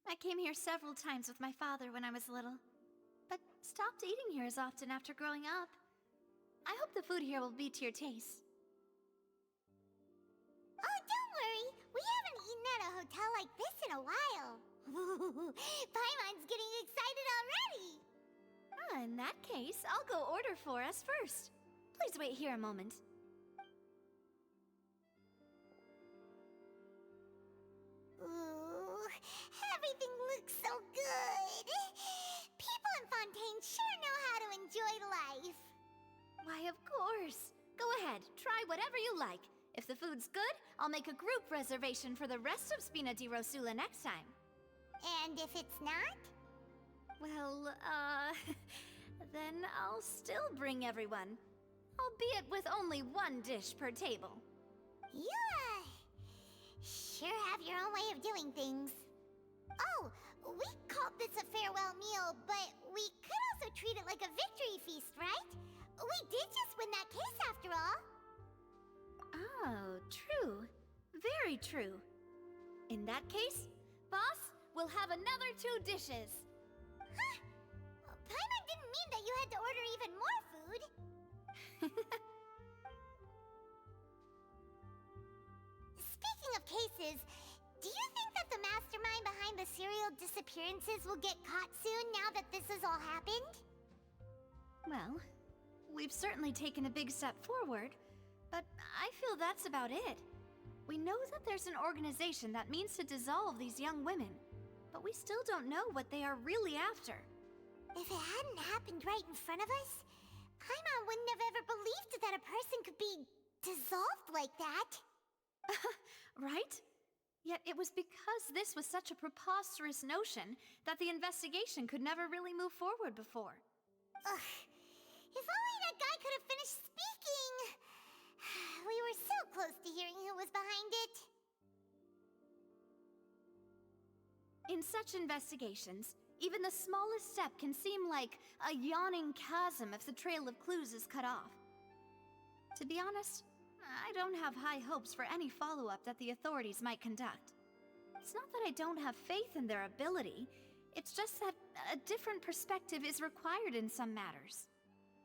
I came here several times with my father when I was little, but stopped eating here as often after growing up. I hope the food here will be to your taste. Oh, don't worry. We haven't eaten at a hotel like this in a while. Paimon's getting excited already. In that case, I'll go order for us first. Please wait here a moment. Ooh, everything looks so good. People in Fontaine sure know how to enjoy life. Why, of course. Go ahead, try whatever you like. If the food's good, I'll make a group reservation for the rest of Spina di Rosula next time. And if it's not? Well, then I'll still bring everyone. Albeit with only one dish per table. You, sure have your own way of doing things. Oh, we called this a farewell meal, but we could also treat it like a victory feast, right? We did just win that case after all. Oh, true. Very true. In that case, boss, we'll have another 2 dishes. Huh? Paimon didn't mean that you had to order even more food. Speaking of cases, do you think that the mastermind behind the serial disappearances will get caught soon now that this has all happened? Well, we've certainly taken a big step forward, but I feel that's about it. We know that there's an organization that means to dissolve these young women, but we still don't know what they are really after. If it hadn't happened right in front of us, Paimon wouldn't have ever believed that a person could be dissolved like that. Right? Yet it was because this was such a preposterous notion that the investigation could never really move forward before. Ugh. If only that guy could have finished speaking! We were so close to hearing who was behind it. In such investigations, even the smallest step can seem like a yawning chasm if the trail of clues is cut off. To be honest, I don't have high hopes for any follow-up that the authorities might conduct. It's not that I don't have faith in their ability, it's just that a different perspective is required in some matters.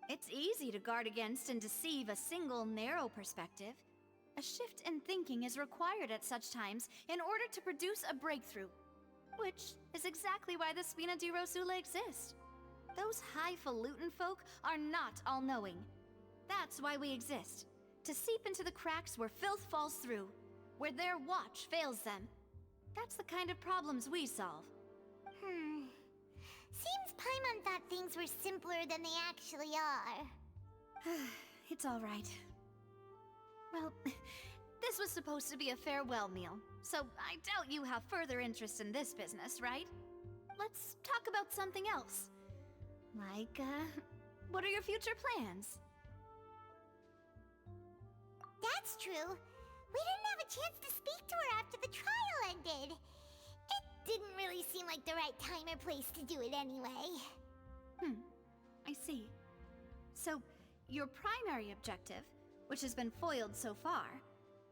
It's easy to guard against and deceive a single narrow perspective. A shift in thinking is required at such times in order to produce a breakthrough, which is exactly why the Spina di Rosula exists. Those highfalutin folk are not all-knowing. That's why we exist. To seep into the cracks where filth falls through, where their watch fails them. That's the kind of problems we solve. Seems Paimon thought things were simpler than they actually are. It's all right. Well, this was supposed to be a farewell meal, so I doubt you have further interest in this business, right? Let's talk about something else. Like, what are your future plans? That's true. We didn't have a chance to speak to her after the trial ended. It didn't really seem like the right time or place to do it anyway. I see. So, your primary objective, which has been foiled so far,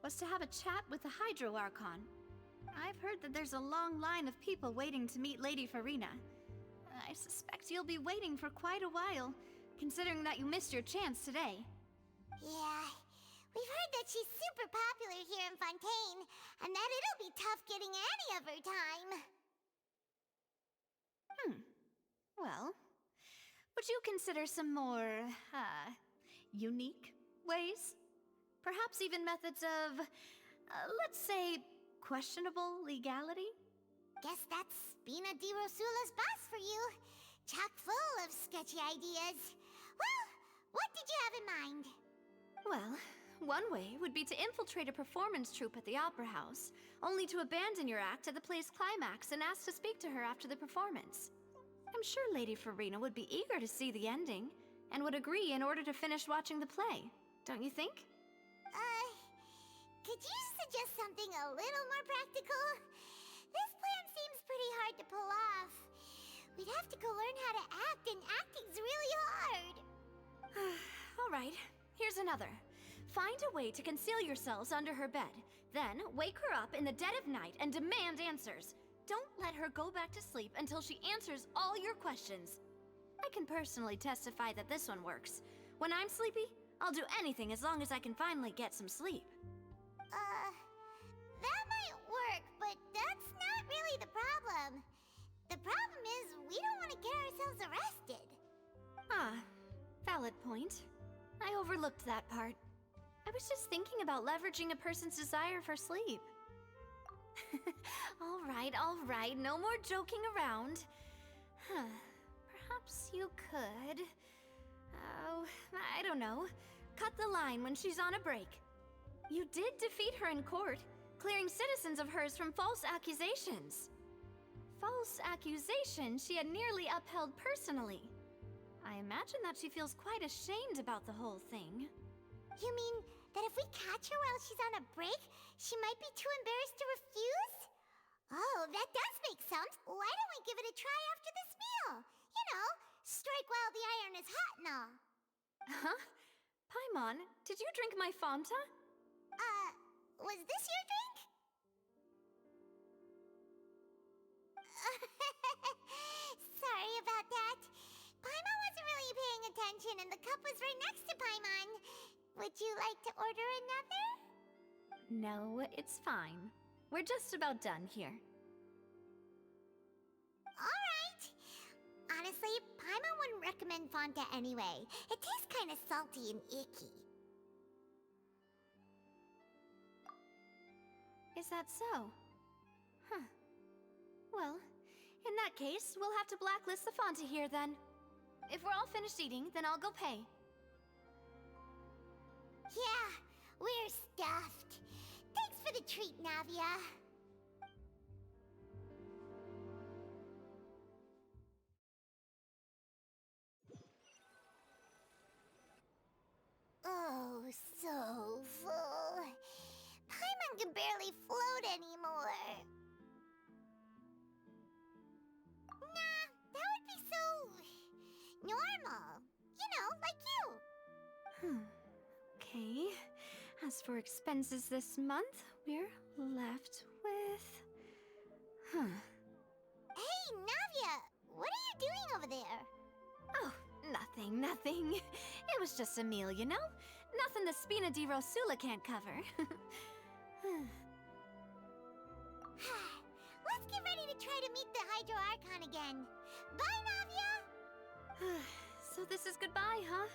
was to have a chat with the Hydro Archon. I've heard that there's a long line of people waiting to meet Lady Farina. I suspect you'll be waiting for quite a while, considering that you missed your chance today. Yeah, we've heard that she's super popular here in Fontaine, and that it'll be tough getting any of her time. Well, would you consider some more, unique ways? Perhaps even methods of, let's say, questionable legality? Guess that's Spina di Rosula's boss for you. Chock full of sketchy ideas. Well, what did you have in mind? Well, one way would be to infiltrate a performance troupe at the Opera House, only to abandon your act at the play's climax and ask to speak to her after the performance. I'm sure Lady Farina would be eager to see the ending, and would agree in order to finish watching the play, don't you think? Could you suggest something a little more practical? This plan seems pretty hard to pull off. We'd have to go learn how to act, and acting's really hard. All right, here's another. Find a way to conceal yourselves under her bed, then wake her up in the dead of night and demand answers. don't let her go back to sleep until she answers all your questions. I can personally testify that this one works. When I'm sleepy, I'll do anything as long as I can finally get some sleep. That might work, but that's not really the problem. The problem is we don't want to get ourselves arrested. Ah, valid point. I overlooked that part. I was just thinking about leveraging a person's desire for sleep. All right, no more joking around. Perhaps you could... Oh, I don't know. Cut the line when she's on a break. You did defeat her in court, clearing citizens of hers from false accusations. False accusations she had nearly upheld personally. I imagine that she feels quite ashamed about the whole thing. You mean that if we catch her while she's on a break, she might be too embarrassed to refuse? Oh, that does make sense. Why don't we give it a try after this meal? You know, strike while the iron is hot and all. Huh? Paimon, did you drink my Fanta? Was this your drink? Sorry about that. Paimon wasn't really paying attention and the cup was right next to Paimon. Would you like to order another? No, it's fine. We're just about done here. Alright. Honestly, Paimon wouldn't recommend Fanta anyway. It tastes kind of salty and icky. Is that so? Huh. Well, in that case, we'll have to blacklist the Fanta here then. If we're all finished eating, then I'll go pay. Yeah, we're stuffed. Thanks for the treat, Navia. Oh, so full. Paimon can barely float anymore. Nah, that would be so... normal. You know, like you. Okay. As for expenses this month, we're left with... Hey, Navia! What are you doing over there? Oh, nothing. It was just a meal, you know? Nothing the Spina di Rosula can't cover. Let's get ready to try to meet the Hydro Archon again. Bye, Navia! So this is goodbye, huh?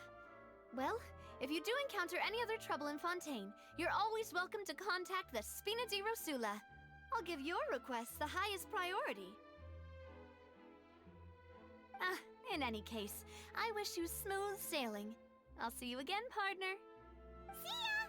Well, if you do encounter any other trouble in Fontaine, you're always welcome to contact the Spina di Rosula. I'll give your request the highest priority. In any case, I wish you smooth sailing. I'll see you again, partner. See ya!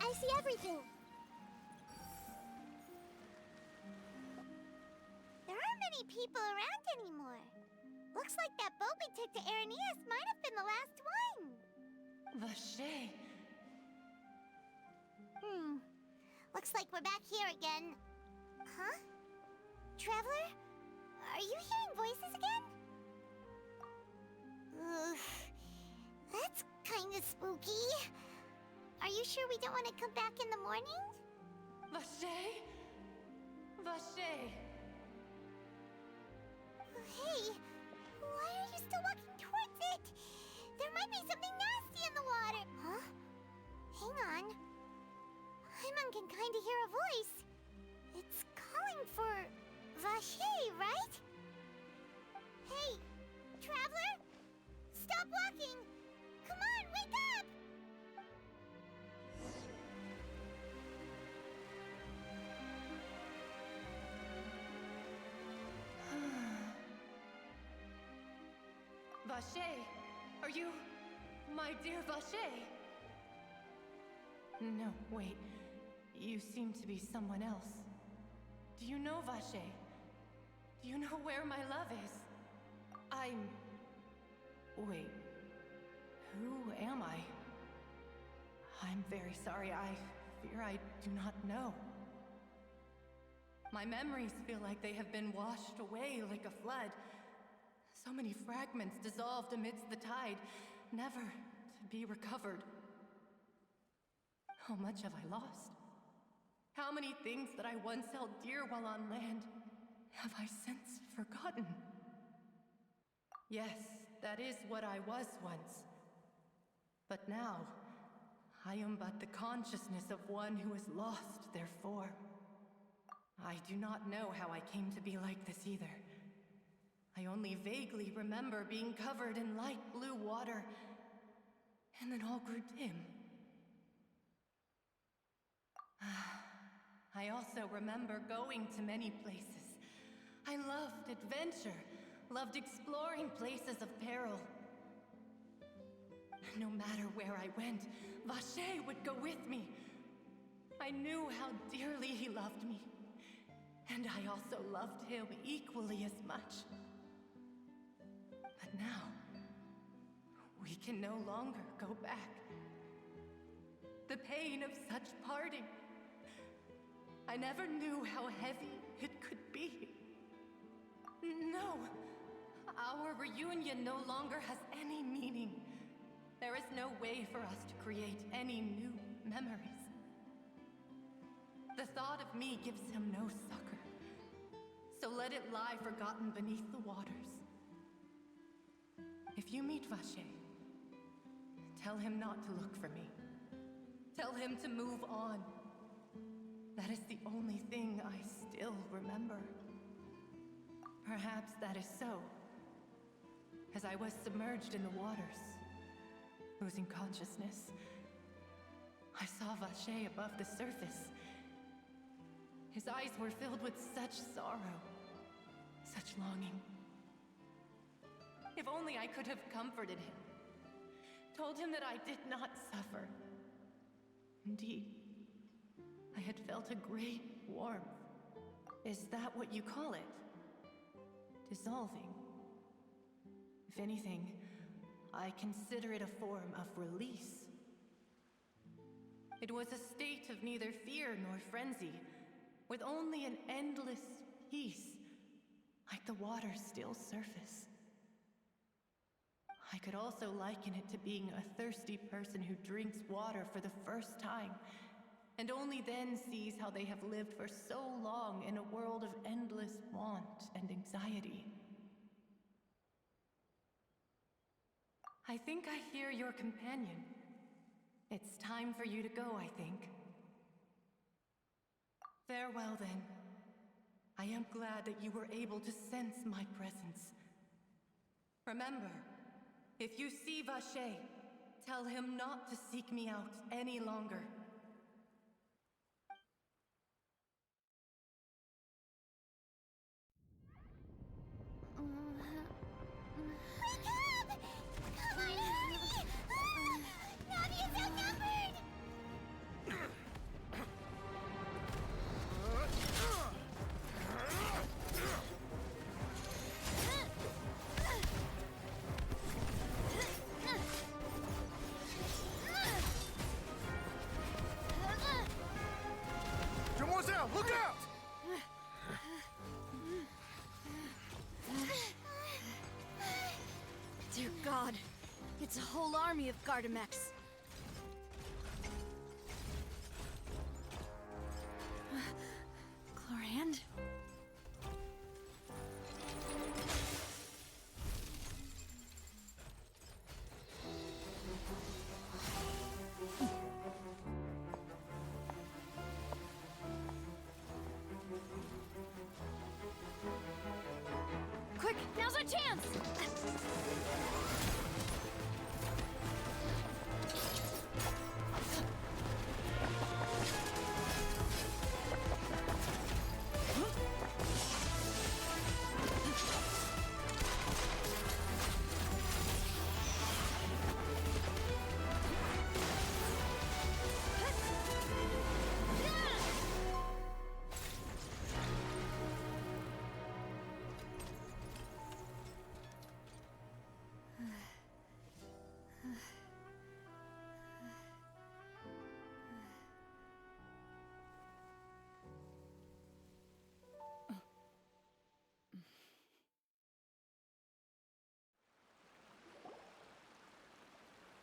I see everything. There aren't many people around anymore. Looks like that boat we took to Araneas might have been the last one. Vache. Looks like we're back here again. Huh? Traveler? Are you hearing voices again? That's kinda spooky. Are you sure we don't want to come back in the morning? Vache? Vache. Hey, why are you still walking towards it? There might be something nasty in the water. Huh? Hang on. Paimon can kinda hear a voice. It's calling for Vache, right? Hey, Traveler? Vache, are you my dear Vache? No, wait. You seem to be someone else. Do you know Vache? Do you know where my love is? Wait. Who am I? I'm very sorry. I fear I do not know. My memories feel like they have been washed away like a flood. So many fragments dissolved amidst the tide, never to be recovered. How much have I lost? How many things that I once held dear while on land have I since forgotten? Yes, that is what I was once. But now, I am but the consciousness of one who is lost, therefore. I do not know how I came to be like this either. I only vaguely remember being covered in light blue water, and then all grew dim. I also remember going to many places. I loved adventure, loved exploring places of peril. No matter where I went, Vache would go with me. I knew how dearly he loved me, and I also loved him equally as much. But now, we can no longer go back. The pain of such parting, I never knew how heavy it could be. No, our reunion no longer has any meaning. There is no way for us to create any new memories. The thought of me gives him no succor, so let it lie forgotten beneath the waters. If you meet Vache, tell him not to look for me. Tell him to move on. That is the only thing I still remember. Perhaps that is so. As I was submerged in the waters, losing consciousness, I saw Vache above the surface. His eyes were filled with such sorrow, such longing. If only I could have comforted him, told him that I did not suffer. Indeed, I had felt a great warmth. Is that what you call it? Dissolving? If anything, I consider it a form of release. It was a state of neither fear nor frenzy, with only an endless peace, like the water's still surface. I could also liken it to being a thirsty person who drinks water for the first time, and only then sees how they have lived for so long in a world of endless want and anxiety. I think I hear your companion. It's time for you to go, I think. Farewell, then. I am glad that you were able to sense my presence. Remember, if you see Vache, tell him not to seek me out any longer. Come on, hurry! Navi is outnumbered! Demoiselle, look out! Dear God, it's a whole army of Gardamex. Chlorand? Quick, now's our chance!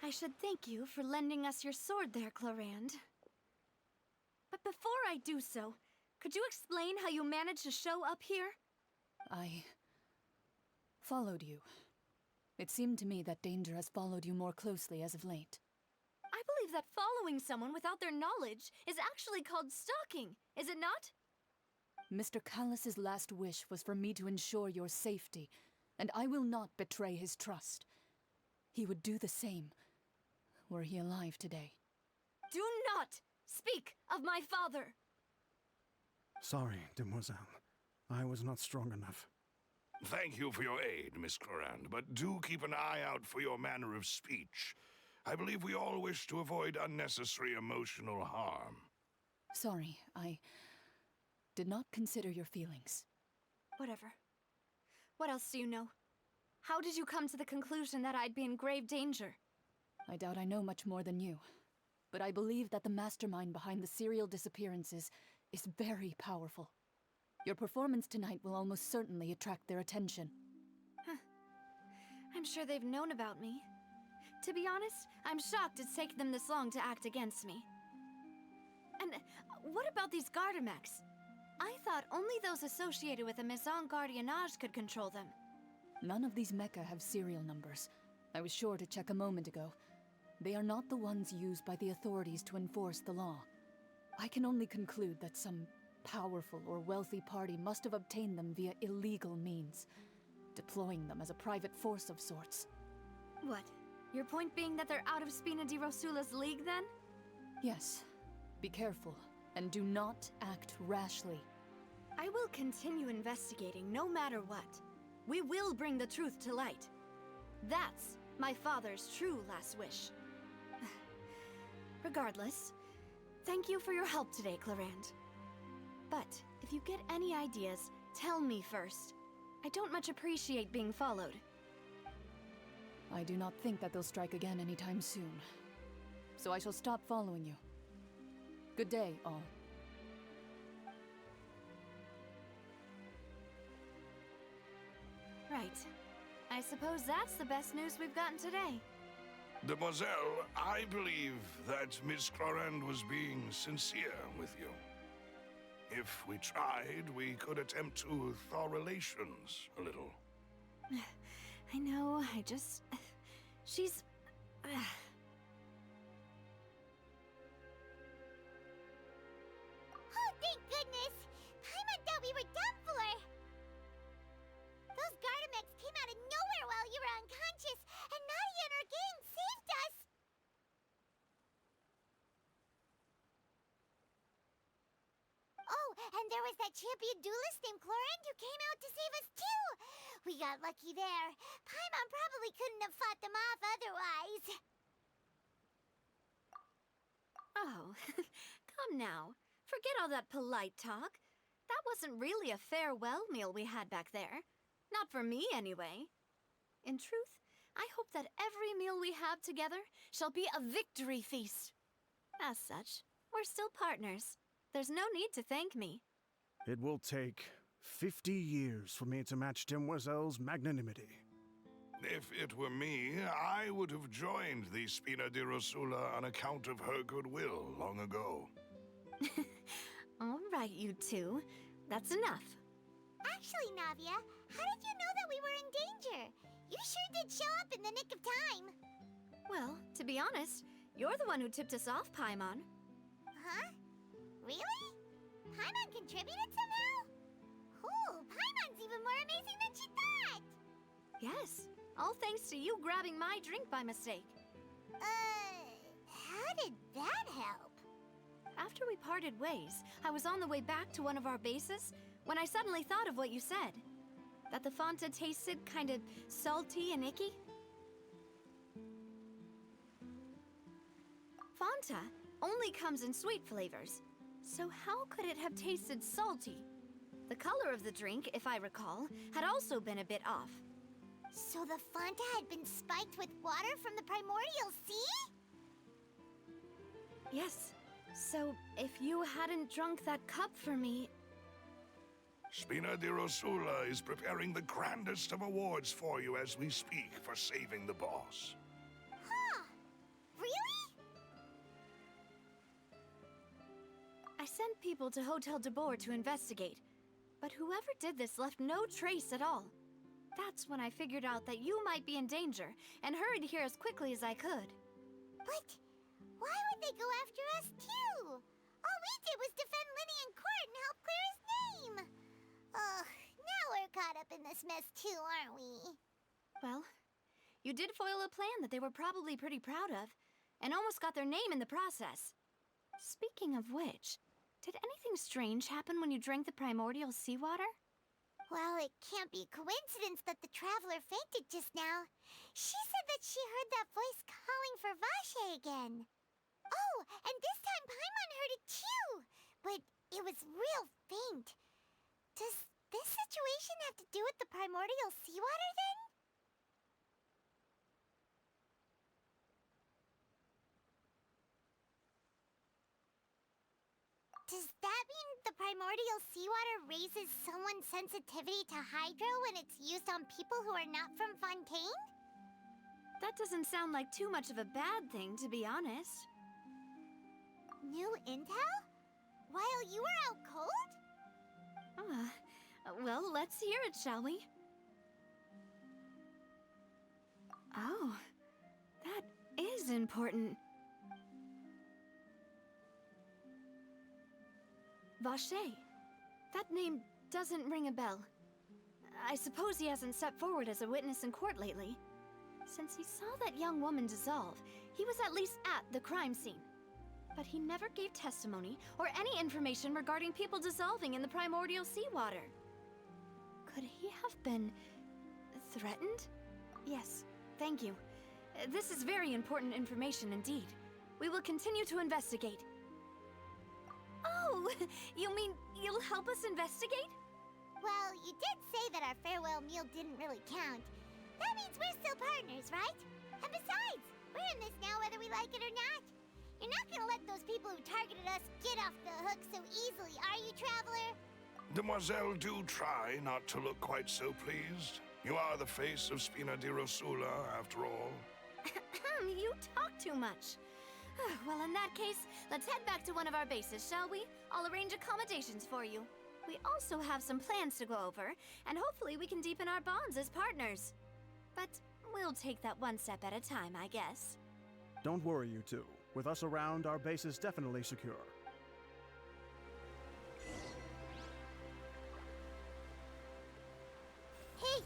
I should thank you for lending us your sword there, Clarand. But before I do so, could you explain how you managed to show up here? I followed you. It seemed to me that danger has followed you more closely as of late. I believe that following someone without their knowledge is actually called stalking, is it not? Mr. Callus's last wish was for me to ensure your safety, and I will not betray his trust. He would do the same, were he alive today. Do not speak of my father! Sorry, demoiselle. I was not strong enough. Thank you for your aid, Miss Clorand, but do keep an eye out for your manner of speech. I believe we all wish to avoid unnecessary emotional harm. Sorry, I did not consider your feelings. Whatever. What else do you know? How did you come to the conclusion that I'd be in grave danger? I doubt I know much more than you, but I believe that the mastermind behind the serial disappearances is very powerful. Your performance tonight will almost certainly attract their attention. I'm sure they've known about me. To be honest, I'm shocked it's taken them this long to act against me. And what about these Gardamex? I thought only those associated with the Maison Gardiennage could control them. None of these mecha have serial numbers. I was sure to check a moment ago. They are not the ones used by the authorities to enforce the law. I can only conclude that some powerful or wealthy party must have obtained them via illegal means, deploying them as a private force of sorts. What? Your point being that they're out of Spina di Rosula's league, then? Yes. Be careful, and do not act rashly. I will continue investigating no matter what. We will bring the truth to light. That's my father's true last wish. Regardless, thank you for your help today, Clorand. But if you get any ideas, tell me first. I don't much appreciate being followed. I do not think that they'll strike again anytime soon. So I shall stop following you. Good day, all. Right. I suppose that's the best news we've gotten today. Demoiselle, I believe that Miss Clorand was being sincere with you. If we tried, we could attempt to thaw relations a little. I know, I just... She's... Oh, thank goodness! Paimon thought we were done for! Those Gardamex came out of nowhere while you were unconscious, and Nadia and her gang saved us! Oh, and there was that champion duelist named Clorand who came out to save us too! We got lucky there. Paimon probably couldn't have fought them off otherwise. Oh, come now. Forget all that polite talk. That wasn't really a farewell meal we had back there. Not for me, anyway. In truth, I hope that every meal we have together shall be a victory feast. As such, we're still partners. There's no need to thank me. It will take 50 years for me to match Demoiselle's magnanimity. If it were me, I would have joined the Spina di Rosula on account of her goodwill long ago. All right, you two. That's enough. Actually, Navia, how did you know that we were in danger? You sure did show up in the nick of time. Well, to be honest, you're the one who tipped us off, Paimon. Huh? Really? Paimon contributed somehow? Ooh, Paimon's even more amazing than she thought! Yes, all thanks to you grabbing my drink by mistake. How did that help? After we parted ways, I was on the way back to one of our bases when I suddenly thought of what you said. That the Fanta tasted kind of salty and icky. Fanta only comes in sweet flavors, so how could it have tasted salty? The color of the drink, if I recall, had also been a bit off. So the Fanta had been spiked with water from the primordial sea? Yes, so if you hadn't drunk that cup for me... Spina di Rosula is preparing the grandest of awards for you as we speak for saving the boss. Huh. sent people to Hotel de Boer to investigate, but whoever did this left no trace at all. That's when I figured out that you might be in danger, and hurried here as quickly as I could. But why would they go after us too? All we did was defend Linny in court and help clear his name. Ugh, now we're caught up in this mess too, aren't we? Well, you did foil a plan that they were probably pretty proud of, and almost got their name in the process. Speaking of which, did anything strange happen when you drank the primordial seawater? Well, it can't be coincidence that the traveler fainted just now. She said that she heard that voice calling for Vache again. Oh, and this time Paimon heard it too, but it was real faint. Does this situation have to do with the primordial seawater then? Does that mean the primordial seawater raises someone's sensitivity to hydro when it's used on people who are not from Fontaine? That doesn't sound like too much of a bad thing, to be honest. New intel? While you were out cold? Well, let's hear it, shall we? Oh, that is important. Vache. That name doesn't ring a bell. I suppose he hasn't stepped forward as a witness in court lately. Since he saw that young woman dissolve, he was at least at the crime scene. But he never gave testimony or any information regarding people dissolving in the primordial seawater. Could he have been threatened? Yes, thank you. This is very important information indeed. We will continue to investigate. Oh, you mean you'll help us investigate? Well, you did say that our farewell meal didn't really count. That means we're still partners, right? And besides, we're in this now whether we like it or not. You're not gonna let those people who targeted us get off the hook so easily, are you, Traveler? Demoiselle, do try not to look quite so pleased. You are the face of Spina di Rosula, after all. You talk too much. Well, in that case, let's head back to one of our bases, shall we? I'll arrange accommodations for you. We also have some plans to go over, and hopefully we can deepen our bonds as partners. But we'll take that one step at a time, I guess. Don't worry, you two. With us around, our base is definitely secure. Hey!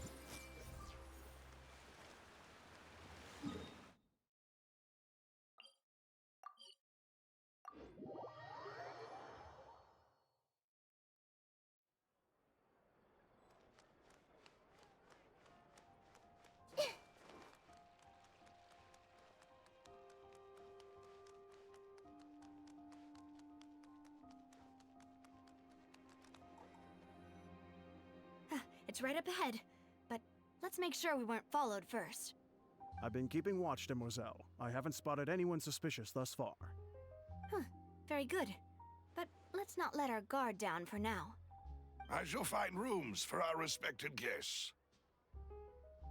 It's right up ahead, but let's make sure we weren't followed first. I've been keeping watch, Demoiselle. I haven't spotted anyone suspicious thus far. Very good. But let's not let our guard down for now. I shall find rooms for our respected guests.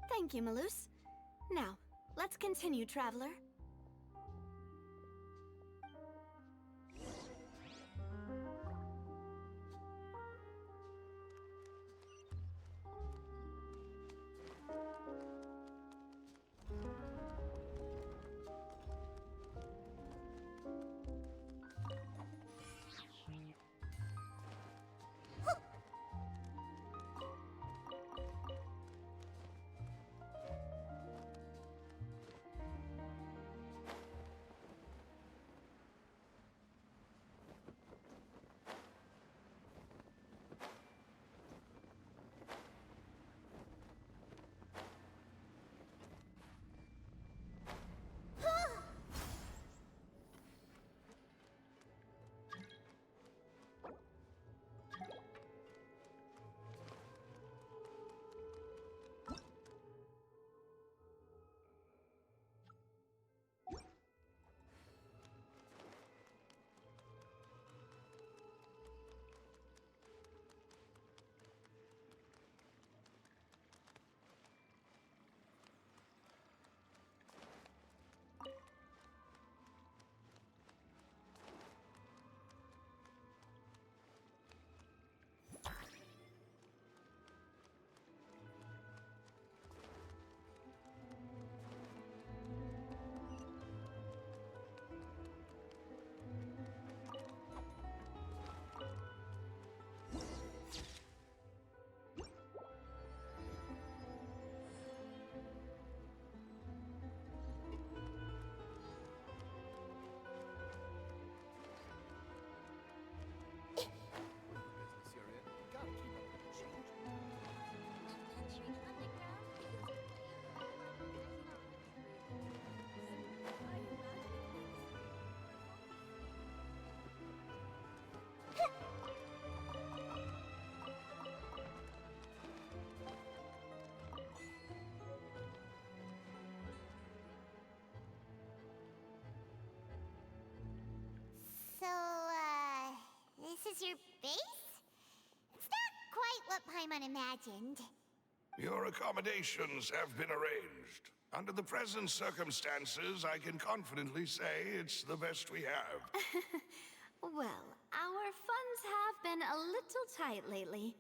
Thank you, Malus. Now, let's continue, Traveler. as your base? It's not quite what Paimon imagined. Your accommodations have been arranged. Under the present circumstances, I can confidently say it's the best we have. Well, our funds have been a little tight lately.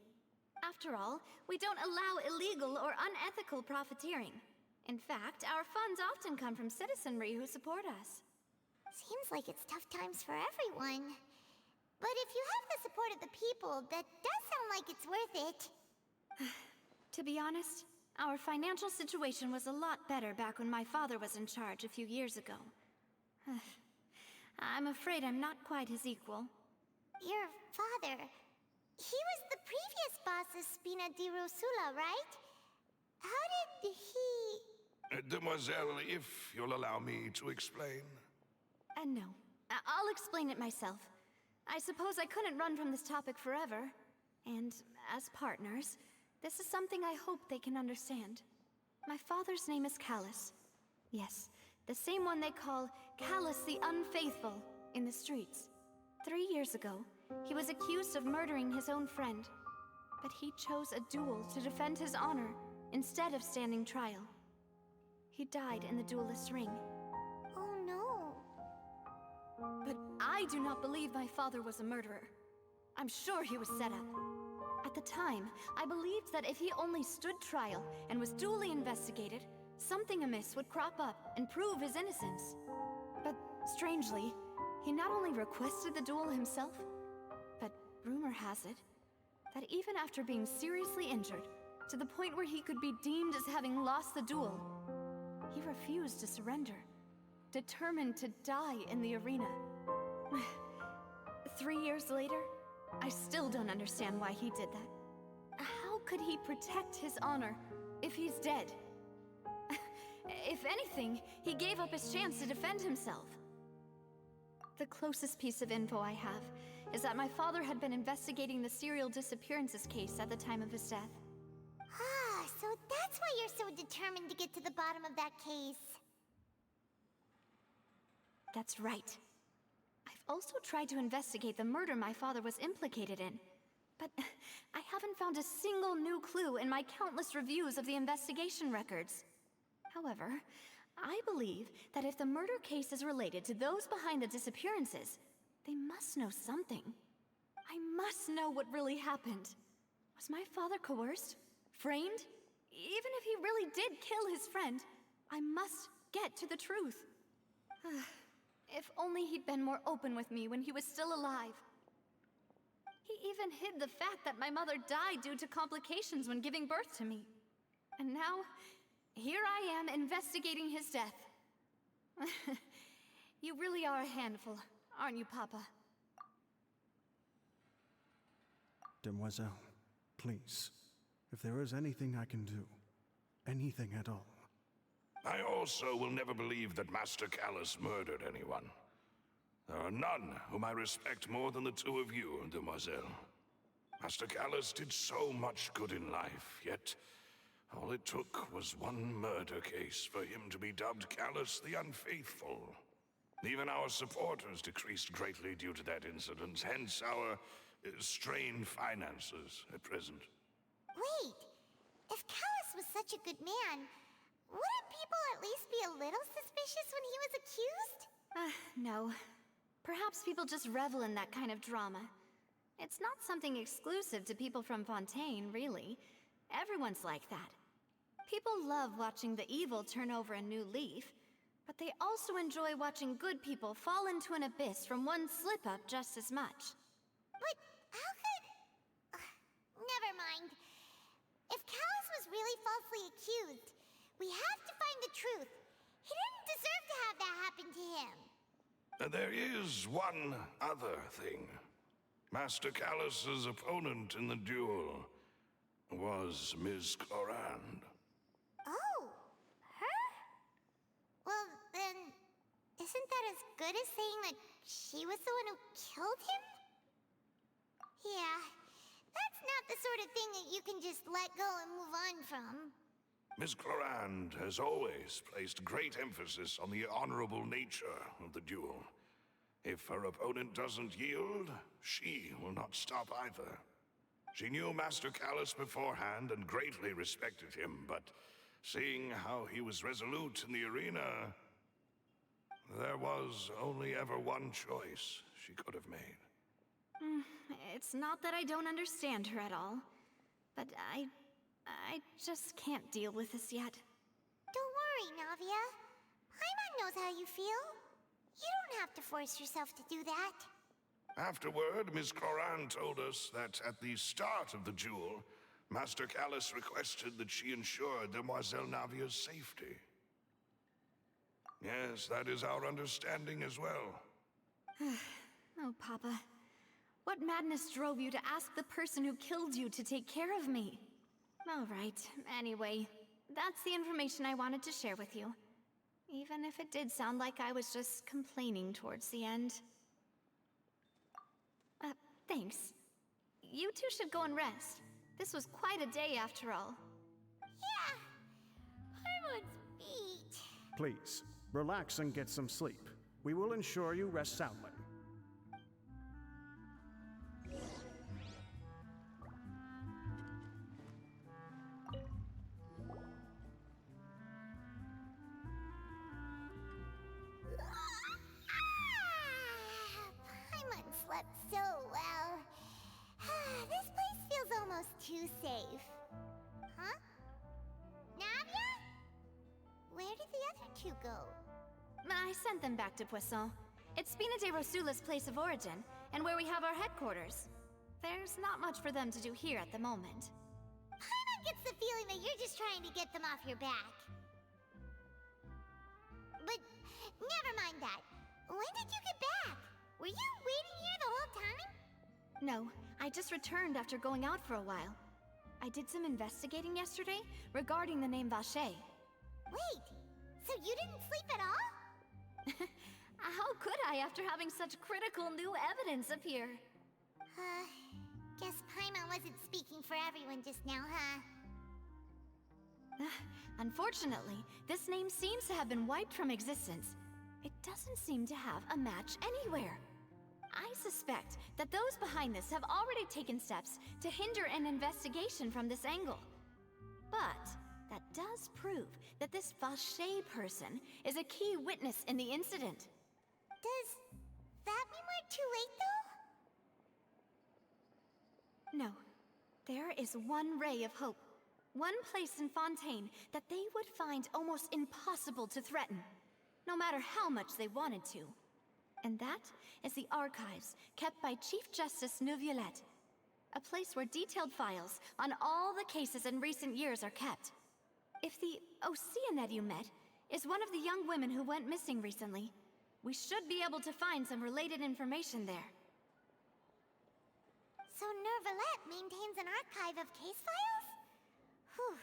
After all, we don't allow illegal or unethical profiteering. In fact, our funds often come from citizenry who support us. Seems like it's tough times for everyone. But if you have the support of the people, that does sound like it's worth it. To be honest, our financial situation was a lot better back when my father was in charge a few years ago. I'm afraid I'm not quite his equal. Your father... He was the previous boss of Spina di Rosula, right? How did he... Demoiselle, if you'll allow me to explain. No. I'll explain it myself. I suppose I couldn't run from this topic forever. And as partners, this is something I hope they can understand. My father's name is Callus. Yes, the same one they call Callus the Unfaithful in the streets. 3 years ago, he was accused of murdering his own friend. But he chose a duel to defend his honor instead of standing trial. He died in the duelist's ring. Oh no. But I do not believe my father was a murderer. I'm sure he was set up. At the time, I believed that if he only stood trial and was duly investigated, something amiss would crop up and prove his innocence. But strangely, he not only requested the duel himself, but rumor has it that even after being seriously injured, to the point where he could be deemed as having lost the duel, he refused to surrender, determined to die in the arena. 3 years later, I still don't understand why he did that. How could he protect his honor if he's dead? If anything, he gave up his chance to defend himself. The closest piece of info I have is that my father had been investigating the serial disappearances case at the time of his death. Ah, so that's why you're so determined to get to the bottom of that case. That's right. I've also tried to investigate the murder my father was implicated in, but I haven't found a single new clue in my countless reviews of the investigation records. However, I believe that if the murder case is related to those behind the disappearances, they must know something. I must know what really happened. Was my father coerced? Framed? Even if he really did kill his friend, I must get to the truth. If only he'd been more open with me when he was still alive. He even hid the fact that my mother died due to complications when giving birth to me. And now, here I am investigating his death. You really are a handful, aren't you, Papa? Demoiselle, please, if there is anything I can do, anything at all. I also will never believe that Master Callus murdered anyone. There are none whom I respect more than the two of you, Demoiselle. Master Callus did so much good in life, yet all it took was one murder case for him to be dubbed Callus the Unfaithful. Even our supporters decreased greatly due to that incident, hence our strained finances at present. Wait, if Callus was such a good man, wouldn't people at least be a little suspicious when he was accused? No. Perhaps people just revel in that kind of drama. It's not something exclusive to people from Fontaine, really. Everyone's like that. People love watching the evil turn over a new leaf, but they also enjoy watching good people fall into an abyss from one slip-up just as much. But how could... never mind. If Callus was really falsely accused, we have to find the truth. He didn't deserve to have that happen to him. There is one other thing. Master Callus's opponent in the duel was Ms. Clorand. Oh, her? Well, then, isn't that as good as saying that she was the one who killed him? Yeah, that's not the sort of thing that you can just let go and move on from. Ms. Clorand has always placed great emphasis on the honorable nature of the duel. If her opponent doesn't yield, she will not stop either. She knew Master Callus beforehand and greatly respected him, but seeing how he was resolute in the arena, there was only ever one choice she could have made. It's not that I don't understand her at all, but I just can't deal with this yet. Don't worry, Navia. Paimon knows how you feel. You don't have to force yourself to do that. Afterward, Miss Cloran told us that at the start of the duel, Master Callus requested that she ensure Demoiselle Navia's safety. Yes, that is our understanding as well. Oh, Papa. What madness drove you to ask the person who killed you to take care of me? All right, anyway, that's the information I wanted to share with you. Even if it did sound like I was just complaining towards the end. Thanks. You two should go and rest. This was quite a day after all. Yeah. Paimon's beat. Please, relax and get some sleep. We will ensure you rest soundly. Paimon slept so well. This place feels almost too safe. Huh? Navia? Where did the other two go? I sent them back to Poisson. It's Spina de Rosula's place of origin, and where we have our headquarters. There's not much for them to do here at the moment. Paimon gets the feeling that you're just trying to get them off your back. But never mind that. When did you get back? Were you waiting here the whole time? No, I just returned after going out for a while. I did some investigating yesterday regarding the name Vache. Wait, so you didn't sleep at all? How could I after having such critical new evidence appear? Guess Paimon wasn't speaking for everyone just now, huh? Unfortunately, this name seems to have been wiped from existence. It doesn't seem to have a match anywhere. I suspect that those behind this have already taken steps to hinder an investigation from this angle. But that does prove that this Vache person is a key witness in the incident. Does that mean we're too late, though? No. There is one ray of hope. One place in Fontaine that they would find almost impossible to threaten, no matter how much they wanted to. And that is the archives kept by Chief Justice Neuvillette, a place where detailed files on all the cases in recent years are kept. If the Oceanette you met is one of the young women who went missing recently, we should be able to find some related information there. So Neuvillette maintains an archive of case files? Whew.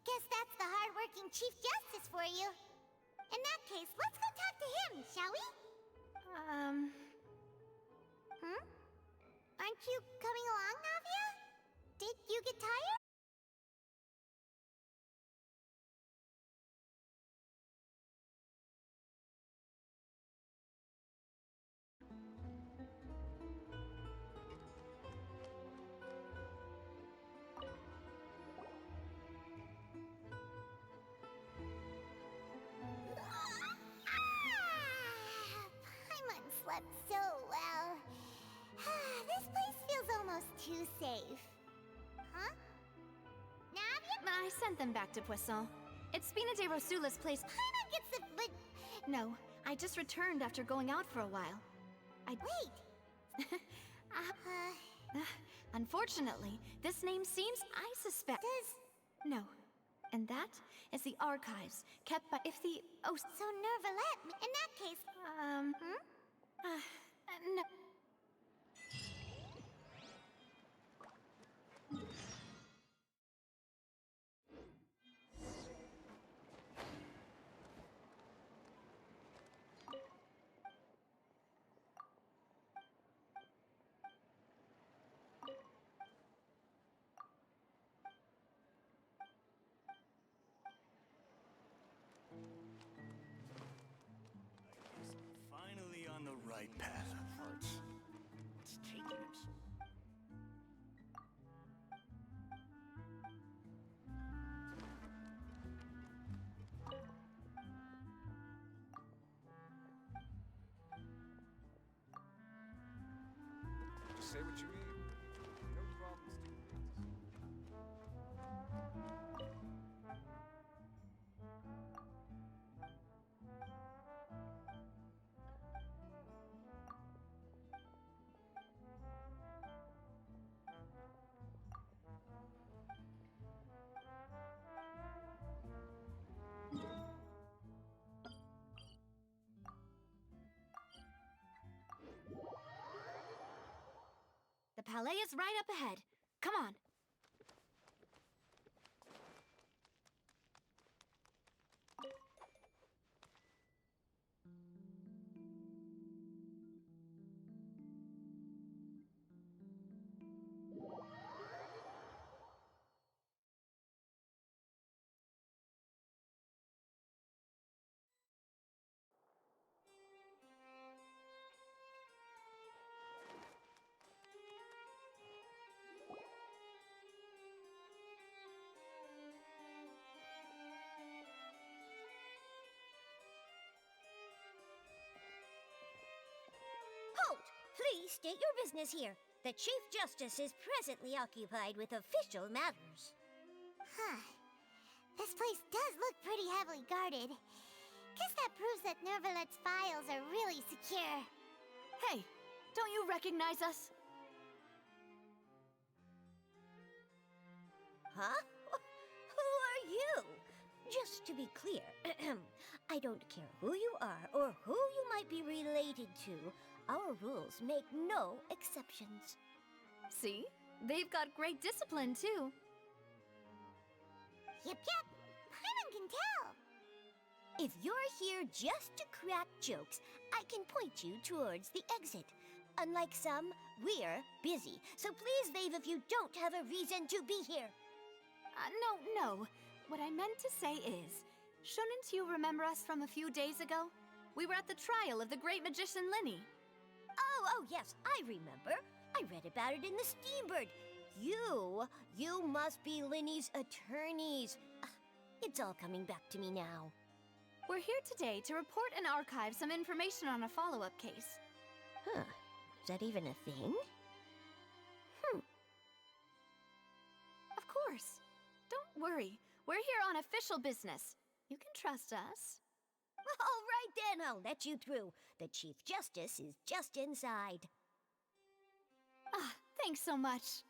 Guess that's the hard-working Chief Justice for you. In that case, let's go talk to him, shall we? Aren't you coming along, Navia? Did you get tired? Paimon slept so well. This place feels almost too safe. Huh? Navia? I sent them back to Poisson. It's Spina de Rosula's place. Paimon gets the... but... No, I just returned after going out for a while. Wait! Unfortunately, this name seems... I suspect... No. And that is the archives kept by... If the... Oh... So Neuvillette... In that case... No. Finally on the right right path of hearts. It's taking it. Just say what you mean. No problem sticking things. The palais is right up ahead. Come on. Halt! Please state your business here. The Chief Justice is presently occupied with official matters. Huh. This place does look pretty heavily guarded. Guess that proves that Nervalet's files are really secure. Hey, don't you recognize us? Huh? Who are you? Just to be clear, I don't care who you are or who you might be related to. Our rules make no exceptions. See? They've got great discipline, too. Yep. Paimon can tell. If you're here just to crack jokes, I can point you towards the exit. Unlike some, we're busy, so please leave if you don't have a reason to be here. No. What I meant to say is, shouldn't you remember us from a few days ago? We were at the trial of the great magician Linny. Oh, yes, I remember. I read about it in the Steambird. You must be Linny's attorneys. It's all coming back to me now. We're here today to report and archive some information on a follow-up case. Huh, is that even a thing? Of course. Don't worry. We're here on official business. You can trust us. All right then, I'll let you through. The Chief Justice is just inside. Thanks so much.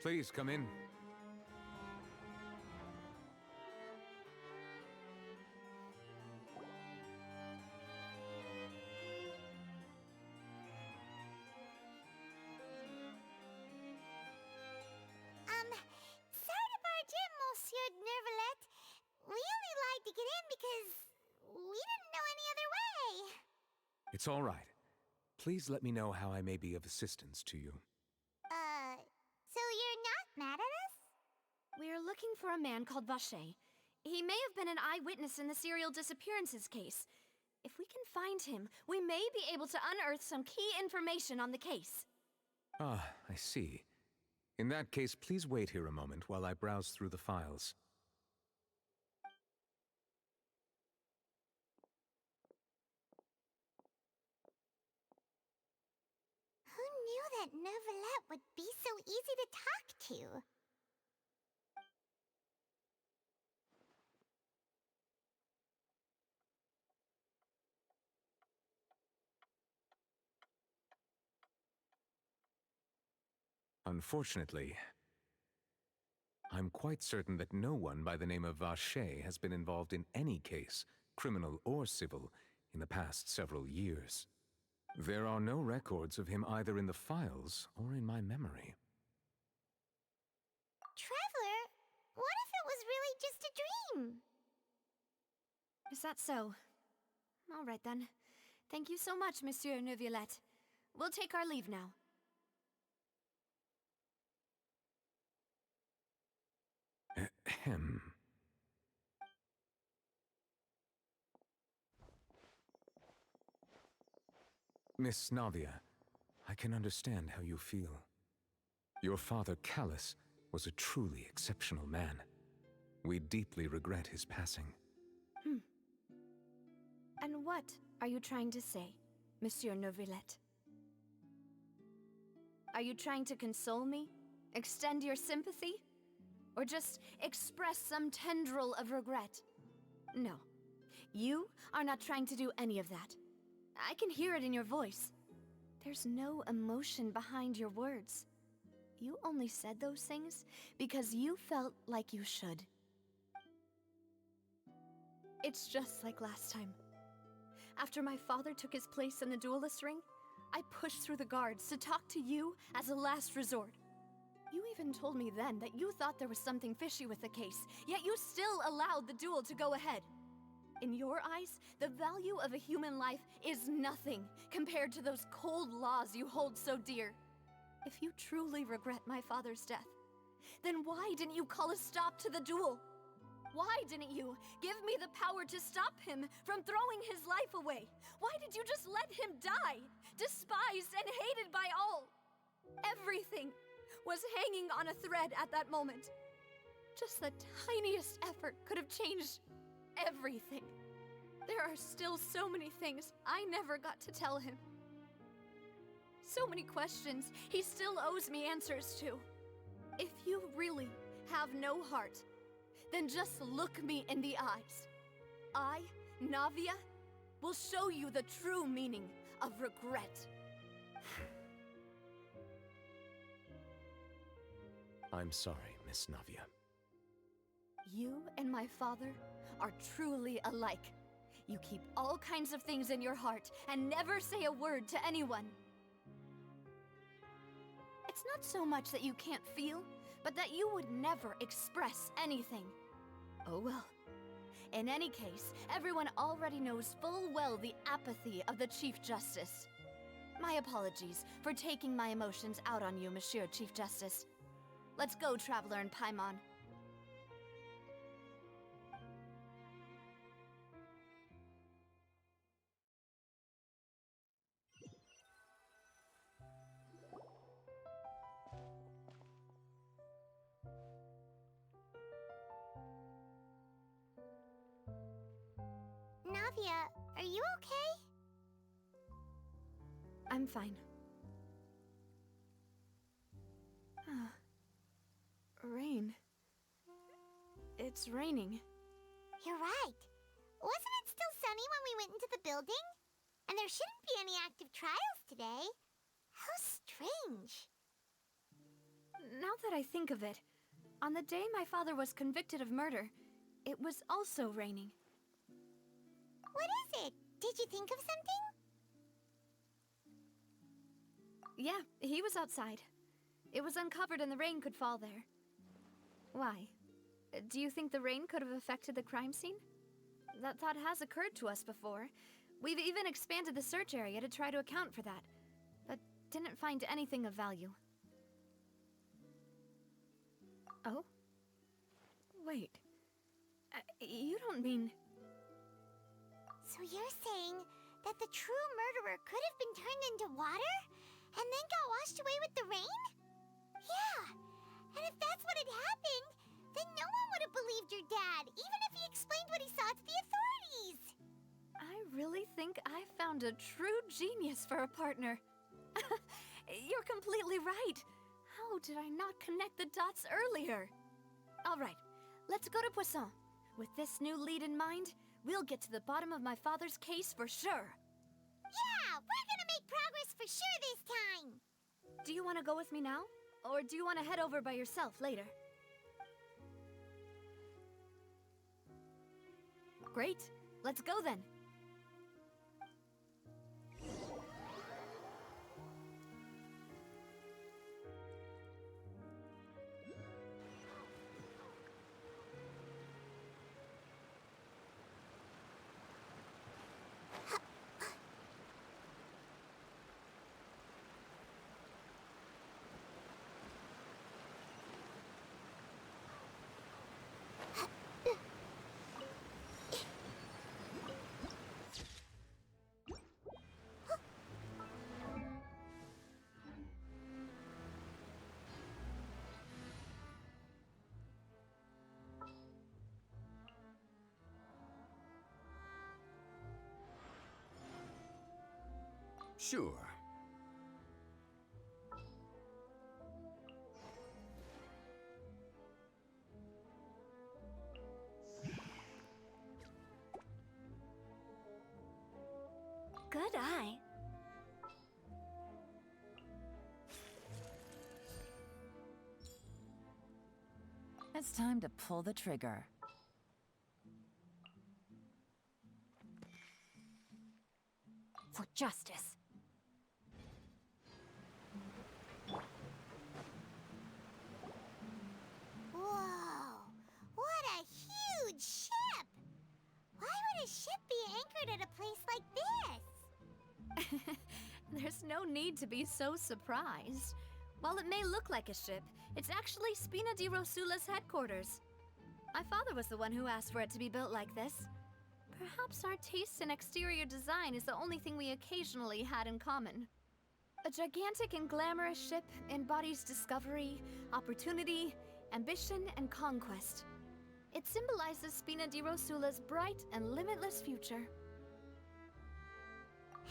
Please come in. Sorry to barge in, Monsieur Nervalet. We only lied to get in because we didn't know any other way. It's all right. Please let me know how I may be of assistance to you. So you're not mad at us? We're looking for a man called Vache. He may have been an eyewitness in the serial disappearances case. If we can find him, we may be able to unearth some key information on the case. Ah, I see. In that case, please wait here a moment while I browse through the files. Who knew that Neuvillette would be so easy to talk to? Unfortunately, I'm quite certain that no one by the name of Vache has been involved in any case, criminal or civil, in the past several years. There are no records of him either in the files or in my memory. Traveler, what if it was really just a dream? Is that so? All right then. Thank you so much, Monsieur Neuvillette. We'll take our leave now. Ahem. Miss Navia, I can understand how you feel. Your father, Callus, was a truly exceptional man. We deeply regret his passing. And what are you trying to say, Monsieur Neuvillette? Are you trying to console me? Extend your sympathy? Or just express some tendril of regret? No. You are not trying to do any of that. I can hear it in your voice. There's no emotion behind your words. You only said those things because you felt like you should. It's just like last time. After my father took his place in the duelist ring, I pushed through the guards to talk to you as a last resort. You even told me then that you thought there was something fishy with the case, yet you still allowed the duel to go ahead. In your eyes, the value of a human life is nothing compared to those cold laws you hold so dear. If you truly regret my father's death, then why didn't you call a stop to the duel? Why didn't you give me the power to stop him from throwing his life away? Why did you just let him die, despised and hated by all? Everything was hanging on a thread at that moment. Just the tiniest effort could have changed everything. There are still so many things I never got to tell him. So many questions he still owes me answers to. If you really have no heart, then just look me in the eyes. I, Navia, will show you the true meaning of regret. I'm sorry, Miss Navia. You and my father are truly alike. You keep all kinds of things in your heart and never say a word to anyone. It's not so much that you can't feel, but that you would never express anything. Oh well. In any case, everyone already knows full well the apathy of the Chief Justice. My apologies for taking my emotions out on you, Monsieur Chief Justice. Let's go, Traveler and Paimon. Navia, are you okay? I'm fine. Rain. It's raining. You're right. Wasn't it still sunny when we went into the building? And there shouldn't be any active trials today. How strange. Now that I think of it, on the day my father was convicted of murder, it was also raining. What is it? Did you think of something? Yeah, he was outside. It was uncovered and the rain could fall there. Why? Do you think the rain could have affected the crime scene? That thought has occurred to us before. We've even expanded the search area to try to account for that, but didn't find anything of value. Oh? Wait. You don't mean... So you're saying that the true murderer could have been turned into water and then got washed away with the rain? Yeah, found a true genius for a partner. You're completely right. How did I not connect the dots earlier? All right, let's go to Poisson. With this new lead in mind, we'll get to the bottom of my father's case for sure. Yeah, we're gonna make progress for sure this time. Do you want to go with me now? Or do you want to head over by yourself later? Great, let's go then. Sure. Good eye. It's time to pull the trigger. For justice. Whoa, what a huge ship! Why would a ship be anchored at a place like this? There's no need to be so surprised. While it may look like a ship, it's actually Spina di Rosula's headquarters. My father was the one who asked for it to be built like this. Perhaps our taste in exterior design is the only thing we occasionally had in common. A gigantic and glamorous ship embodies discovery, opportunity, ambition, and conquest. It symbolizes Spina di Rosula's bright and limitless future.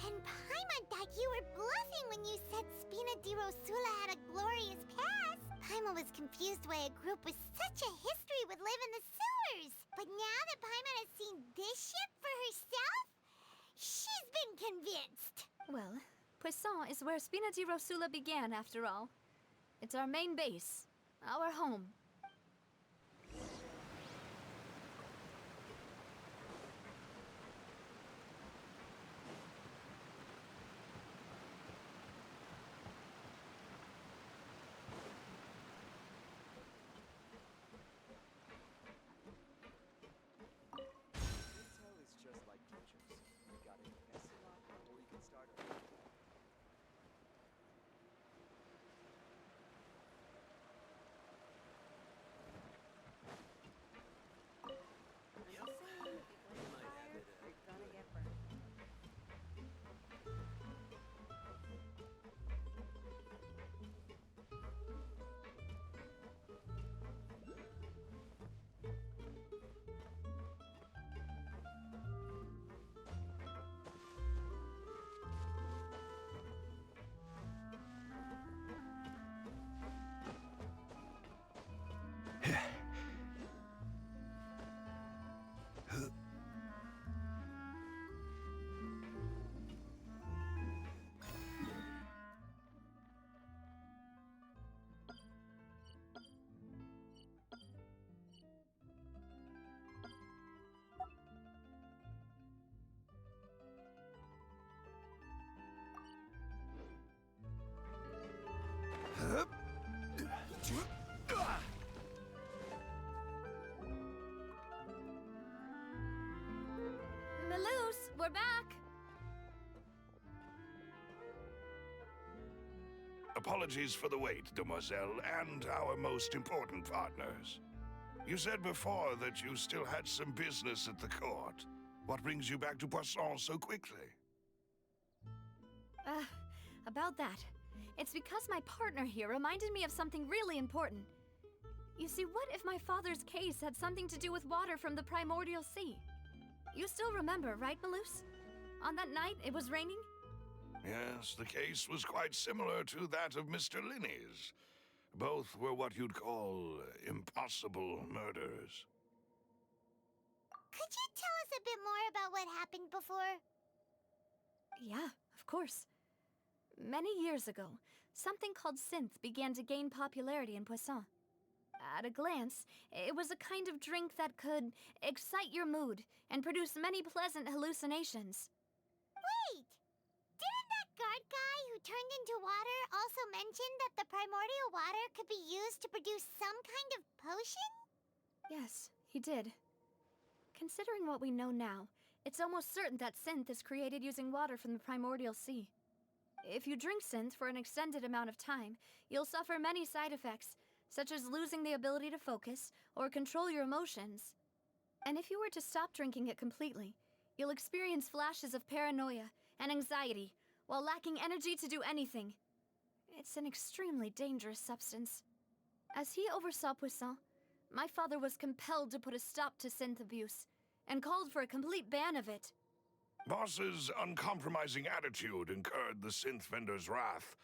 And Paimon thought you were bluffing when you said Spina di Rosula had a glorious past. Paimon was confused why a group with such a history would live in the sewers. But now that Paimon has seen this ship for herself, she's been convinced. Well, Poisson is where Spina di Rosula began, after all. It's our main base, our home. Intel is just like teachers. You gotta mess it up before you can start over. Melus, we're back! Apologies for the wait, demoiselle, and our most important partners. You said before that you still had some business at the court. What brings you back to Poisson so quickly? About that. It's because my partner here reminded me of something really important. You see, what if my father's case had something to do with water from the primordial sea? You still remember, right, Melus? on that night it was raining? Yes, the case was quite similar to that of Mr. Linney's. Both were what you'd call impossible murders. Could you tell us a bit more about what happened before? Yeah, of course. Many years ago, something called synth began to gain popularity in Poisson. At a glance, it was a kind of drink that could excite your mood and produce many pleasant hallucinations. Wait! Didn't that guard guy who turned into water also mention that the primordial water could be used to produce some kind of potion? Yes, he did. Considering what we know now, it's almost certain that synth is created using water from the primordial sea. If you drink synth for an extended amount of time, you'll suffer many side effects, such as losing the ability to focus or control your emotions. And if you were to stop drinking it completely, you'll experience flashes of paranoia and anxiety while lacking energy to do anything. It's an extremely dangerous substance. As he oversaw Poisson, my father was compelled to put a stop to synth abuse and called for a complete ban of it. Boss's uncompromising attitude incurred the synth vendor's wrath,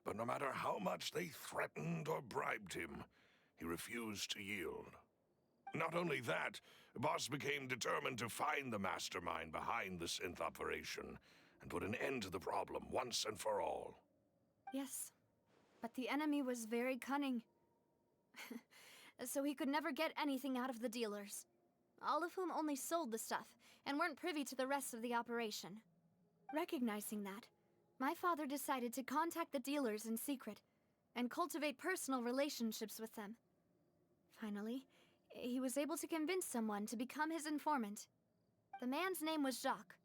but no matter how much they threatened or bribed him, he refused to yield. Not only that, Boss became determined to find the mastermind behind the synth operation and put an end to the problem once and for all. Yes, but the enemy was very cunning. So he could never get anything out of the dealers, all of whom only sold the stuff and weren't privy to the rest of the operation. Recognizing that, my father decided to contact the dealers in secret and cultivate personal relationships with them. Finally, he was able to convince someone to become his informant. The man's name was Jacques.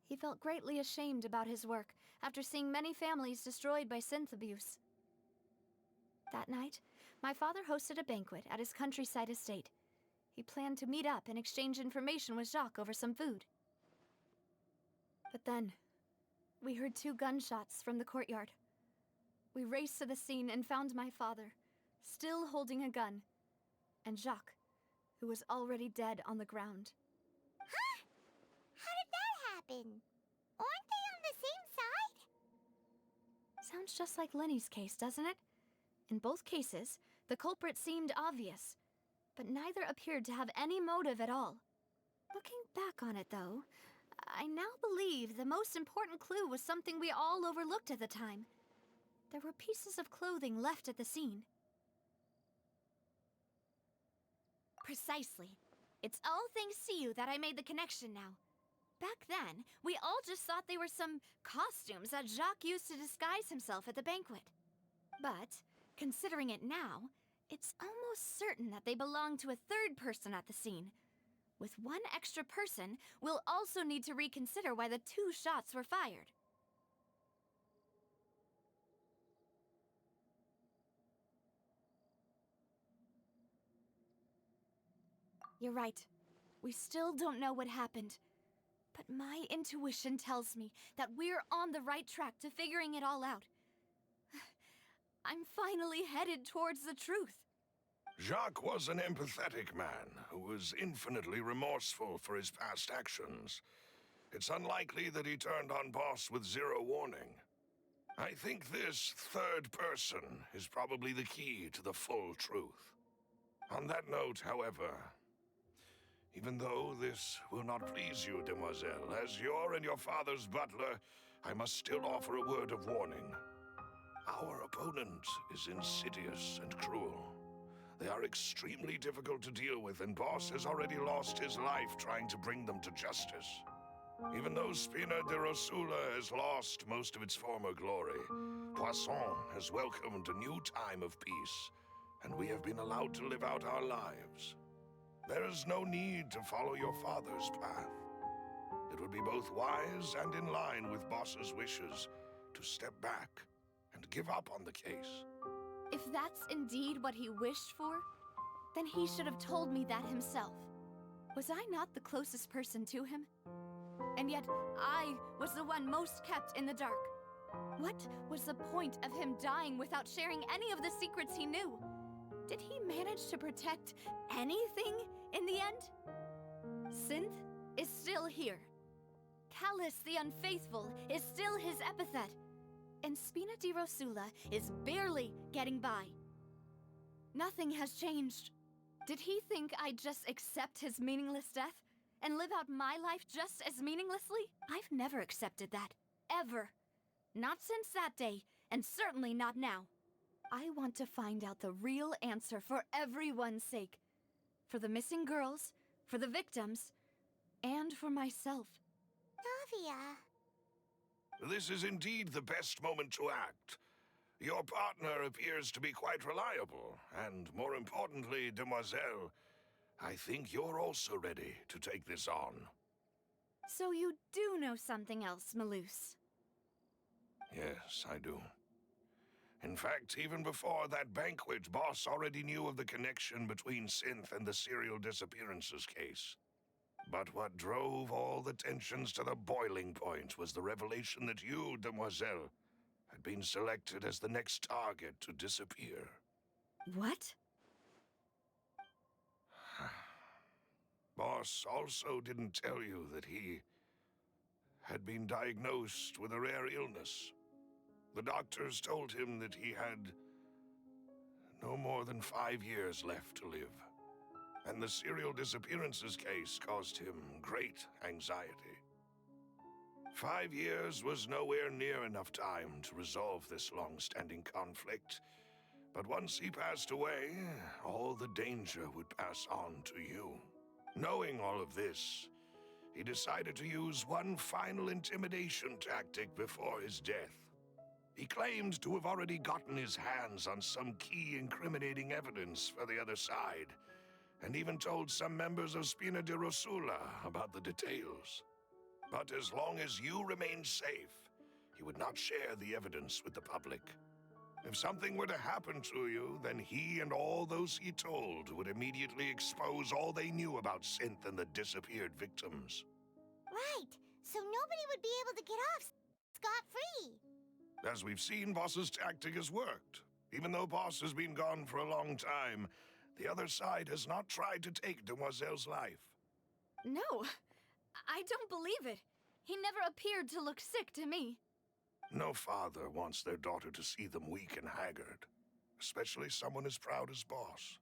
He felt greatly ashamed about his work after seeing many families destroyed by synth abuse. That night, my father hosted a banquet at his countryside estate. He planned to meet up and exchange information with Jacques over some food. But then, we heard 2 gunshots from the courtyard. We raced to the scene and found my father, still holding a gun, and Jacques, who was already dead on the ground. Huh? How did that happen? Aren't they on the same side? Sounds just like Lenny's case, doesn't it? In both cases, the culprit seemed obvious, but neither appeared to have any motive at all. Looking back on it, though, I now believe the most important clue was something we all overlooked at the time. There were pieces of clothing left at the scene. Precisely. It's all thanks to you that I made the connection now. Back then, we all just thought they were some costumes that Jacques used to disguise himself at the banquet. But, considering it now, it's almost certain that they belong to a third person at the scene. With one extra person, we'll also need to reconsider why the 2 shots were fired. You're right. We still don't know what happened. But my intuition tells me that we're on the right track to figuring it all out. I'm finally headed towards the truth. Jacques was an empathetic man who was infinitely remorseful for his past actions. It's unlikely that he turned on Boss with 0 warning. I think this third person is probably the key to the full truth. On that note, however, even though this will not please you, demoiselle, as your and your father's butler, I must still offer a word of warning. Our opponent is insidious and cruel. They are extremely difficult to deal with, and Boss has already lost his life trying to bring them to justice. Even though Spina de Rosula has lost most of its former glory, Poisson has welcomed a new time of peace, and we have been allowed to live out our lives. There is no need to follow your father's path. It would be both wise and in line with Boss's wishes to step back and give up on the case. If that's indeed what he wished for, then he should have told me that himself. Was I not the closest person to him? And yet, I was the one most kept in the dark. What was the point of him dying without sharing any of the secrets he knew? Did he manage to protect anything in the end? Synth is still here. Callous the Unfaithful is still his epithet. And Spina di Rosula is barely getting by. Nothing has changed. Did he think I'd just accept his meaningless death and live out my life just as meaninglessly? I've never accepted that. Ever. Not since that day, and certainly not now. I want to find out the real answer for everyone's sake. For the missing girls, for the victims, and for myself. Navia. This is indeed the best moment to act. Your partner appears to be quite reliable, and more importantly, Demoiselle, I think you're also ready to take this on. So you do know something else, Malus? Yes, I do. In fact, even before that banquet, Boss already knew of the connection between Synth and the serial disappearances case. But what drove all the tensions to the boiling point was the revelation that you, Demoiselle, had been selected as the next target to disappear. What? Boss also didn't tell you that he had been diagnosed with a rare illness. The doctors told him that he had no more than 5 years left to live. And the serial disappearances case caused him great anxiety. 5 years was nowhere near enough time to resolve this long-standing conflict. But once he passed away, all the danger would pass on to you. Knowing all of this, he decided to use one final intimidation tactic before his death. He claimed to have already gotten his hands on some key incriminating evidence for the other side, and even told some members of Spina di Rosula about the details. But as long as you remained safe, he would not share the evidence with the public. If something were to happen to you, then he and all those he told would immediately expose all they knew about Synth and the disappeared victims. Right, so nobody would be able to get off scot-free. As we've seen, Boss's tactic has worked. Even though Boss has been gone for a long time, the other side has not tried to take Demoiselle's life. No, I don't believe it. He never appeared to look sick to me. No father wants their daughter to see them weak and haggard, especially someone as proud as Boss.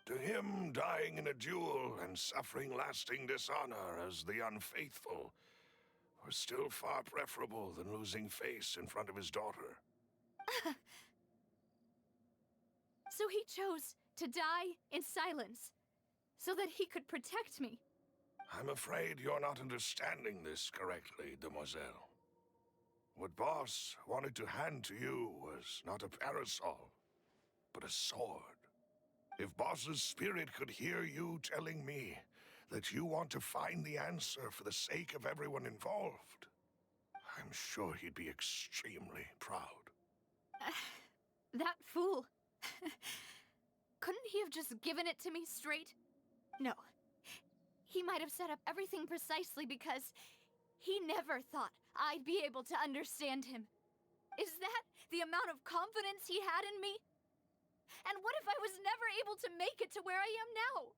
To him, dying in a duel and suffering lasting dishonor as the unfaithful was still far preferable than losing face in front of his daughter. So he chose to die in silence, so that he could protect me. I'm afraid you're not understanding this correctly, Demoiselle. What Boss wanted to hand to you was not a parasol, but a sword. If Boss's spirit could hear you telling me that you want to find the answer for the sake of everyone involved, I'm sure he'd be extremely proud. That fool. Couldn't he have just given it to me straight? No. He might have set up everything precisely because he never thought I'd be able to understand him. Is that the amount of confidence he had in me? And what if I was never able to make it to where I am now?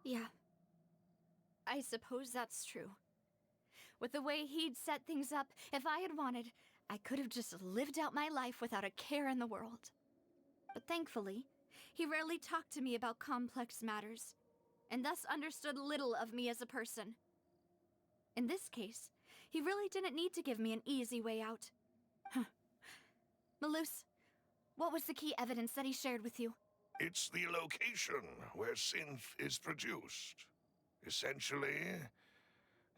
Yeah. I suppose that's true. With the way he'd set things up, if I had wanted, I could have just lived out my life without a care in the world. But thankfully, he rarely talked to me about complex matters, and thus understood little of me as a person. In this case, he really didn't need to give me an easy way out. Malus, what was the key evidence that he shared with you? It's the location where Synth is produced. Essentially,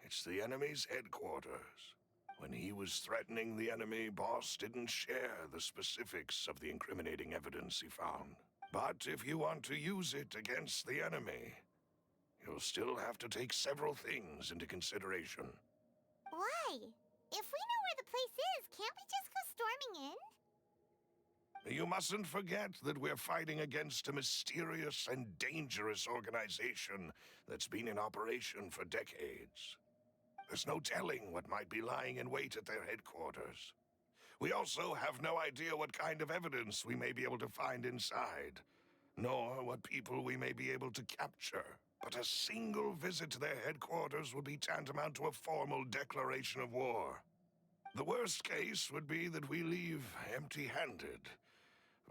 it's the enemy's headquarters. When he was threatening the enemy, Boss didn't share the specifics of the incriminating evidence he found. But if you want to use it against the enemy, you'll still have to take several things into consideration. Why? If we know where the place is, can't we just go storming in? You mustn't forget that we're fighting against a mysterious and dangerous organization that's been in operation for decades. There's no telling what might be lying in wait at their headquarters. We also have no idea what kind of evidence we may be able to find inside, nor what people we may be able to capture. But a single visit to their headquarters would be tantamount to a formal declaration of war. The worst case would be that we leave empty-handed,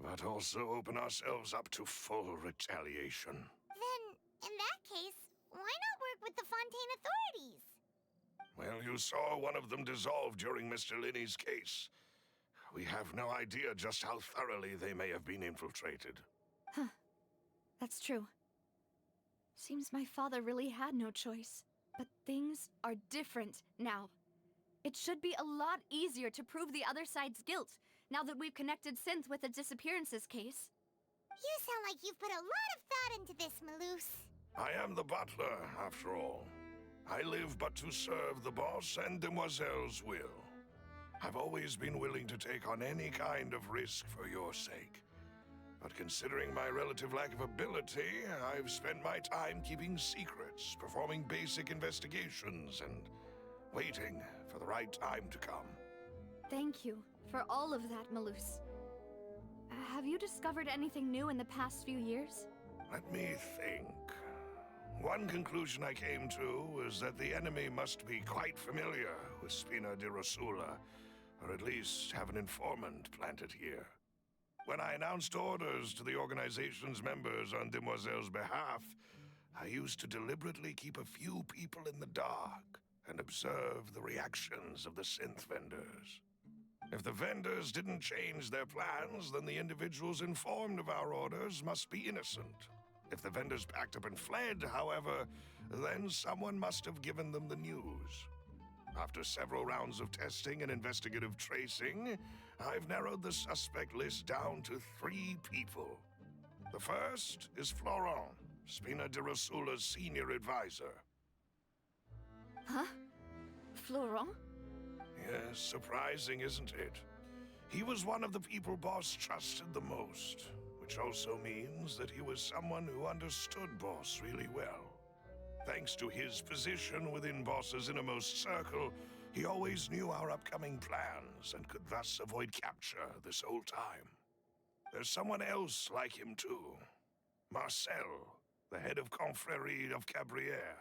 but also open ourselves up to full retaliation. Then, in that case, why not work with the Fontaine authorities? Well, you saw one of them dissolve during Mr. Linney's case. We have no idea just how thoroughly they may have been infiltrated. Huh. That's true. Seems my father really had no choice. But things are different now. It should be a lot easier to prove the other side's guilt, now that we've connected Synth with the disappearances case. You sound like you've put a lot of thought into this, Maloose. I am the butler, after all. I live but to serve the boss and Demoiselle's will. I've always been willing to take on any kind of risk for your sake. But considering my relative lack of ability, I've spent my time keeping secrets, performing basic investigations, and waiting for the right time to come. Thank you for all of that, Maloose. Have you discovered anything new in the past few years? Let me think. One conclusion I came to is that the enemy must be quite familiar with Spina di Rosula, or at least have an informant planted here. When I announced orders to the organization's members on Demoiselle's behalf, I used to deliberately keep a few people in the dark and observe the reactions of the synth vendors. If the vendors didn't change their plans, then the individuals informed of our orders must be innocent. If the vendors packed up and fled, however, then someone must have given them the news. After several rounds of testing and investigative tracing, I've narrowed the suspect list down to 3 people. The first is Florent, Spina di Rosula's senior advisor. Huh? Florent? Yes, surprising, isn't it? He was one of the people Boss trusted the most, which also means that he was someone who understood Boss really well. Thanks to his position within Boss's innermost circle, he always knew our upcoming plans and could thus avoid capture this whole time. There's someone else like him too. Marcel, the head of Confrérie of Cabrières.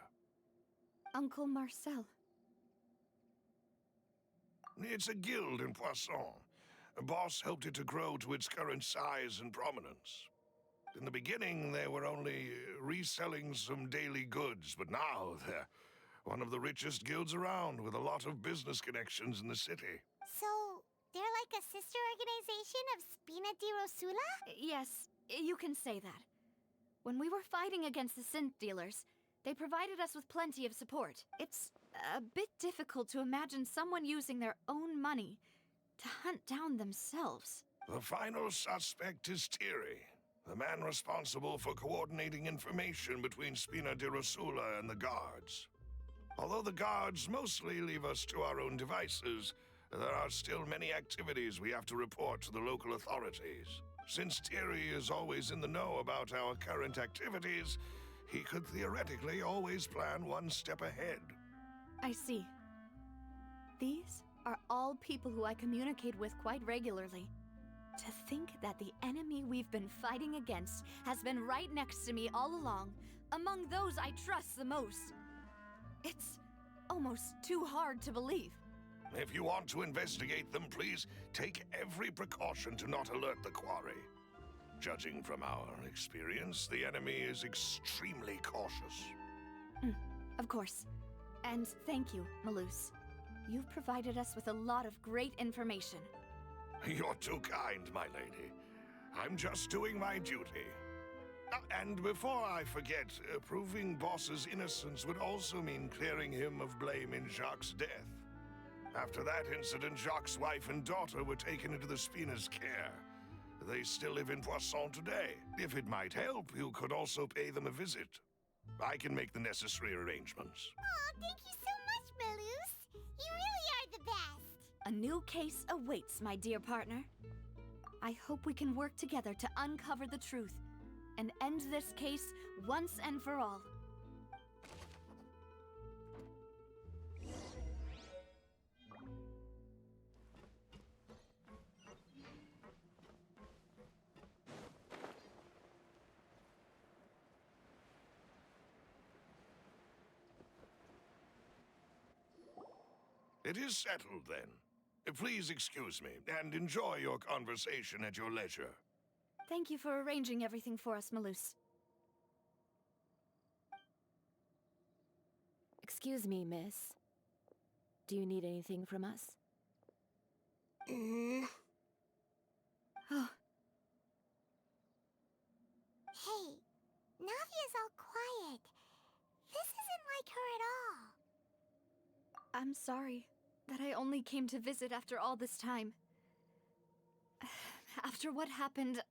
Uncle Marcel. It's a guild in Poisson. Boss helped it to grow to its current size and prominence. In the beginning, they were only reselling some daily goods, but now they're one of the richest guilds around, with a lot of business connections in the city. So, they're like a sister organization of Spina di Rosula? Yes, you can say that. When we were fighting against the synth dealers, they provided us with plenty of support. It's a bit difficult to imagine someone using their own money to hunt down themselves. The final suspect is Thierry, the man responsible for coordinating information between Spina di Rosula and the guards. Although the guards mostly leave us to our own devices, there are still many activities we have to report to the local authorities. Since Thierry is always in the know about our current activities, he could theoretically always plan one step ahead. I see. These are all people who I communicate with quite regularly. To think that the enemy we've been fighting against has been right next to me all along, among those I trust the most. It's almost too hard to believe. If you want to investigate them, please take every precaution to not alert the quarry. Judging from our experience, the enemy is extremely cautious. Of course. And thank you, Maloose. You've provided us with a lot of great information. You're too kind, my lady. I'm just doing my duty. And before I forget, proving Boss's innocence would also mean clearing him of blame in Jacques' death. After that incident, Jacques' wife and daughter were taken into the Spina's care. They still live in Poisson today. If it might help, you could also pay them a visit. I can make the necessary arrangements. Aw, thank you so much, Maloose. You really are the best. A new case awaits, my dear partner. I hope we can work together to uncover the truth and end this case once and for all. It is settled then. Please excuse me, and enjoy your conversation at your leisure. Thank you for arranging everything for us, Malus. Excuse me, miss. Do you need anything from us? Oh, Hey, Navia's all quiet. This isn't like her at all. I'm sorry that I only came to visit after all this time. After what happened,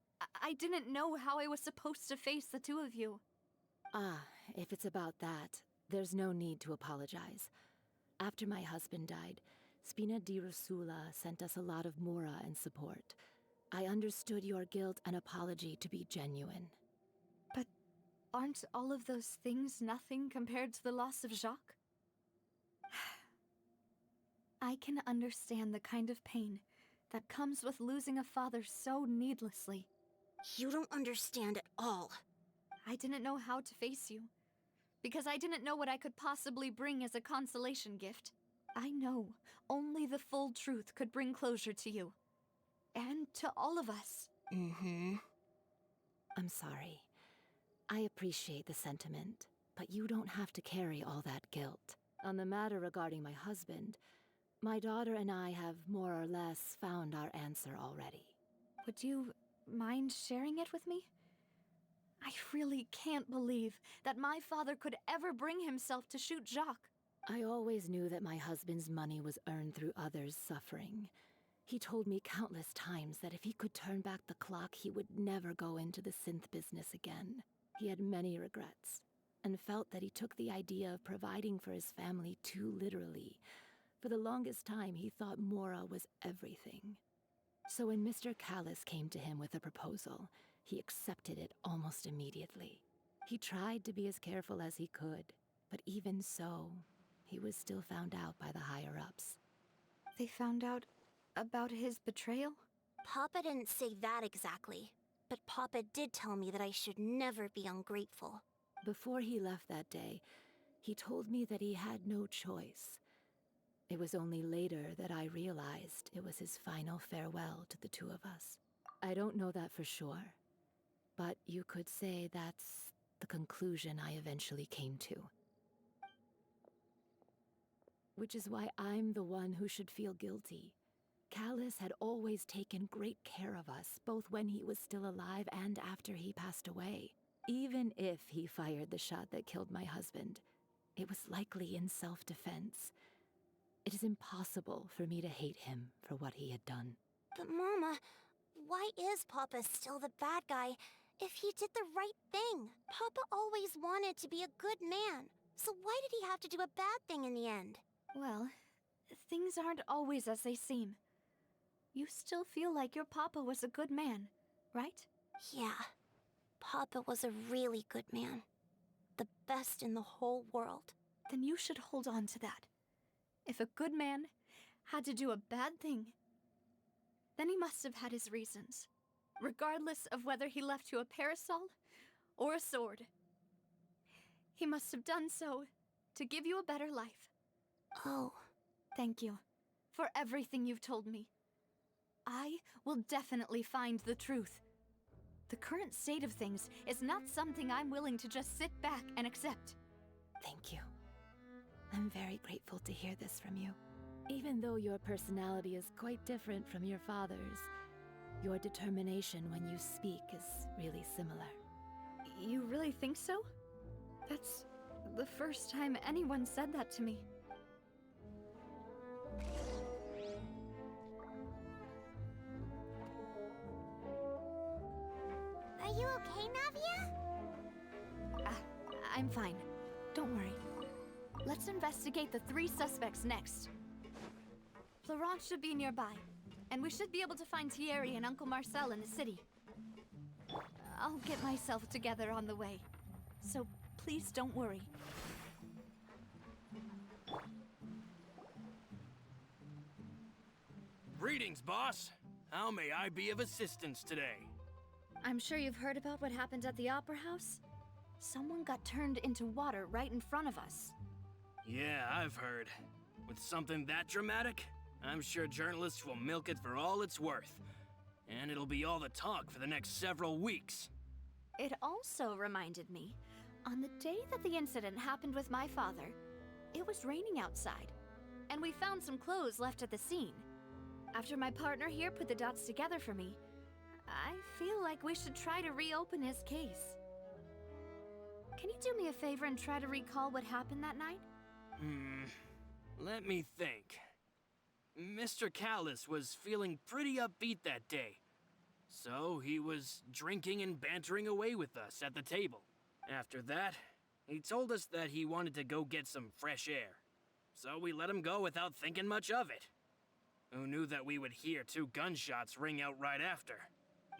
I didn't know how I was supposed to face the two of you. Ah, if it's about that, there's no need to apologize. After my husband died, Spina di Rusula sent us a lot of mora and support. I understood your guilt and apology to be genuine. But aren't all of those things nothing compared to the loss of Jacques? I can understand the kind of pain that comes with losing a father so needlessly. You don't understand at all. I didn't know how to face you, because I didn't know what I could possibly bring as a consolation gift. I know only the full truth could bring closure to you. And to all of us. Mm-hmm. I'm sorry. I appreciate the sentiment, but you don't have to carry all that guilt. On the matter regarding my husband, my daughter and I have more or less found our answer already. Would you mind sharing it with me? I really can't believe that my father could ever bring himself to shoot Jacques. I always knew that my husband's money was earned through others' suffering. He told me countless times that if he could turn back the clock, he would never go into the synth business again. He had many regrets, and felt that he took the idea of providing for his family too literally. For the longest time, he thought Mora was everything. So when Mr. Callis came to him with a proposal, he accepted it almost immediately. He tried to be as careful as he could, but even so, he was still found out by the higher-ups. They found out about his betrayal? Papa didn't say that exactly, but Papa did tell me that I should never be ungrateful. Before he left that day, he told me that he had no choice. It was only later that I realized it was his final farewell to the two of us. I don't know that for sure, but you could say that's the conclusion I eventually came to. Which is why I'm the one who should feel guilty. Callis had always taken great care of us, both when he was still alive and after he passed away. Even if he fired the shot that killed my husband, it was likely in self-defense. It is impossible for me to hate him for what he had done. But Mama, why is Papa still the bad guy if he did the right thing? Papa always wanted to be a good man, so why did he have to do a bad thing in the end? Well, things aren't always as they seem. You still feel like your papa was a good man, right? Yeah, Papa was a really good man. The best in the whole world. Then you should hold on to that. If a good man had to do a bad thing, then he must have had his reasons, regardless of whether he left you a parasol or a sword. He must have done so to give you a better life. Oh. Thank you for everything you've told me. I will definitely find the truth. The current state of things is not something I'm willing to just sit back and accept. Thank you. I'm very grateful to hear this from you. Even though your personality is quite different from your father's, your determination when you speak is really similar. You really think so? That's the first time anyone said that to me. Are you okay, Navia? I'm fine. Don't worry. Let's investigate the 3 suspects next. Florence should be nearby, and we should be able to find Thierry and Uncle Marcel in the city. I'll get myself together on the way, so please don't worry. Greetings, boss. How may I be of assistance today? I'm sure you've heard about what happened at the Opera House? Someone got turned into water right in front of us. Yeah, I've heard. With something that dramatic, I'm sure journalists will milk it for all it's worth. And it'll be all the talk for the next several weeks. It also reminded me, on the day that the incident happened with my father, it was raining outside, and we found some clothes left at the scene. After my partner here put the dots together for me, I feel like we should try to reopen his case. Can you do me a favor and try to recall what happened that night? Let me think. Mr. Callus was feeling pretty upbeat that day. So he was drinking and bantering away with us at the table. After that, he told us that he wanted to go get some fresh air. So we let him go without thinking much of it. Who knew that we would hear 2 gunshots ring out right after?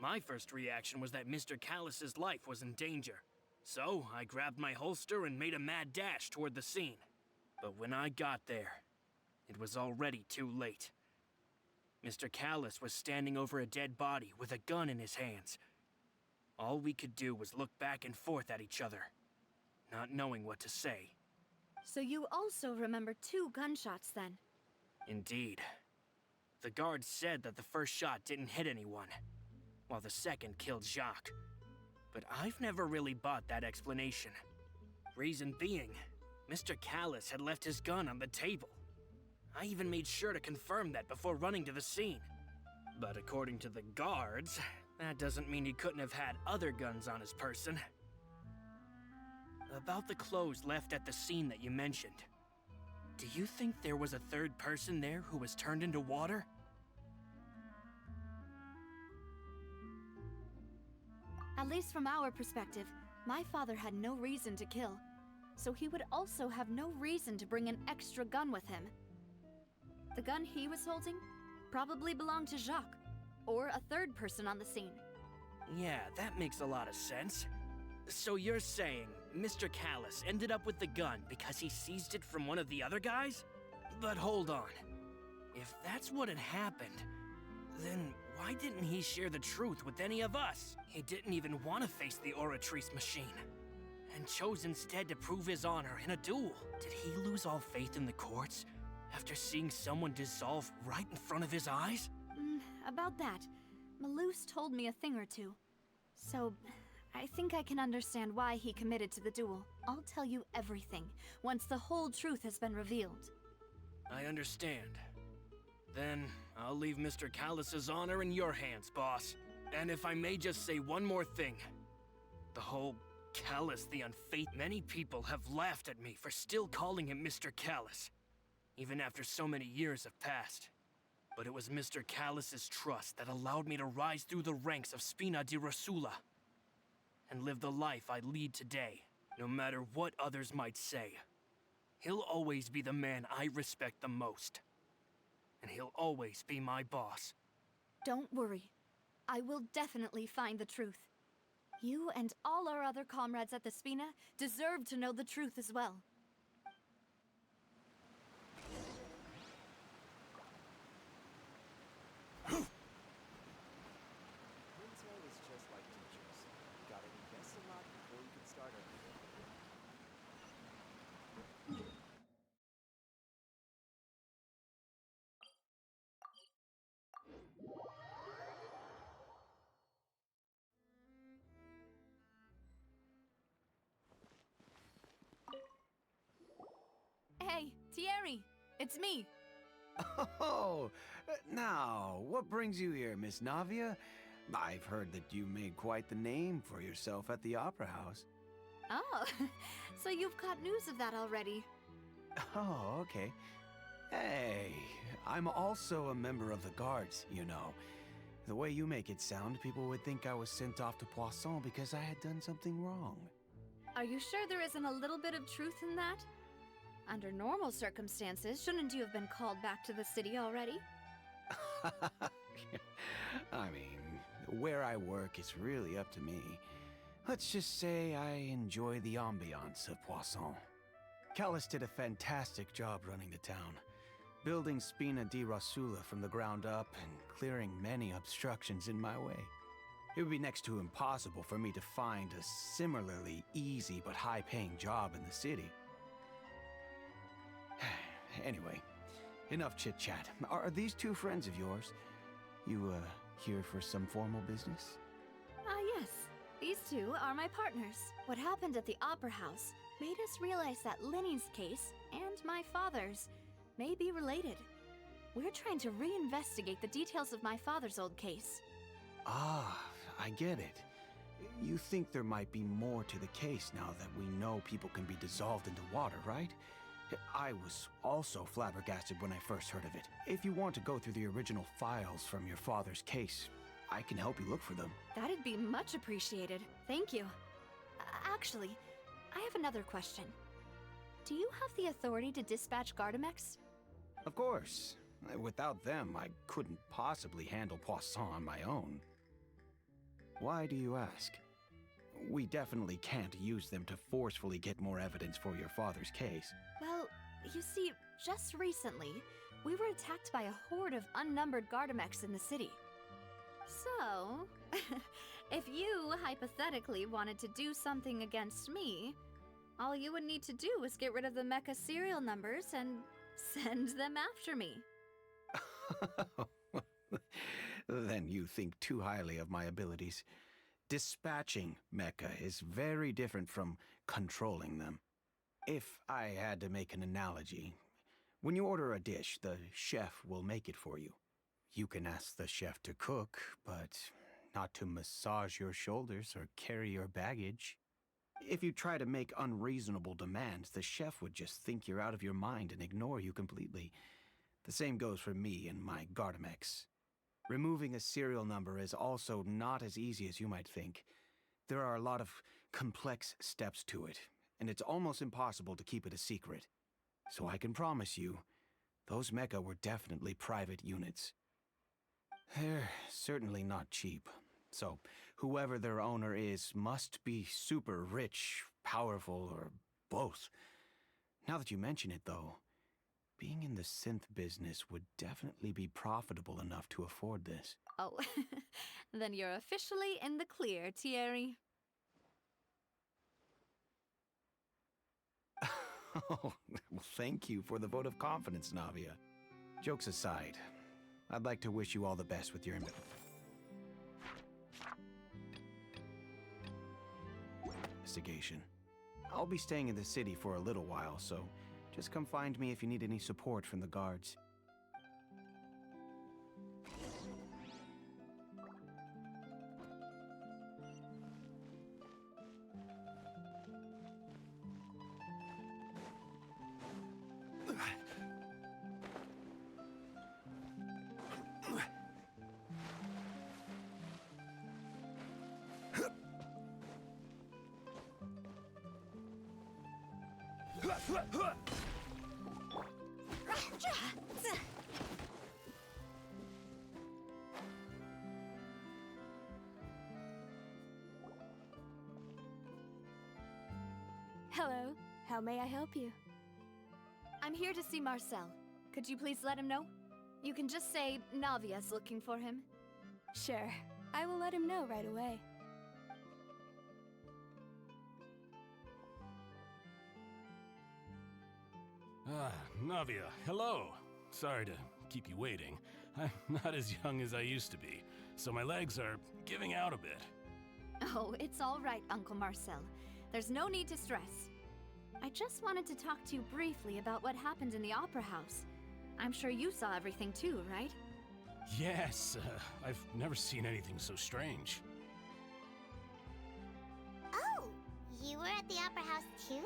My first reaction was that Mr. Callus's life was in danger. So I grabbed my holster and made a mad dash toward the scene. But when I got there, it was already too late. Mr. Callus was standing over a dead body with a gun in his hands. All we could do was look back and forth at each other, not knowing what to say. So you also remember 2 gunshots then? Indeed. The guard said that the first shot didn't hit anyone, while the second killed Jacques. But I've never really bought that explanation. Reason being, Mr. Callus had left his gun on the table. I even made sure to confirm that before running to the scene. But according to the guards, that doesn't mean he couldn't have had other guns on his person. About the clothes left at the scene that you mentioned, do you think there was a third person there who was turned into water? At least from our perspective, my father had no reason to kill, so he would also have no reason to bring an extra gun with him. The gun he was holding probably belonged to Jacques, or a third person on the scene. Yeah, that makes a lot of sense. So you're saying Mr. Callus ended up with the gun because he seized it from one of the other guys? But hold on. If that's what had happened, then why didn't he share the truth with any of us? He didn't even want to face the Oratrice machine, and chose instead to prove his honor in a duel. Did he lose all faith in the courts after seeing someone dissolve right in front of his eyes? About that, Malus told me a thing or two. So, I think I can understand why he committed to the duel. I'll tell you everything, once the whole truth has been revealed. I understand. Then, I'll leave Mr. Callus's honor in your hands, boss. And if I may just say one more thing. The whole Callus the Unfaithful. Many people have laughed at me for still calling him Mr. Callus, even after so many years have passed. But it was Mr. Callus's trust that allowed me to rise through the ranks of Spina di Rosula and live the life I lead today, no matter what others might say. He'll always be the man I respect the most. And he'll always be my boss. Don't worry. I will definitely find the truth. You and all our other comrades at the Spina deserve to know the truth as well. Intel is just like teachers. You gotta invest a lot before you can start earning. Hey, Thierry, it's me. Oh, now, what brings you here, Miss Navia? I've heard that you made quite the name for yourself at the Opera House. Oh, so you've caught news of that already. Oh, okay. Hey, I'm also a member of the guards, you know. The way you make it sound, people would think I was sent off to Poisson because I had done something wrong. Are you sure there isn't a little bit of truth in that? Under normal circumstances, shouldn't you have been called back to the city already? I mean, where I work is really up to me. Let's just say I enjoy the ambiance of Poisson. Callus did a fantastic job running the town, building Spina di Rosula from the ground up and clearing many obstructions in my way. It would be next to impossible for me to find a similarly easy but high-paying job in the city. Anyway, enough chit-chat. Are these two friends of yours? You, here for some formal business? Yes. These two are my partners. What happened at the Opera House made us realize that Linny's case and my father's may be related. We're trying to reinvestigate the details of my father's old case. Ah, I get it. You think there might be more to the case now that we know people can be dissolved into water, right? I was also flabbergasted when I first heard of it. If you want to go through the original files from your father's case, I can help you look for them. That'd be much appreciated. Thank you. Actually, I have another question. Do you have the authority to dispatch Gardamex? Of course. Without them, I couldn't possibly handle Poisson on my own. Why do you ask? We definitely can't use them to forcefully get more evidence for your father's case. Well, you see, just recently, we were attacked by a horde of unnumbered Gardamex in the city. So, if you hypothetically wanted to do something against me, all you would need to do is get rid of the mecha serial numbers and send them after me. Then you think too highly of my abilities. Dispatching mecha is very different from controlling them. If I had to make an analogy, when you order a dish, the chef will make it for you. You can ask the chef to cook, but not to massage your shoulders or carry your baggage. If you try to make unreasonable demands, the chef would just think you're out of your mind and ignore you completely. The same goes for me and my Gardamex. Removing a serial number is also not as easy as you might think. There are a lot of complex steps to it, and it's almost impossible to keep it a secret. So I can promise you, those mecha were definitely private units. They're certainly not cheap. So, whoever their owner is must be super rich, powerful, or both. Now that you mention it, though, being in the synth business would definitely be profitable enough to afford this. Oh, then you're officially in the clear, Thierry. Oh, well, thank you for the vote of confidence, Navia. Jokes aside, I'd like to wish you all the best with your investigation. I'll be staying in the city for a little while, so just come find me if you need any support from the guards. Hello. How may I help you? I'm here to see Marcel. Could you please let him know? You can just say Navia's looking for him. Sure. I will let him know right away. Ah, Navia, hello. Sorry to keep you waiting. I'm not as young as I used to be, so my legs are giving out a bit. Oh, it's all right, Uncle Marcel. There's no need to stress. I just wanted to talk to you briefly about what happened in the Opera House. I'm sure you saw everything too, right? Yes, I've never seen anything so strange. Oh, you were at the Opera House too?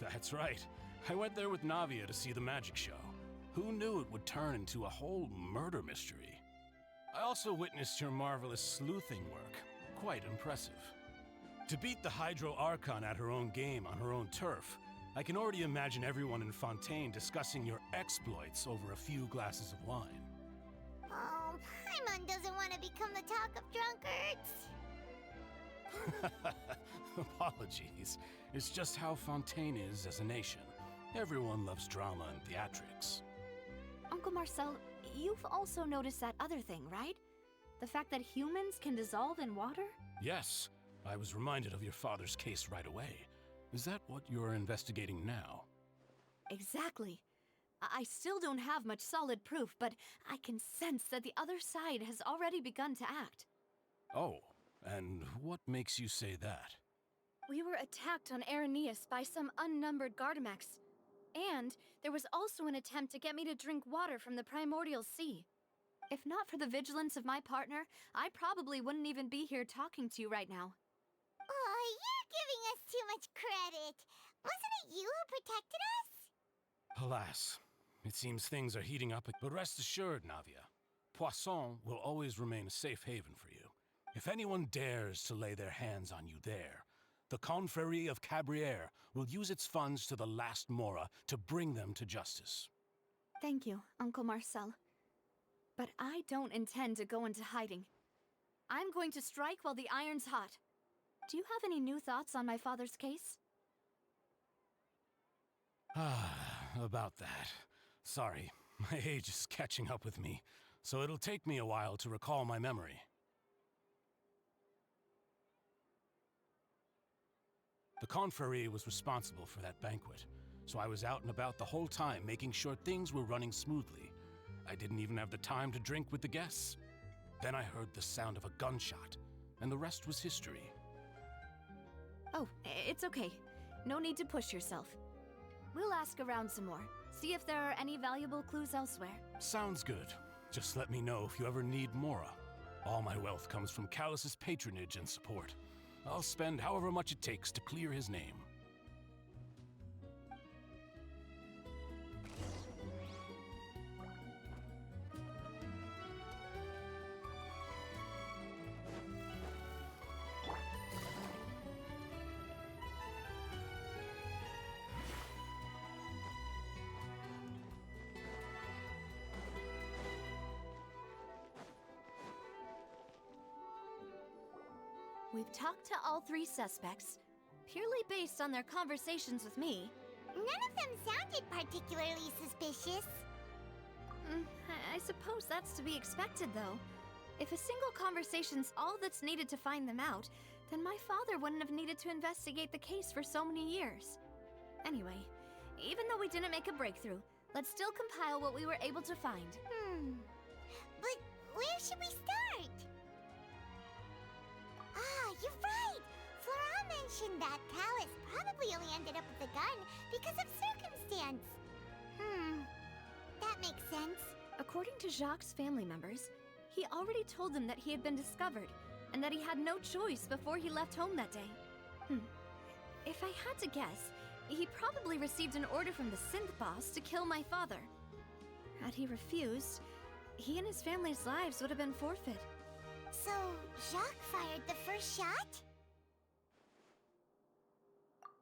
That's right. I went there with Navia to see the magic show. Who knew it would turn into a whole murder mystery? I also witnessed your marvelous sleuthing work. Quite impressive. To beat the Hydro Archon at her own game on her own turf, I can already imagine everyone in Fontaine discussing your exploits over a few glasses of wine. Oh, Paimon doesn't want to become the talk of drunkards. Apologies. It's just how Fontaine is as a nation. Everyone loves drama and theatrics. Uncle Marcel, you've also noticed that other thing, right? The fact that humans can dissolve in water? Yes, I was reminded of your father's case right away. Is that what you're investigating now? Exactly. I still don't have much solid proof, but I can sense that the other side has already begun to act. Oh, and what makes you say that? We were attacked on Araneus by some unnumbered Gardamex. And there was also an attempt to get me to drink water from the primordial sea. If not for the vigilance of my partner, I probably wouldn't even be here talking to you right now. Oh, you're giving us too much credit. Wasn't it you who protected us? Alas, it seems things are heating up, but rest assured, Navia, Poisson will always remain a safe haven for you. If anyone dares to lay their hands on you there, the Confrérie of Cabriere will use its funds to the last Mora to bring them to justice. Thank you, Uncle Marcel. But I don't intend to go into hiding. I'm going to strike while the iron's hot. Do you have any new thoughts on my father's case? About that. Sorry, my age is catching up with me, so it'll take me a while to recall my memory. The Confrérie was responsible for that banquet, so I was out and about the whole time making sure things were running smoothly. I didn't even have the time to drink with the guests. Then I heard the sound of a gunshot, and the rest was history. Oh, it's okay. No need to push yourself. We'll ask around some more, see if there are any valuable clues elsewhere. Sounds good. Just let me know if you ever need Mora. All my wealth comes from Callus's patronage and support. I'll spend however much it takes to clear his name. We've talked to all three suspects, purely based on their conversations with me. None of them sounded particularly suspicious. I suppose that's to be expected, though. If a single conversation's all that's needed to find them out, then my father wouldn't have needed to investigate the case for so many years. Anyway, even though we didn't make a breakthrough, let's still compile what we were able to find. But where should we start? Ah, you're right! Flora mentioned that Callus probably only ended up with the gun because of circumstance. That makes sense. According to Jacques' family members, he already told them that he had been discovered, and that he had no choice before he left home that day. If I had to guess, he probably received an order from the synth boss to kill my father. Had he refused, he and his family's lives would have been forfeit. So, Jacques fired the first shot?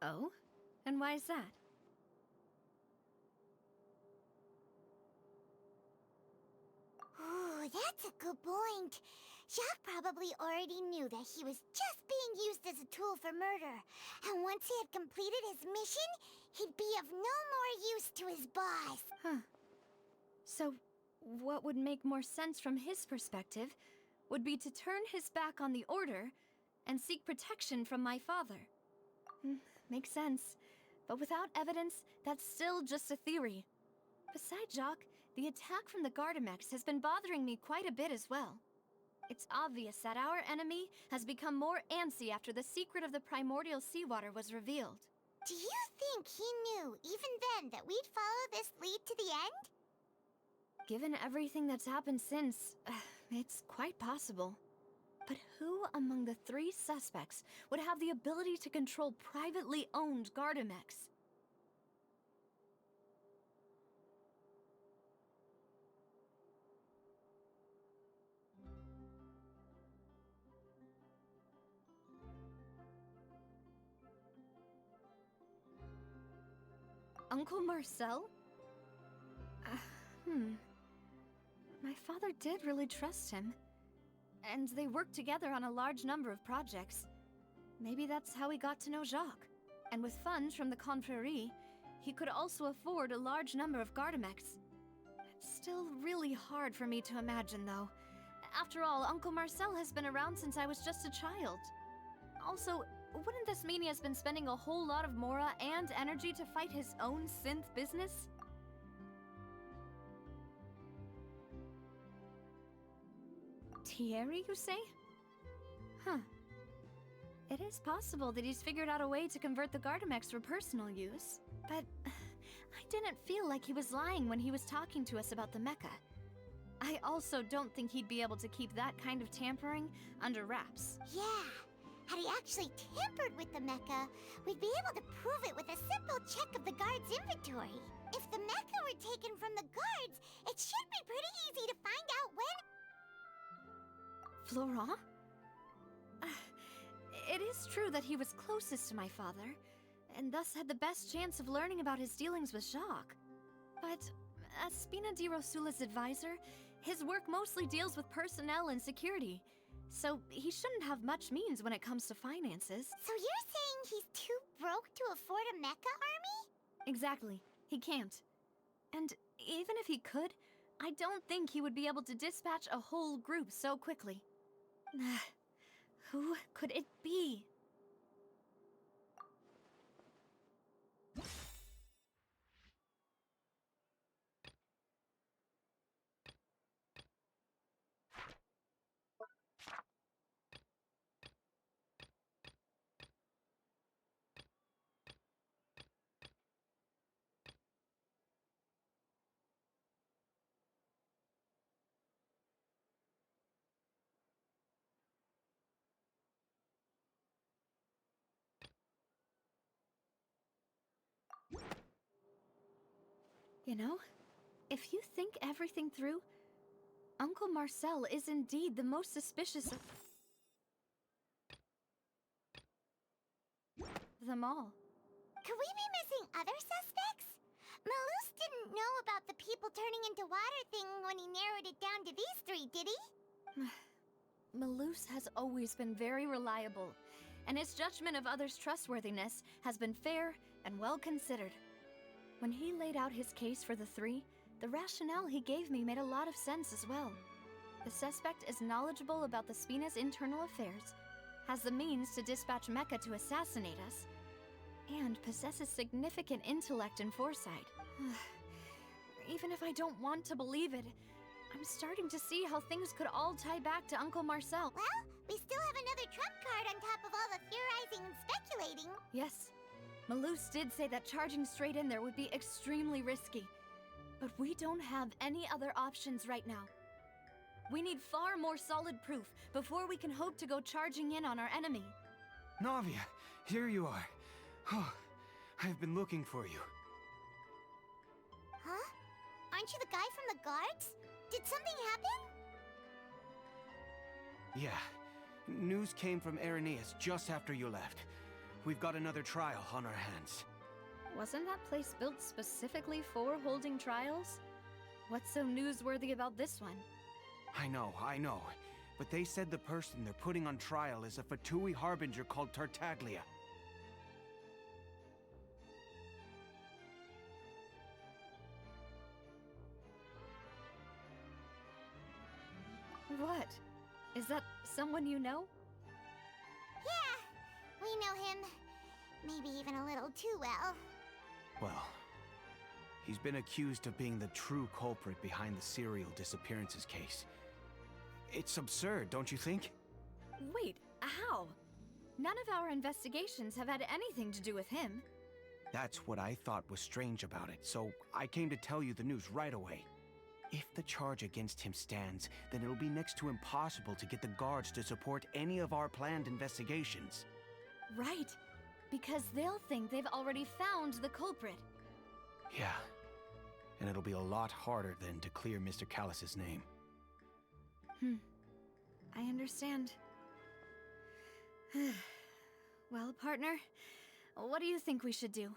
Oh? And why is that? Ooh, that's a good point. Jacques probably already knew that he was just being used as a tool for murder. And once he had completed his mission, he'd be of no more use to his boss. So, what would make more sense from his perspective would be to turn his back on the Order and seek protection from my father. Makes sense. But without evidence, that's still just a theory. Besides Jacques, the attack from the Gardamex has been bothering me quite a bit as well. It's obvious that our enemy has become more antsy after the secret of the primordial seawater was revealed. Do you think he knew, even then, that we'd follow this lead to the end? Given everything that's happened since, it's quite possible. But who among the three suspects would have the ability to control privately owned Gardamex? Uncle Marcel? My father did really trust him. And they worked together on a large number of projects. Maybe that's how he got to know Jacques. And with funds from the Confrérie, he could also afford a large number of Gardamex. It's still really hard for me to imagine, though. After all, Uncle Marcel has been around since I was just a child. Also, wouldn't this mean he has been spending a whole lot of Mora and energy to fight his own synth business? Thierry, you say? Huh. It is possible that he's figured out a way to convert the Gardamex for personal use, but I didn't feel like he was lying when he was talking to us about the mecha. I also don't think he'd be able to keep that kind of tampering under wraps. Yeah, had he actually tampered with the mecha, we'd be able to prove it with a simple check of the guard's inventory. If the mecha were taken from the guards, it should be pretty easy to find out when... Florent? It is true that he was closest to my father, and thus had the best chance of learning about his dealings with Jacques. But as Spina di Rosula's advisor, his work mostly deals with personnel and security, so he shouldn't have much means when it comes to finances. So you're saying he's too broke to afford a mecha army? Exactly. He can't. And even if he could, I don't think he would be able to dispatch a whole group so quickly. Who could it be? You know, if you think everything through, Uncle Marcel is indeed the most suspicious of them all. Could we be missing other suspects? Malus didn't know about the people turning into water thing when he narrowed it down to these three, did he? Malus has always been very reliable, and his judgment of others' trustworthiness has been fair and well considered. When he laid out his case for the three, the rationale he gave me made a lot of sense as well. The suspect is knowledgeable about the Spina's internal affairs, has the means to dispatch Mecha to assassinate us, and possesses significant intellect and foresight. Even if I don't want to believe it, I'm starting to see how things could all tie back to Uncle Marcel. Well, we still have another trump card on top of all the theorizing and speculating. Yes. Malus did say that charging straight in there would be extremely risky. But we don't have any other options right now. We need far more solid proof before we can hope to go charging in on our enemy. Navia, here you are. Oh, I've been looking for you. Huh? Aren't you the guy from the guards? Did something happen? Yeah. News came from Irenaeus just after you left. We've got another trial on our hands. Wasn't that place built specifically for holding trials? What's so newsworthy about this one? I know. But they said the person they're putting on trial is a Fatui harbinger called Tartaglia. What? Is that someone you know? Yeah, we know him. Maybe even a little too well. Well, he's been accused of being the true culprit behind the serial disappearances case. It's absurd, don't you think? Wait, how? None of our investigations have had anything to do with him. That's what I thought was strange about it, so I came to tell you the news right away. If the charge against him stands, then it'll be next to impossible to get the guards to support any of our planned investigations. Right, because they'll think they've already found the culprit. Yeah, and it'll be a lot harder then to clear Mr. Callus's name. I understand. Well, partner, what do you think we should do?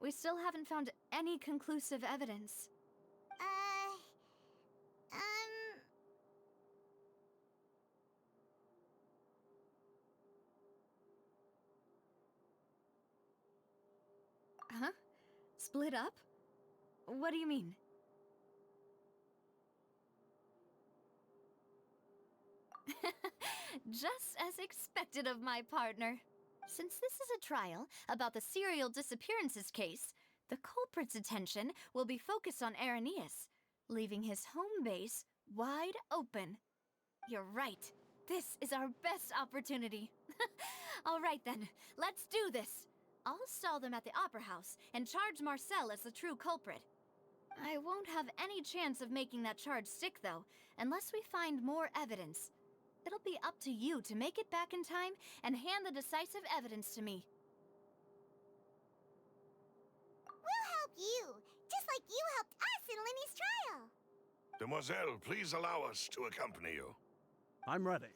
We still haven't found any conclusive evidence. Huh? Split up? What do you mean? Just as expected of my partner. Since this is a trial about the serial disappearances case, the culprit's attention will be focused on Irenaeus, leaving his home base wide open. You're right. This is our best opportunity. All right then, let's do this. I'll stall them at the Opera House and charge Marcel as the true culprit. I won't have any chance of making that charge stick, though, unless we find more evidence. It'll be up to you to make it back in time and hand the decisive evidence to me. We'll help you, just like you helped us in Linny's trial. Demoiselle, please allow us to accompany you. I'm ready.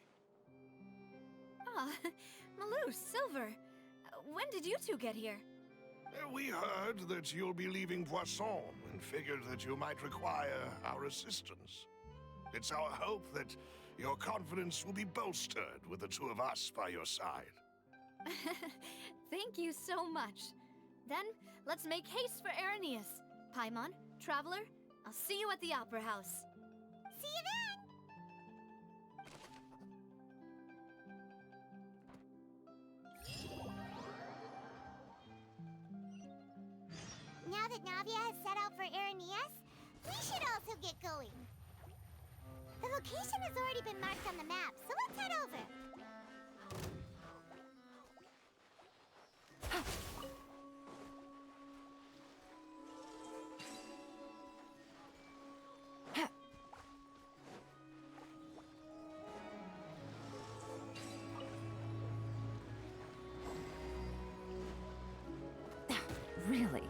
Ah, Malou, Silver. When did you two get here? We heard that you'll be leaving Poisson and figured that you might require our assistance. It's our hope that your confidence will be bolstered with the two of us by your side. Thank you so much. Then, let's make haste for Arrhenius. Paimon, Traveler, I'll see you at the Opera House. See you then! Now that Navia has set out for Arrhenius, we should also get going. The location has already been marked on the map, so let's head over. Really?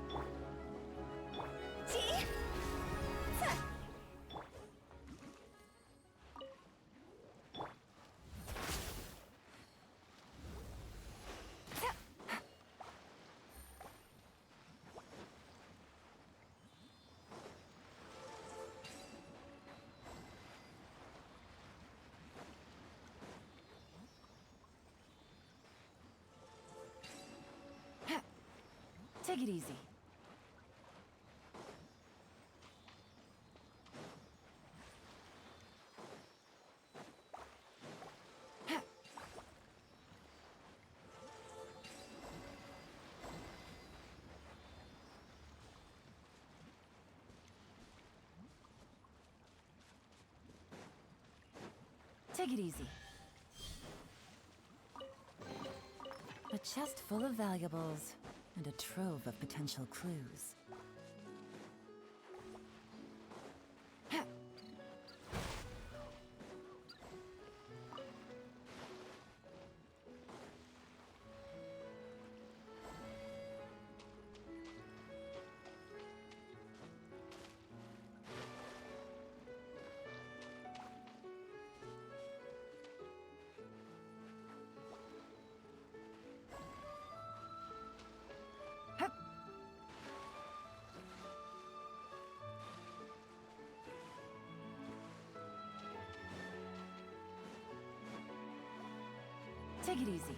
Take it easy. Take it easy. A chest full of valuables and a trove of potential clues. Take it easy.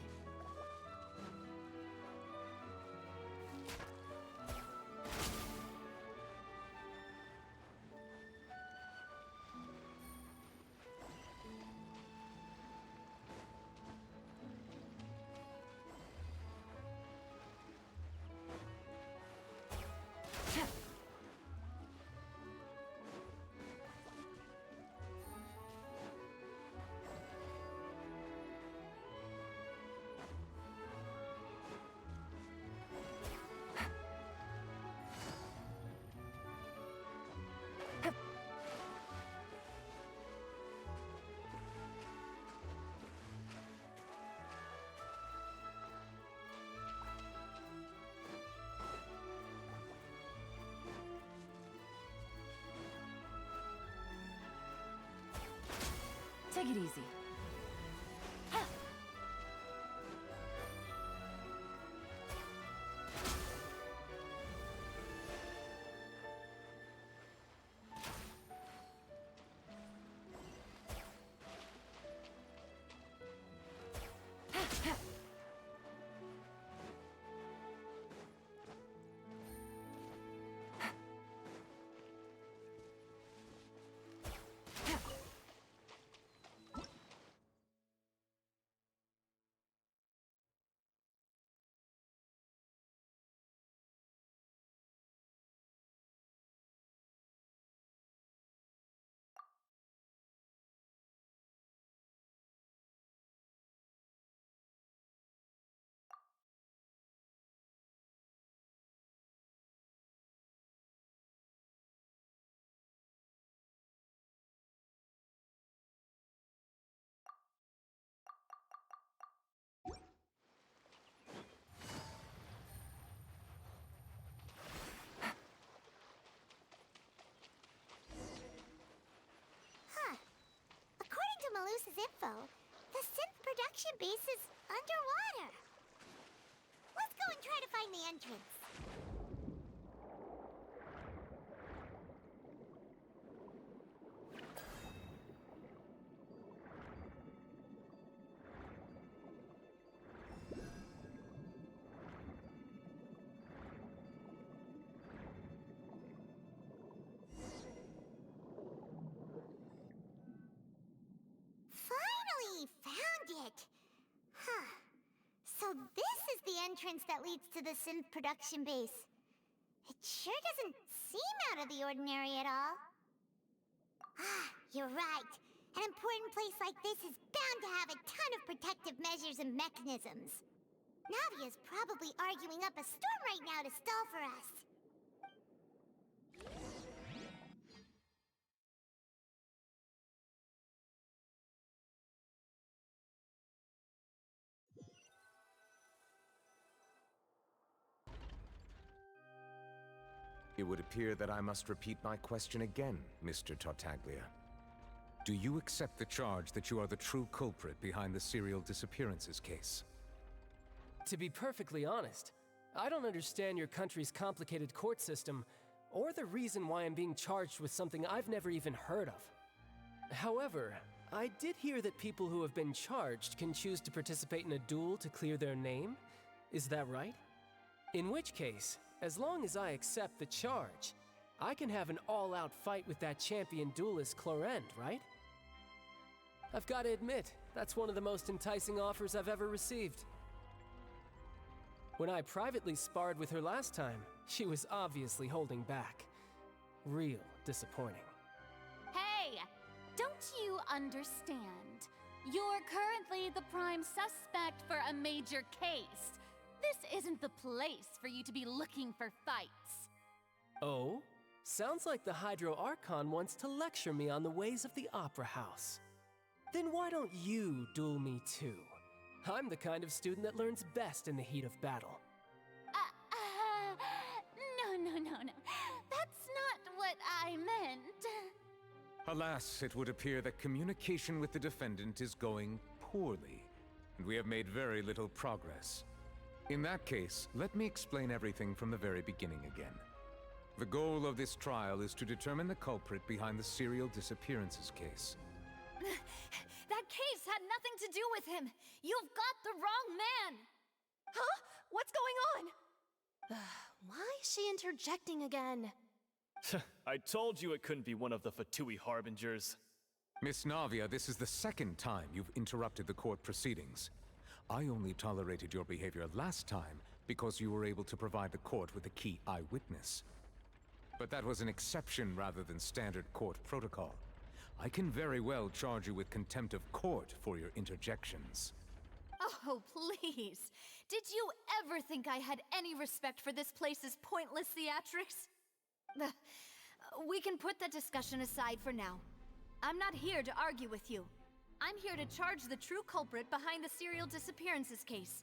Take it easy. info, the synth production base is underwater. Let's go and try to find the entrance. Finally found it! Huh. So this is the entrance that leads to the synth production base. It sure doesn't seem out of the ordinary at all. Ah, you're right. An important place like this is bound to have a ton of protective measures and mechanisms. Navia's probably arguing up a storm right now to stall for us. It would appear that I must repeat my question again, Mr. Tartaglia. Do you accept the charge that you are the true culprit behind the serial disappearances case? To be perfectly honest, I don't understand your country's complicated court system, or the reason why I'm being charged with something I've never even heard of. However, I did hear that people who have been charged can choose to participate in a duel to clear their name. Is that right? In which case, as long as I accept the charge, I can have an all-out fight with that champion duelist Clorend, right? I've got to admit, that's one of the most enticing offers I've ever received. When I privately sparred with her last time, she was obviously holding back. Real disappointing. Hey! Don't you understand? You're currently the prime suspect for a major case. This isn't the place for you to be looking for fights. Oh? Sounds like the Hydro Archon wants to lecture me on the ways of the Opera House. Then why don't you duel me too? I'm the kind of student that learns best in the heat of battle. No. That's not what I meant. Alas, it would appear that communication with the defendant is going poorly, and we have made very little progress. In that case, let me explain everything from the very beginning again. The goal of this trial is to determine the culprit behind the serial disappearances case. That case had nothing to do with him. You've got the wrong man. Huh? What's going on? Why is she interjecting again? I told you it couldn't be one of the Fatui Harbingers. Miss Navia, this is the second time you've interrupted the court proceedings. I only tolerated your behavior last time because you were able to provide the court with a key eyewitness. But that was an exception rather than standard court protocol. I can very well charge you with contempt of court for your interjections. Oh, please. Did you ever think I had any respect for this place's pointless theatrics? We can put that discussion aside for now. I'm not here to argue with you. I'm here to charge the true culprit behind the serial disappearances case.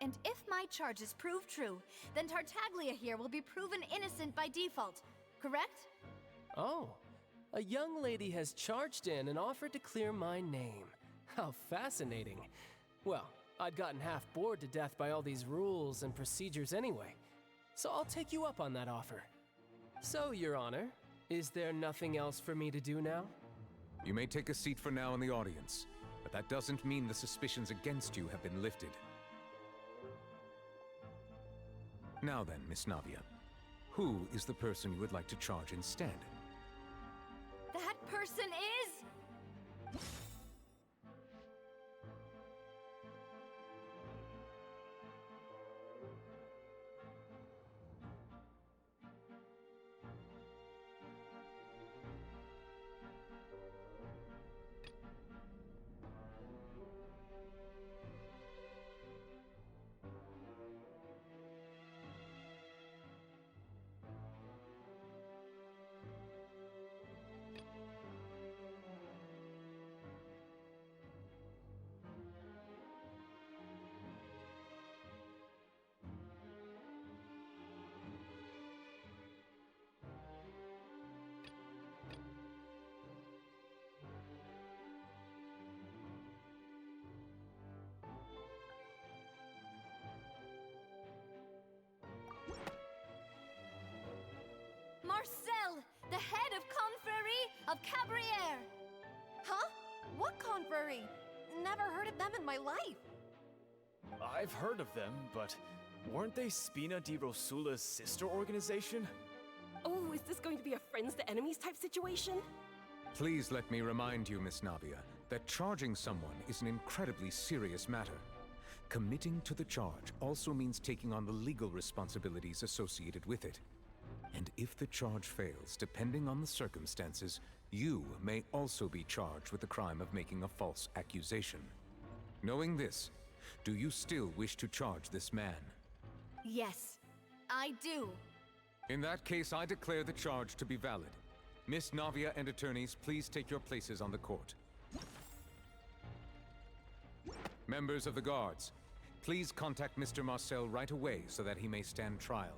And if my charges prove true, then Tartaglia here will be proven innocent by default, correct? Oh, a young lady has charged in and offered to clear my name. How fascinating. Well, I'd gotten half bored to death by all these rules and procedures anyway, so I'll take you up on that offer. So, Your Honor, is there nothing else for me to do now? You may take a seat for now in the audience, but that doesn't mean the suspicions against you have been lifted. Now then, Miss Navia, who is the person you would like to charge instead? That person is... the head of Confrérie of Cabriere. Huh? What confrérie? Never heard of them in my life. I've heard of them, but weren't they Spina di Rosula's sister organization? Oh, is this going to be a friends to enemies type situation? Please let me remind you, Miss Navia, that charging someone is an incredibly serious matter. Committing to the charge also means taking on the legal responsibilities associated with it. And if the charge fails, depending on the circumstances, you may also be charged with the crime of making a false accusation. Knowing this, do you still wish to charge this man? Yes, I do. In that case, I declare the charge to be valid. Miss Navia and attorneys, please take your places on the court. Members of the guards, please contact Mr. Marcel right away so that he may stand trial.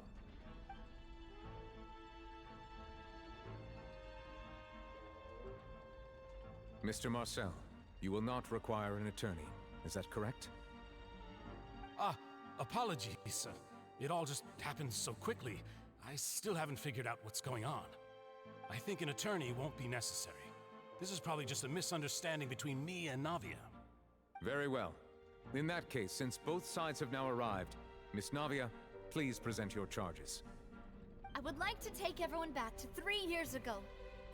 Mr. Marcel, you will not require an attorney. Is that correct? Apologies. It all just happened so quickly. I still haven't figured out what's going on. I think an attorney won't be necessary. This is probably just a misunderstanding between me and Navia. Very well. In that case, since both sides have now arrived, Miss Navia, please present your charges. I would like to take everyone back to 3 years ago,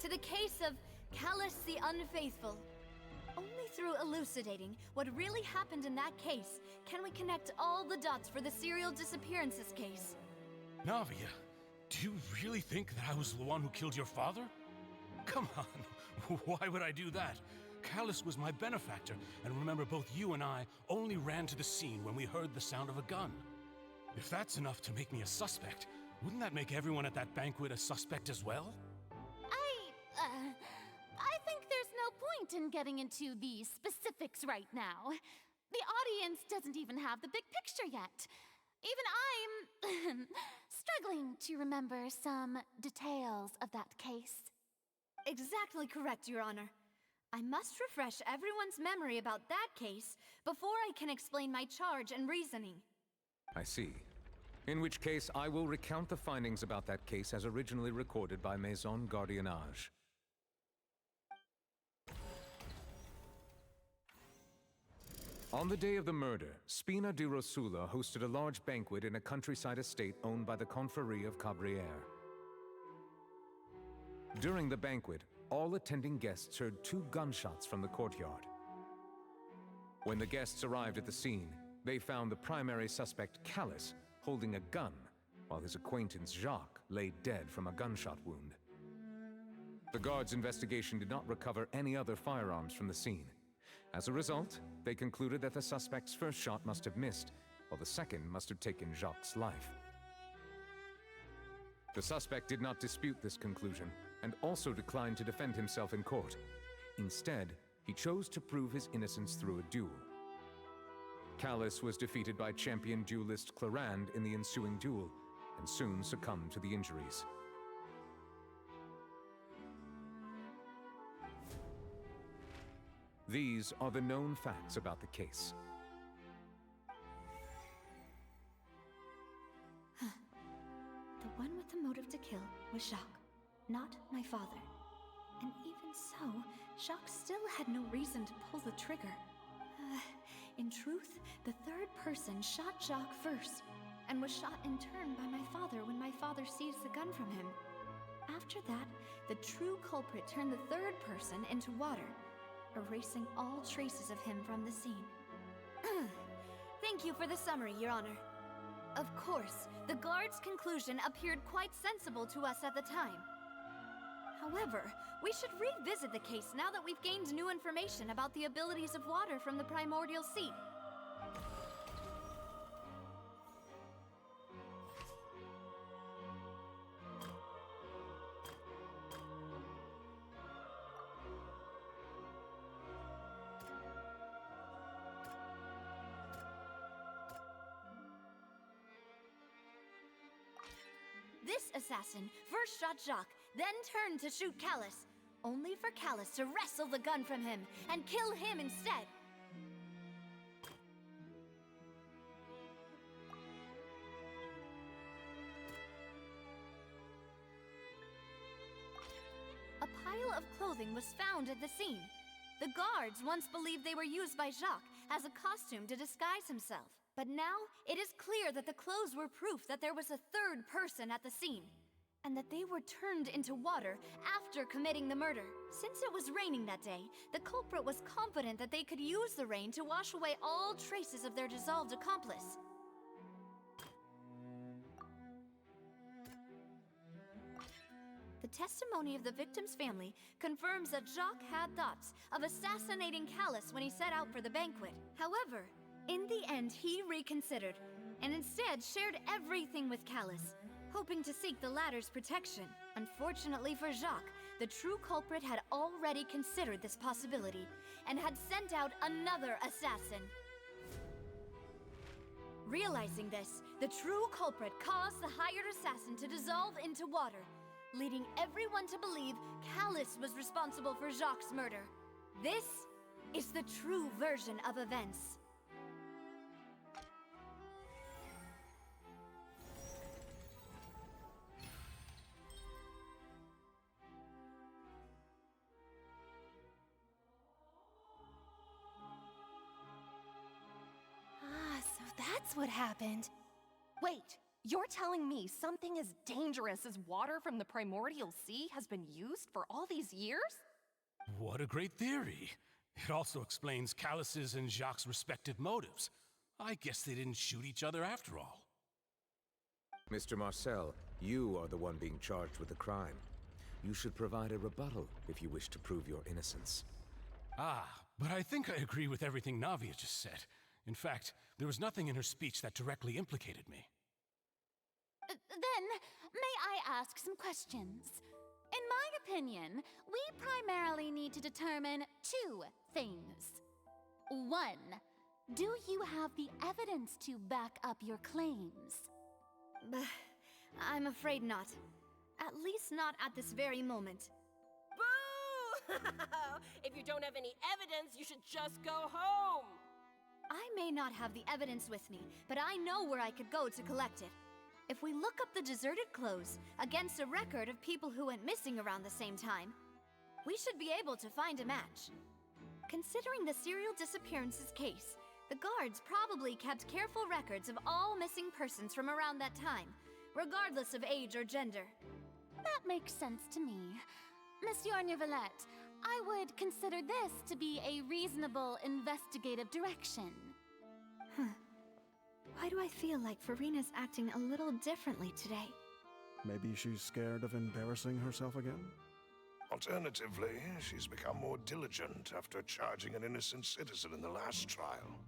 to the case of Callus the Unfaithful. Only through elucidating what really happened in that case can we connect all the dots for the serial disappearances case. Navia, do you really think that I was the one who killed your father? Come on, why would I do that? Callus was my benefactor, and remember both you and I only ran to the scene when we heard the sound of a gun. If that's enough to make me a suspect, wouldn't that make everyone at that banquet a suspect as well? I think there's no point in getting into the specifics right now. The audience doesn't even have the big picture yet. Even I'm struggling to remember some details of that case. Exactly correct, Your Honor. I must refresh everyone's memory about that case before I can explain my charge and reasoning. I see. In which case, I will recount the findings about that case as originally recorded by Maison Gardiennage. On the day of the murder, Spina di Rosula hosted a large banquet in a countryside estate owned by the Confrérie of Cabriere. During the banquet, all attending guests heard 2 gunshots from the courtyard. When the guests arrived at the scene, they found the primary suspect, Callus, holding a gun, while his acquaintance, Jacques, lay dead from a gunshot wound. The guards' investigation did not recover any other firearms from the scene. As a result, they concluded that the suspect's first shot must have missed, while the second must have taken Jacques' life. The suspect did not dispute this conclusion, and also declined to defend himself in court. Instead, he chose to prove his innocence through a duel. Callus was defeated by champion duelist Clarand in the ensuing duel, and soon succumbed to the injuries. These are the known facts about the case. The one with the motive to kill was Jacques, not my father. And even so, Jacques still had no reason to pull the trigger. In truth, the third person shot Jacques first, and was shot in turn by my father when my father seized the gun from him. After that, the true culprit turned the third person into water, erasing all traces of him from the scene. Thank you for the summary, Your Honor. Of course, the guard's conclusion appeared quite sensible to us at the time. However, we should revisit the case now that we've gained new information about the abilities of water from the primordial seed. This assassin first shot Jacques, then turned to shoot Callus, only for Callus to wrestle the gun from him and kill him instead. of clothing was found at the scene. The guards once believed they were used by Jacques as a costume to disguise himself. But now, it is clear that the clothes were proof that there was a third person at the scene, and that they were turned into water after committing the murder. Since it was raining that day, the culprit was confident that they could use the rain to wash away all traces of their dissolved accomplice. The testimony of the victim's family confirms that Jacques had thoughts of assassinating Callus when he set out for the banquet. However, in the end, he reconsidered, and instead shared everything with Callus, hoping to seek the latter's protection. Unfortunately for Jacques, the true culprit had already considered this possibility, and had sent out another assassin. Realizing this, the true culprit caused the hired assassin to dissolve into water, leading everyone to believe Callus was responsible for Jacques' murder. This is the true version of events. So that's what happened. Wait, you're telling me something as dangerous as water from the primordial sea has been used for all these years? What a great theory. It also explains Callus's and Jacques' respective motives. I guess they didn't shoot each other after all. Mr. Marcel, you are the one being charged with the crime. You should provide a rebuttal if you wish to prove your innocence. Ah, but I think I agree with everything Navia just said. In fact, there was nothing in her speech that directly implicated me. Then, may I ask some questions? In my opinion, we primarily need to determine two things. One, do you have the evidence to back up your claims? I'm afraid not. At least not at this very moment. Boo! If you don't have any evidence, you should just go home! I may not have the evidence with me, but I know where I could go to collect it. If we look up the deserted clothes against a record of people who went missing around the same time, we should be able to find a match. Considering the serial disappearances case, the guards probably kept careful records of all missing persons from around that time, regardless of age or gender. That makes sense to me. Monsieur Neuvillette, I would consider this to be a reasonable investigative direction. Why do I feel like Farina's acting a little differently today? Maybe she's scared of embarrassing herself again? Alternatively, she's become more diligent after charging an innocent citizen in the last trial.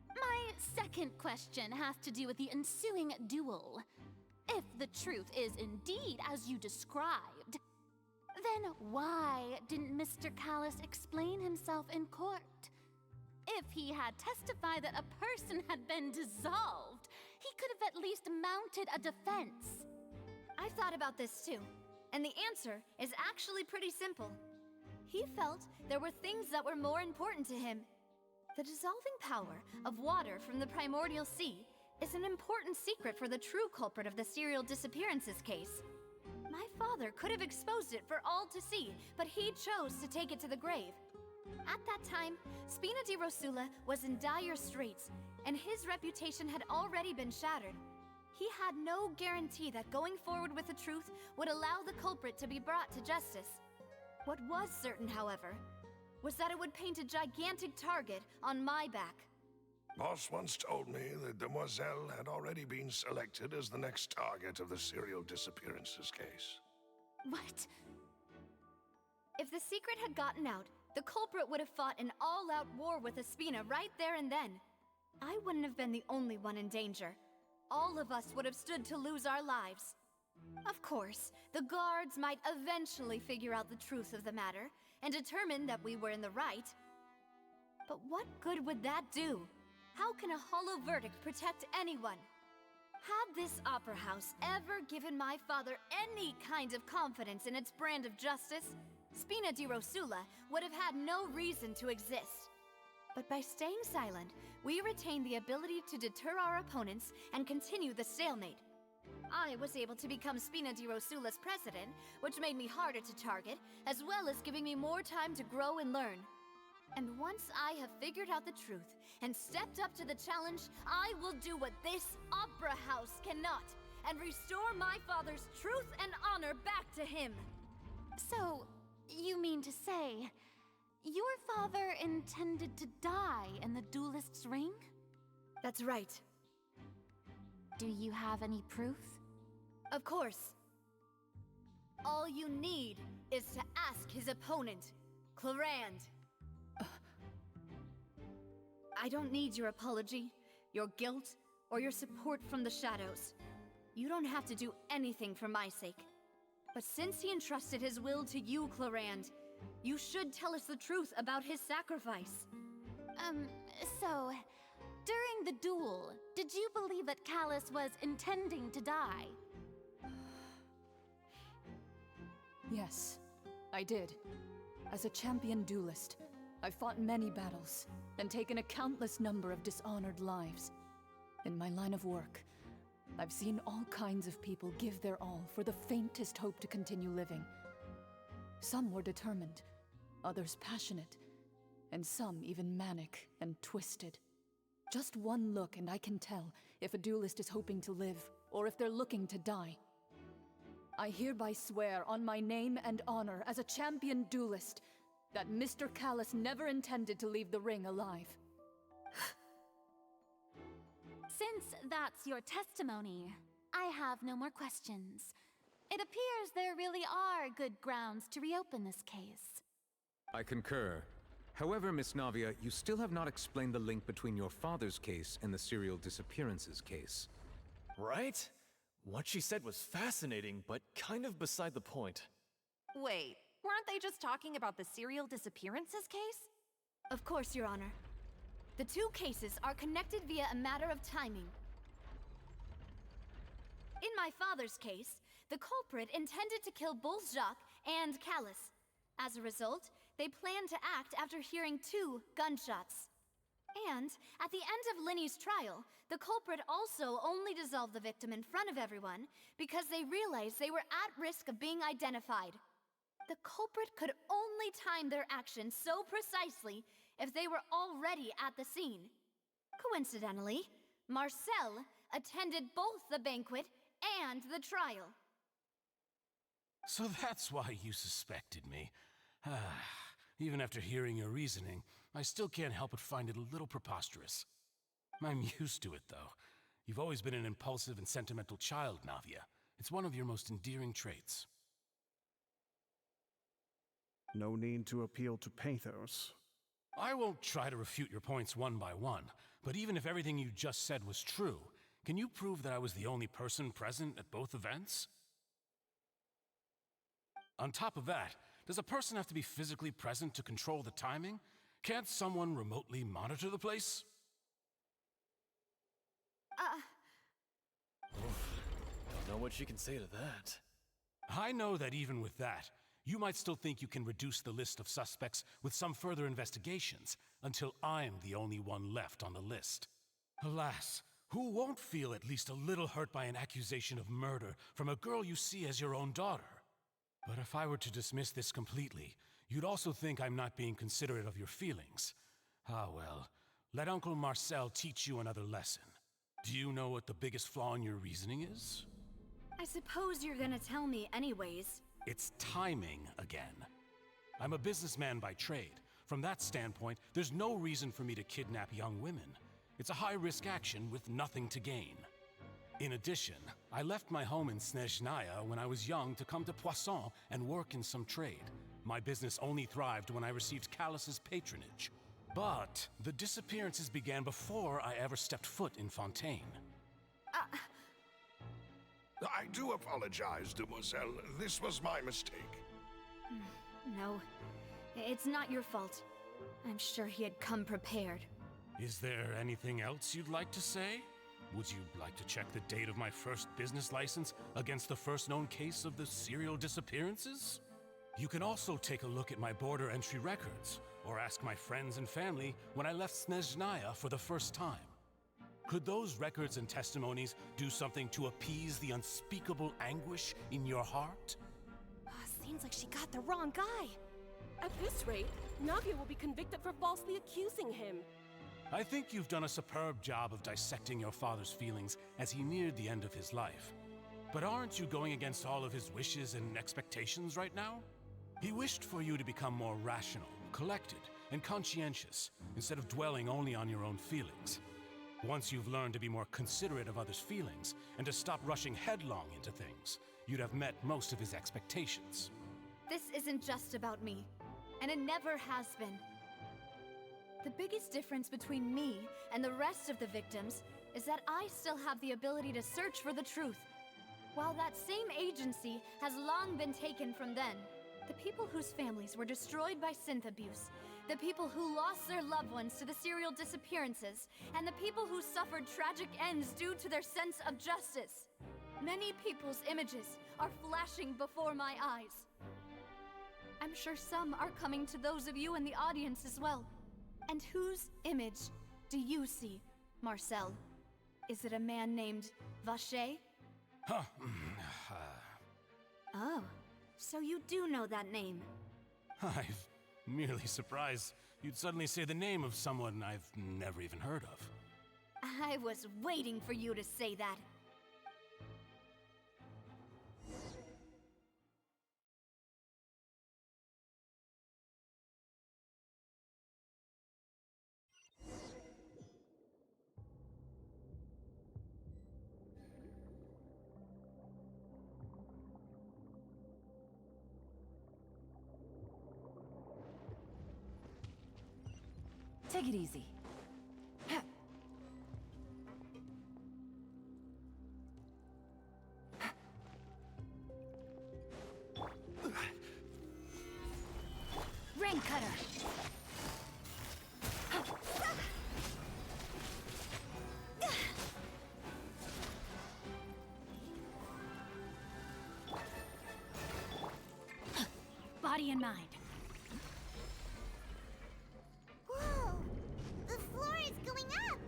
My second question has to do with the ensuing duel. If the truth is indeed as you described, then why didn't Mr. Callus explain himself in court? If he had testified that a person had been dissolved, he could have at least mounted a defense. I've thought about this too, and the answer is actually pretty simple. He felt there were things that were more important to him. The dissolving power of water from the primordial sea is an important secret for the true culprit of the serial disappearances case. My father could have exposed it for all to see, but he chose to take it to the grave. At that time, Spina di Rosula was in dire straits, and his reputation had already been shattered. He had no guarantee that going forward with the truth would allow the culprit to be brought to justice. What was certain, however, was that it would paint a gigantic target on my back. Boss once told me that Demoiselle had already been selected as the next target of the serial disappearances case. What? If the secret had gotten out, the culprit would have fought an all-out war with Espina right there and then. I wouldn't have been the only one in danger. All of us would have stood to lose our lives. Of course, the guards might eventually figure out the truth of the matter and determine that we were in the right. But what good would that do? How can a hollow verdict protect anyone? Had this opera house ever given my father any kind of confidence in its brand of justice, Spina di Rosula would have had no reason to exist. But by staying silent, we retain the ability to deter our opponents and continue the stalemate. I was able to become Spina di Rosula's president, which made me harder to target, as well as giving me more time to grow and learn. And once I have figured out the truth and stepped up to the challenge, I will do what this opera house cannot, and restore my father's truth and honor back to him. So, you mean to say, your father intended to die in the duelist's ring? That's right. Do you have any proof? Of course. All you need is to ask his opponent, Clarand. I don't need your apology, your guilt, or your support from the shadows. You don't have to do anything for my sake. But since he entrusted his will to you, Clarand, you should tell us the truth about his sacrifice. So, during the duel, did you believe that Callus was intending to die? Yes, I did. As a champion duelist, I've fought many battles and taken a countless number of dishonored lives. In my line of work, I've seen all kinds of people give their all for the faintest hope to continue living. Some were determined, others passionate, and some even manic and twisted. Just one look and I can tell if a duelist is hoping to live or if they're looking to die. I hereby swear on my name and honor as a champion duelist that Mr. Callus never intended to leave the ring alive. Since that's your testimony, I have no more questions. It appears there really are good grounds to reopen this case. I concur. However, Miss Navia, you still have not explained the link between your father's case and the serial disappearances case. Right? What she said was fascinating, but kind of beside the point. Wait, weren't they just talking about the serial disappearances case? Of course, Your Honor. The two cases are connected via a matter of timing. In my father's case, the culprit intended to kill both Jacques and Callus. As a result, they planned to act after hearing 2 gunshots. And at the end of Linny's trial, the culprit also only dissolved the victim in front of everyone because they realized they were at risk of being identified. The culprit could only time their actions so precisely if they were already at the scene. Coincidentally, Marcel attended both the banquet and the trial. So that's why you suspected me. Even after hearing your reasoning, I still can't help but find it a little preposterous. I'm used to it, though. You've always been an impulsive and sentimental child, Navia. It's one of your most endearing traits. No need to appeal to pathos. I won't try to refute your points one by one, but even if everything you just said was true, can you prove that I was the only person present at both events? On top of that, does a person have to be physically present to control the timing? Can't someone remotely monitor the place? Don't know what she can say to that. I know that even with that, you might still think you can reduce the list of suspects with some further investigations, until I'm the only one left on the list. Alas, who won't feel at least a little hurt by an accusation of murder from a girl you see as your own daughter? But if I were to dismiss this completely, you'd also think I'm not being considerate of your feelings. Ah well, let Uncle Marcel teach you another lesson. Do you know what the biggest flaw in your reasoning is? I suppose you're gonna tell me anyways. It's timing again. I'm a businessman by trade. From that standpoint, there's no reason for me to kidnap young women. It's a high-risk action with nothing to gain. In addition, I left my home in Snezhnaya when I was young to come to Poisson and work in some trade. My business only thrived when I received Callus's patronage. But the disappearances began before I ever stepped foot in Fontaine. I do apologize, Demoiselle. This was my mistake. No, it's not your fault. I'm sure he had come prepared. Is there anything else you'd like to say? Would you like to check the date of my first business license against the first known case of the serial disappearances? You can also take a look at my border entry records, or ask my friends and family when I left Snezhnaya for the first time. Could those records and testimonies do something to appease the unspeakable anguish in your heart? Seems like she got the wrong guy. At this rate, Navia will be convicted for falsely accusing him. I think you've done a superb job of dissecting your father's feelings as he neared the end of his life. But aren't you going against all of his wishes and expectations right now? He wished for you to become more rational, collected, and conscientious, instead of dwelling only on your own feelings. Once you've learned to be more considerate of others' feelings, and to stop rushing headlong into things, you'd have met most of his expectations. This isn't just about me, and it never has been. The biggest difference between me and the rest of the victims is that I still have the ability to search for the truth, while that same agency has long been taken from them. The people whose families were destroyed by synth abuse, the people who lost their loved ones to the serial disappearances, and the people who suffered tragic ends due to their sense of justice. Many people's images are flashing before my eyes. I'm sure some are coming to those of you in the audience as well. And whose image do you see, Marcel? Is it a man named Vacher? Huh. Oh, so you do know that name. I'm merely surprised you'd suddenly say the name of someone I've never even heard of. I was waiting for you to say that. Take it easy. Rain cutter! Body and mind. Whoa! The floor is going up!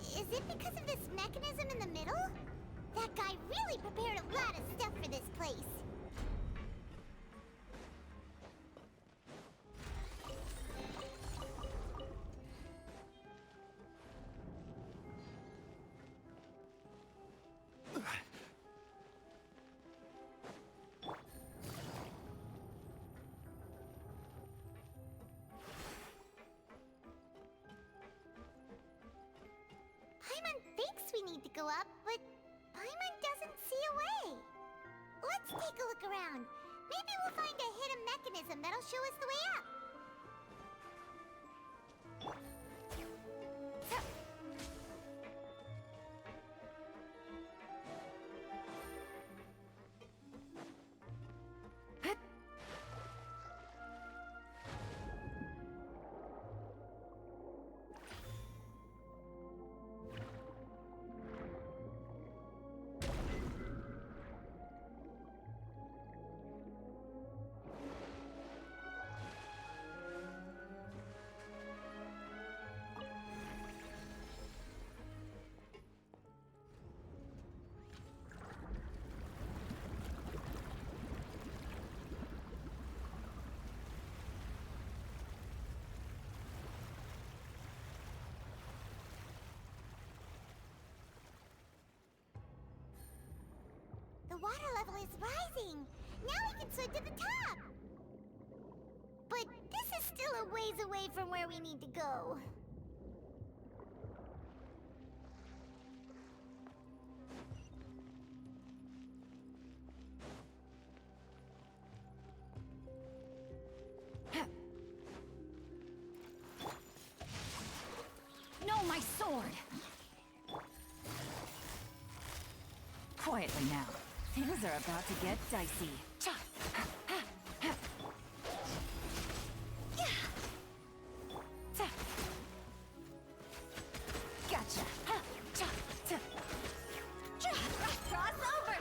Is it because of this mechanism in the middle? That guy really prepared a lot of stuff for this place. Paimon thinks we need to go up, but Paimon doesn't see a way. Let's take a look around. Maybe we'll find a hidden mechanism that'll show us the way up. The water level is rising. Now we can swim to the top. But this is still a ways away from where we need to go. No, my sword! Quietly now. Things are about to get dicey. Gotcha. Cross over!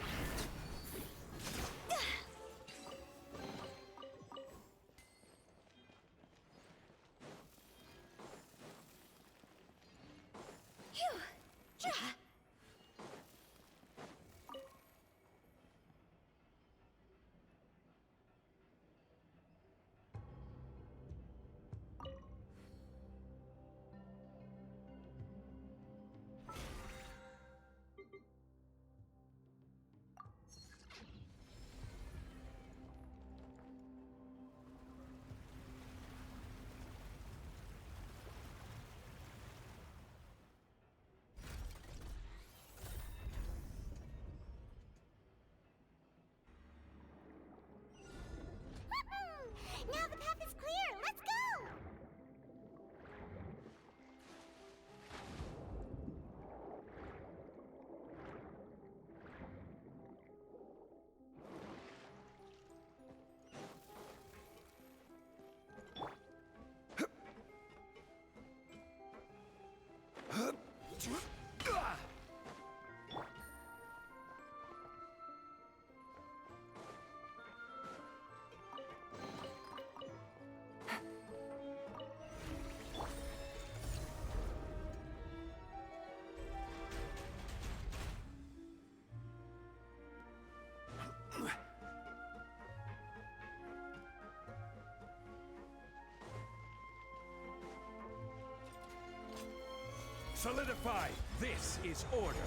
Solidify! This is order!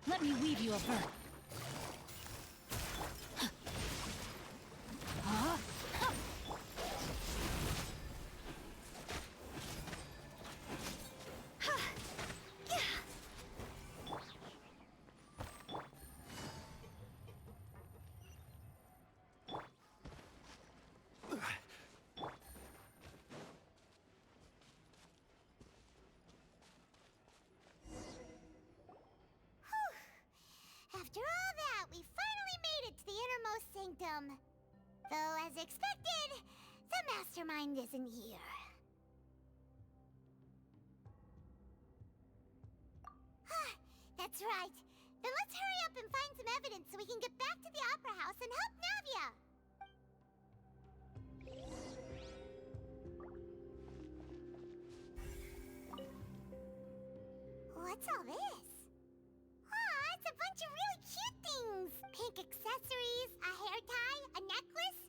Let me weave you a verb. After all that, we finally made it to the innermost sanctum. Though, as expected, the mastermind isn't here. That's right. Then let's hurry up and find some evidence so we can get back to the Opera House and help Navia. What's all this? Aw, it's a bunch of really cute things. Pink accessories, a hair tie, a necklace,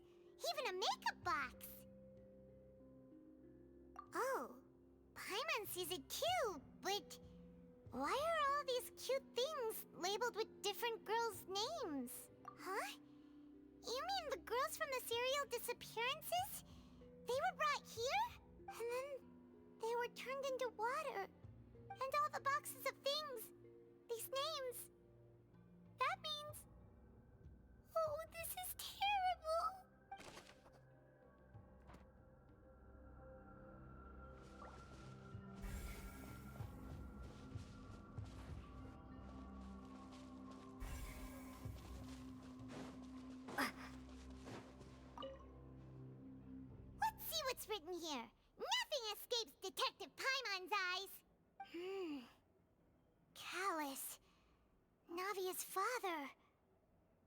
even a makeup box. Oh, Paimon sees it too, but why are all these cute things labeled with different girls' names? Huh? You mean the girls from the serial disappearances? They were brought here? And then they were turned into water. And all the boxes of things. These names. That means... Oh, this is terrible. Let's see what's written here. Nothing escapes Detective Paimon's eyes. Callus. Navia's father.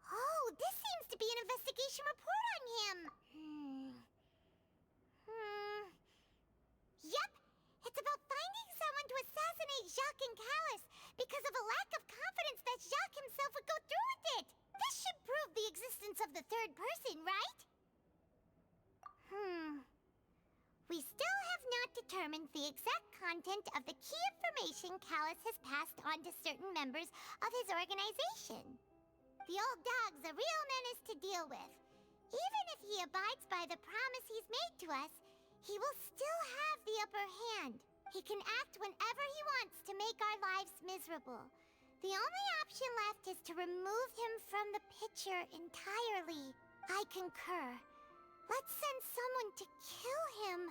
Oh, this seems to be an investigation report on him. Yep, it's about finding someone to assassinate Jacques and Callus because of a lack of confidence that Jacques himself would go through with it. This should prove the existence of the third person, right? We still have not determined the exact content of the key information Callus has passed on to certain members of his organization. The old dog's a real menace to deal with. Even if he abides by the promise he's made to us, he will still have the upper hand. He can act whenever he wants to make our lives miserable. The only option left is to remove him from the picture entirely. I concur. Let's send someone to kill him.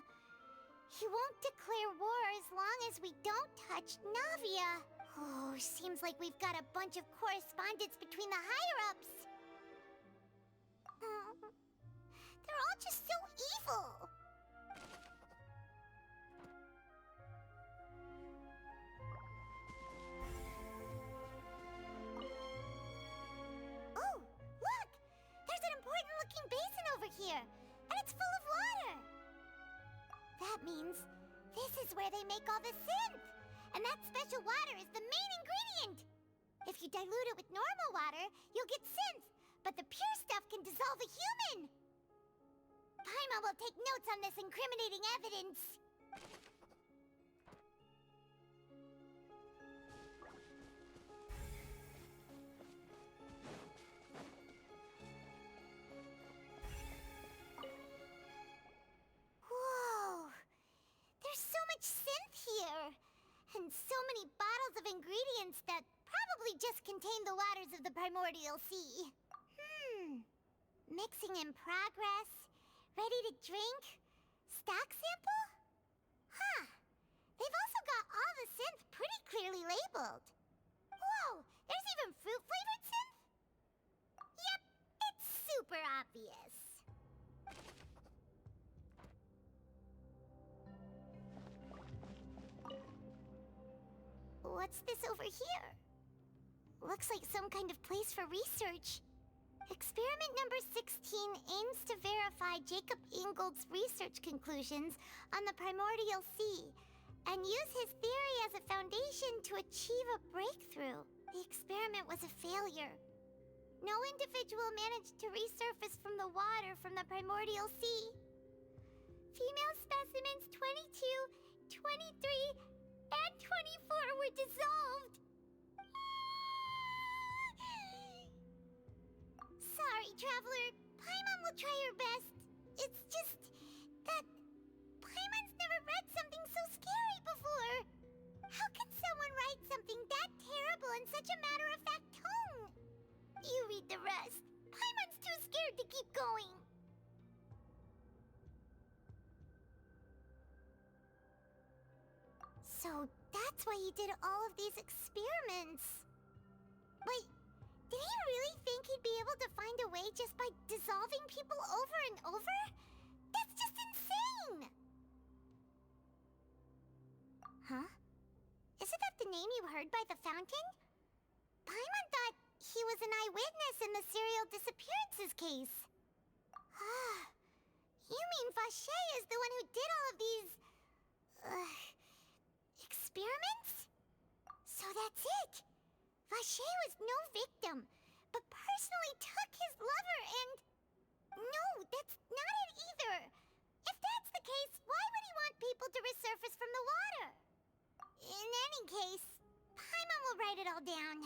He won't declare war as long as we don't touch Navia. Oh, seems like we've got a bunch of correspondence between the higher-ups. They're all just so evil. Oh, look! There's an important-looking basin over here, and it's full of water. That means this is where they make all the synth. And that special water is the main ingredient. If you dilute it with normal water, you'll get synth. But the pure stuff can dissolve a human. Paimon will take notes on this incriminating evidence. Whoa! There's so much synth here. And so many bottles of ingredients that probably just contain the waters of the primordial sea. Mixing in progress. Ready to drink? Stock sample? Huh. They've also got all the synth pretty clearly labeled. Whoa, there's even fruit-flavored synth? Yep, it's super obvious. What's this over here? Looks like some kind of place for research. Experiment number 16 aims to verify Jacob Ingold's research conclusions on the primordial sea and use his theory as a foundation to achieve a breakthrough. The experiment was a failure. No individual managed to resurface from the water from the primordial sea. Female specimens 22, 23, and 24 were dissolved. Sorry, Traveler. Paimon will try her best. It's just that Paimon's never read something so scary before. How can someone write something that terrible in such a matter-of-fact tone? You read the rest. Paimon's too scared to keep going. So that's why he did all of these experiments. But did he really think he'd be able to find a way just by dissolving people over and over? That's just insane! Huh? Isn't that the name you heard by the fountain? Paimon thought he was an eyewitness in the serial disappearances case. You mean Vacher is the one who did all of these... experiments? So that's it! Vacher was no victim, but personally took his lover and... No, that's not it either! If that's the case, why would he want people to resurface from the water? In any case, Paimon will write it all down.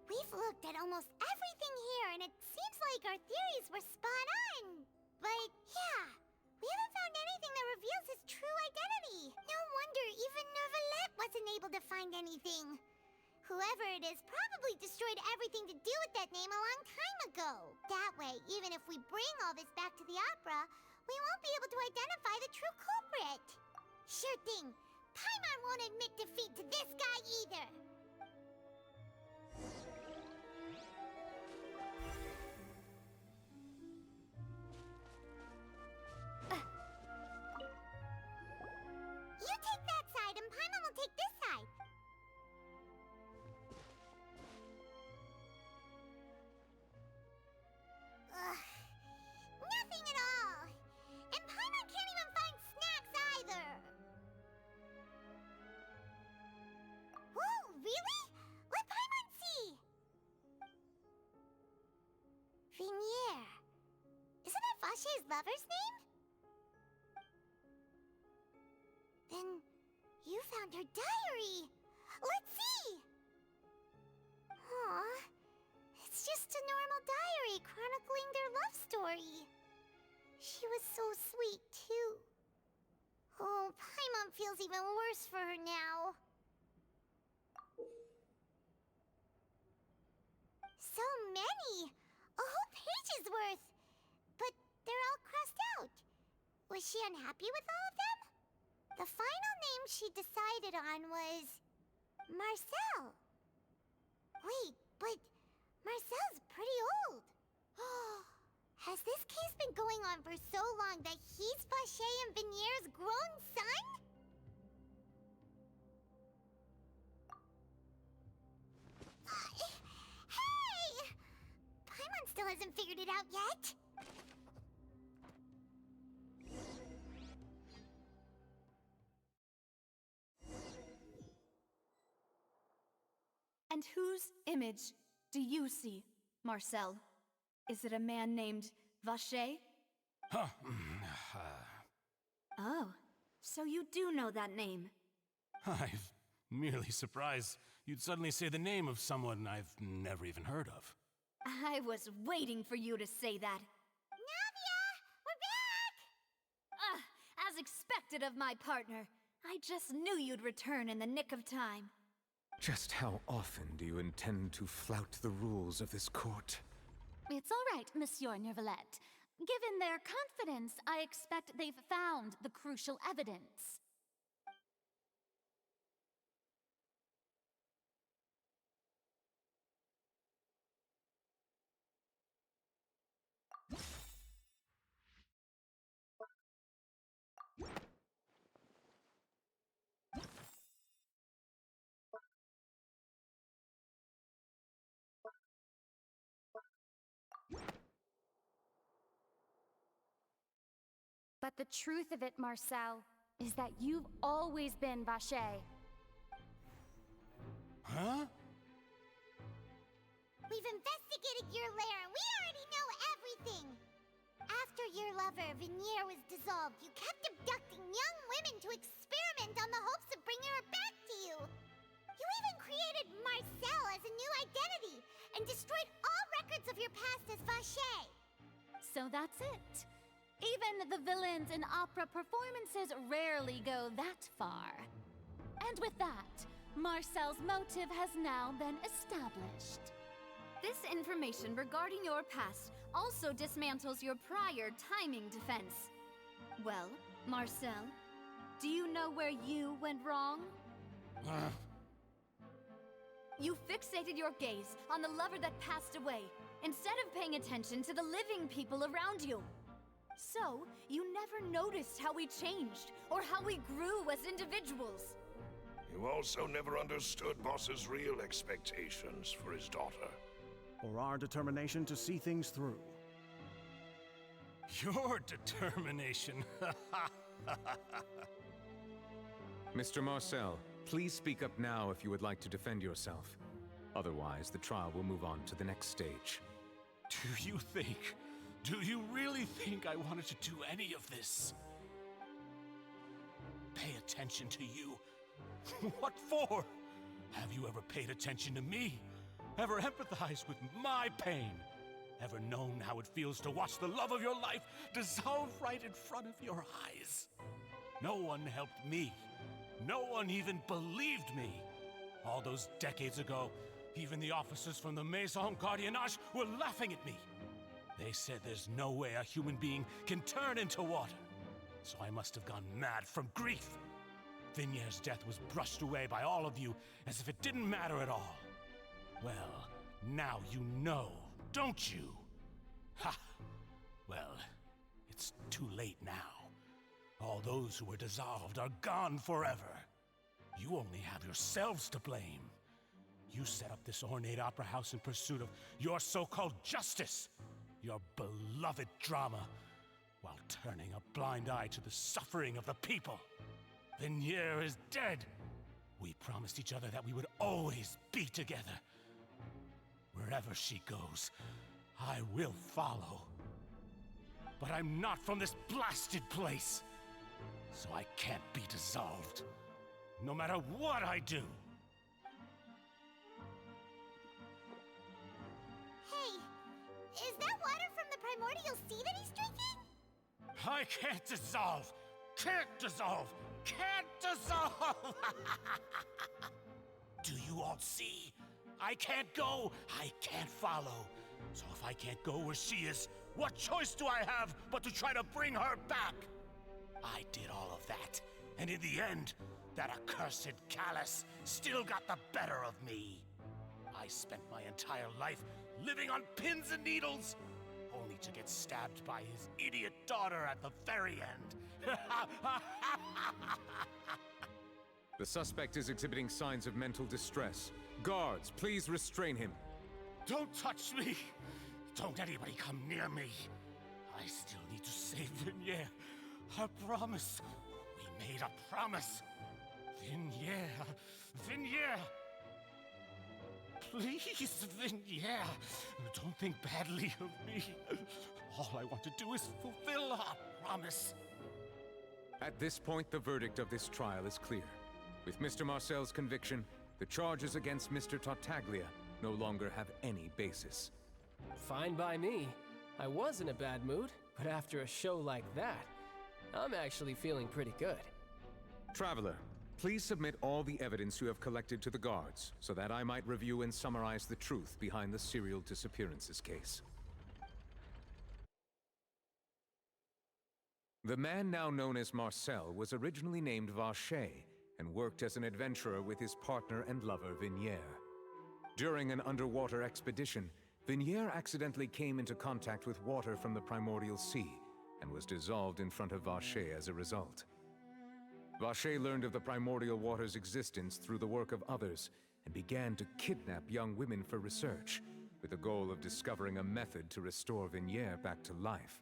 We've looked at almost everything here, and it seems like our theories were spot on. But, yeah, we haven't found anything that reveals his true identity. No wonder even Neuvillette wasn't able to find anything. Whoever it is probably destroyed everything to do with that name a long time ago. That way, even if we bring all this back to the opera, we won't be able to identify the true culprit. Sure thing. Paimon won't admit defeat to this guy either. You take that side and Paimon will take this side. Nothing at all. And Paimon can't even find snacks either. Whoa, really? Let Paimon see. Vignier. Isn't that Vacher's lover's name? Then you found her diary. Let's see. Aw. It's just a normal diary chronicling their love story. She was so sweet, too. Oh, Paimon feels even worse for her now. So many! A whole page's worth! But they're all crossed out. Was she unhappy with all of them? The final name she decided on was... Marcel. Wait, but Marcel's pretty old. Has this case been going on for so long that he's Vacher and Vignier's grown son? Hey! Paimon still hasn't figured it out yet. And whose image do you see, Marcel? Is it a man named Vacher? Huh. Oh, so you do know that name. I'm merely surprised you'd suddenly say the name of someone I've never even heard of. I was waiting for you to say that. Navia! We're back! As expected of my partner. I just knew you'd return in the nick of time. Just how often do you intend to flout the rules of this court? It's all right, Monsieur Neuvillette. Given their confidence, I expect they've found the crucial evidence. But the truth of it, Marcel, is that you've always been Vacher. Huh? We've investigated your lair and we already know everything. after your lover, Vinier, was dissolved, you kept abducting young women to experiment on the hopes of bringing her back to you. You even created Marcel as a new identity and destroyed all records of your past as Vacher. So that's it. Even the villains in opera performances rarely go that far. And with that, Marcel's motive has now been established. This information regarding your past also dismantles your prior timing defense. Well, Marcel, do you know where you went wrong? You fixated your gaze on the lover that passed away, instead of paying attention to the living people around you. So, you never noticed how we changed, or how we grew as individuals. You also never understood Boss's real expectations for his daughter. Or our determination to see things through. Your determination. Mr. Marcel, please speak up now if you would like to defend yourself. Otherwise, the trial will move on to the next stage. Do you really think I wanted to do any of this? Pay attention to you? What for? Have you ever paid attention to me? Ever empathized with my pain? Ever known how it feels to watch the love of your life dissolve right in front of your eyes? No one helped me. No one even believed me. All those decades ago, even the officers from the Maison Gardiennage were laughing at me. They said there's no way a human being can turn into water. So I must have gone mad from grief. Vinier's death was brushed away by all of you as if it didn't matter at all. Well, now you know, don't you? Ha! Well, it's too late now. All those who were dissolved are gone forever. You only have yourselves to blame. You set up this ornate opera house in pursuit of your so-called justice, your beloved drama, while turning a blind eye to the suffering of the people. Vinier is dead. We promised each other that we would always be together. Wherever she goes, I will follow. But I'm not from this blasted place, so I can't be dissolved, no matter what I do. Hey, is that water from the primordial sea that he's drinking? I can't dissolve! Can't dissolve! Can't dissolve! Do you all see? I can't go, I can't follow. So if I can't go where she is, what choice do I have but to try to bring her back? I did all of that, and in the end, that accursed Callus still got the better of me. I spent my entire life living on pins and needles, only to get stabbed by his idiot daughter at the very end. The suspect is exhibiting signs of mental distress. Guards, please restrain him. Don't touch me! Don't anybody come near me! I still need to save Vinier. I promise. We made a promise. Vinier. Vinier! Please, Vinier. Don't think badly of me. All I want to do is fulfill our promise. At this point, the verdict of this trial is clear. With Mr. Marcel's conviction, the charges against Mr. Tartaglia no longer have any basis. Fine by me. I was in a bad mood, but after a show like that, I'm actually feeling pretty good. Traveler, please submit all the evidence you have collected to the guards, so that I might review and summarize the truth behind the serial disappearances case. The man now known as Marcel was originally named Vacher and worked as an adventurer with his partner and lover Vinier. During an underwater expedition, Vinier accidentally came into contact with water from the primordial sea and was dissolved in front of Vacher as a result. Vacher learned of the primordial water's existence through the work of others and began to kidnap young women for research, with the goal of discovering a method to restore Vinier back to life.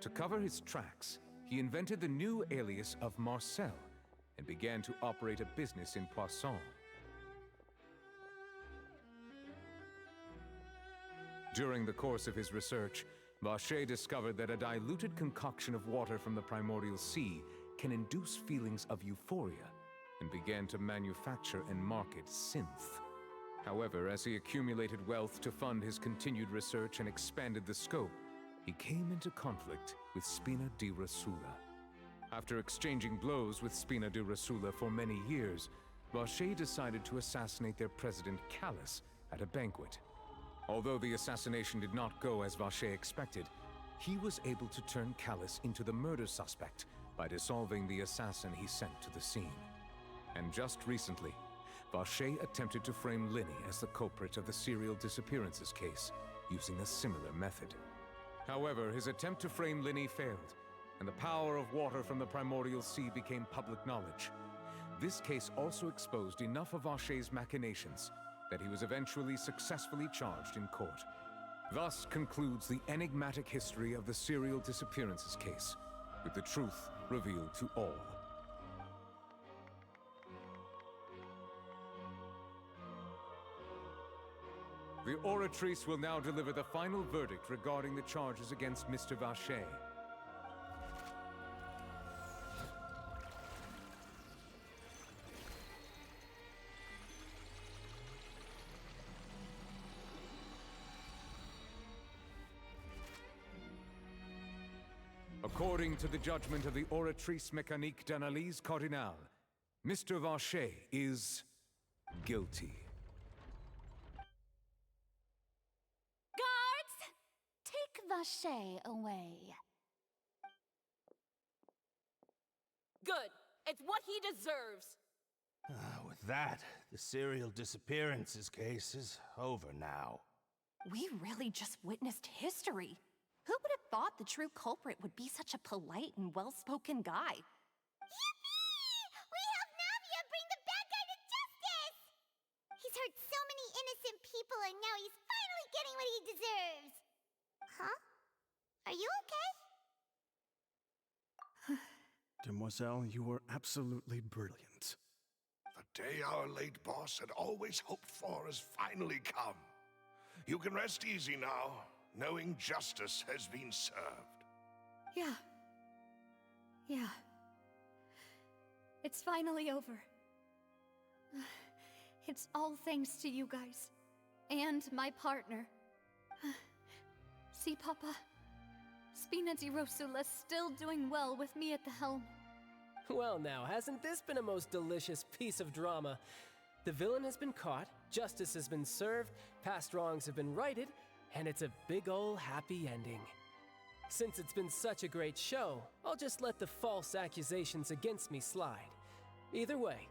To cover his tracks, he invented the new alias of Marcel and began to operate a business in Poisson. During the course of his research, Vache discovered that a diluted concoction of water from the primordial sea can induce feelings of euphoria, and began to manufacture and market synth. However, as he accumulated wealth to fund his continued research and expanded the scope, he came into conflict with Spina di Rosula. After exchanging blows with Spina di Rosula for many years, Vache decided to assassinate their president Callus at a banquet. Although the assassination did not go as Vache expected, he was able to turn Callus into the murder suspect by dissolving the assassin he sent to the scene. And just recently, Vache attempted to frame Linny as the culprit of the serial disappearances case, using a similar method. However, his attempt to frame Linny failed, and the power of water from the primordial sea became public knowledge. This case also exposed enough of Vache's machinations that he was eventually successfully charged in court. Thus concludes the enigmatic history of the serial disappearances case, with the truth revealed to all. The Oratrice will now deliver the final verdict regarding the charges against Mr. Vache. According to the judgment of the Oratrice Mécanique d'Analyse Cardinale, Mr. Vache is guilty. Guards! Take Vache away. Good. It's what he deserves. With that, the serial disappearances case is over now. We really just witnessed history. Who would have thought the true culprit would be such a polite and well-spoken guy? Yippee! We helped Navia bring the bad guy to justice! He's hurt so many innocent people and now he's finally getting what he deserves! Huh? Are you okay? Demoiselle, you were absolutely brilliant. The day our late boss had always hoped for has finally come. You can rest easy now, knowing justice has been served. Yeah. It's finally over. It's all thanks to you guys. And my partner. See, Papa? Spina di Rosula's still doing well with me at the helm. Well now, hasn't this been a most delicious piece of drama? The villain has been caught, justice has been served, past wrongs have been righted, and it's a big ol' happy ending. Since it's been such a great show, I'll just let the false accusations against me slide. Either way,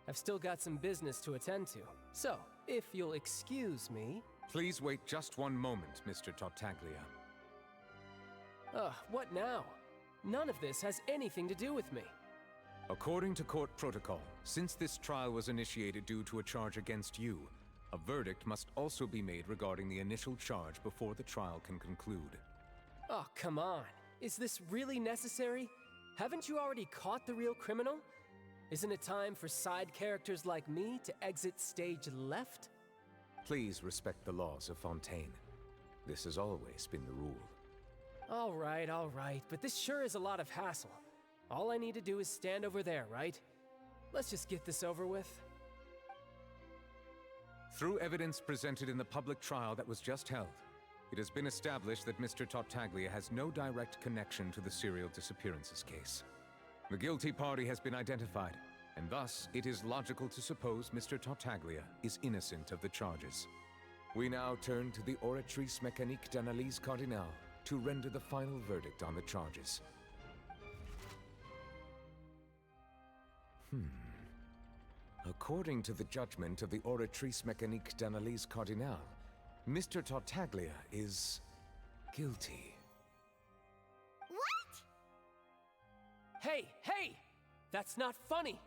I've still got some business to attend to. So, if you'll excuse me... Please wait just one moment, Mr. Tartaglia. What now? None of this has anything to do with me. According to court protocol, since this trial was initiated due to a charge against you, a verdict must also be made regarding the initial charge before the trial can conclude. Oh, come on. Is this really necessary? Haven't you already caught the real criminal? Isn't it time for side characters like me to exit stage left? Please respect the laws of Fontaine. This has always been the rule. All right, but this sure is a lot of hassle. All I need to do is stand over there, right? Let's just get this over with. Through evidence presented in the public trial that was just held, it has been established that Mr. Tartaglia has no direct connection to the serial disappearances case. The guilty party has been identified, and thus it is logical to suppose Mr. Tartaglia is innocent of the charges. We now turn to the Oratrice Mécanique d'Analyse Cardinale to render the final verdict on the charges. According to the judgment of the Oratrice Mécanique d'Analyse Cardinale, Mr. Tartaglia is guilty. What? Hey! That's not funny!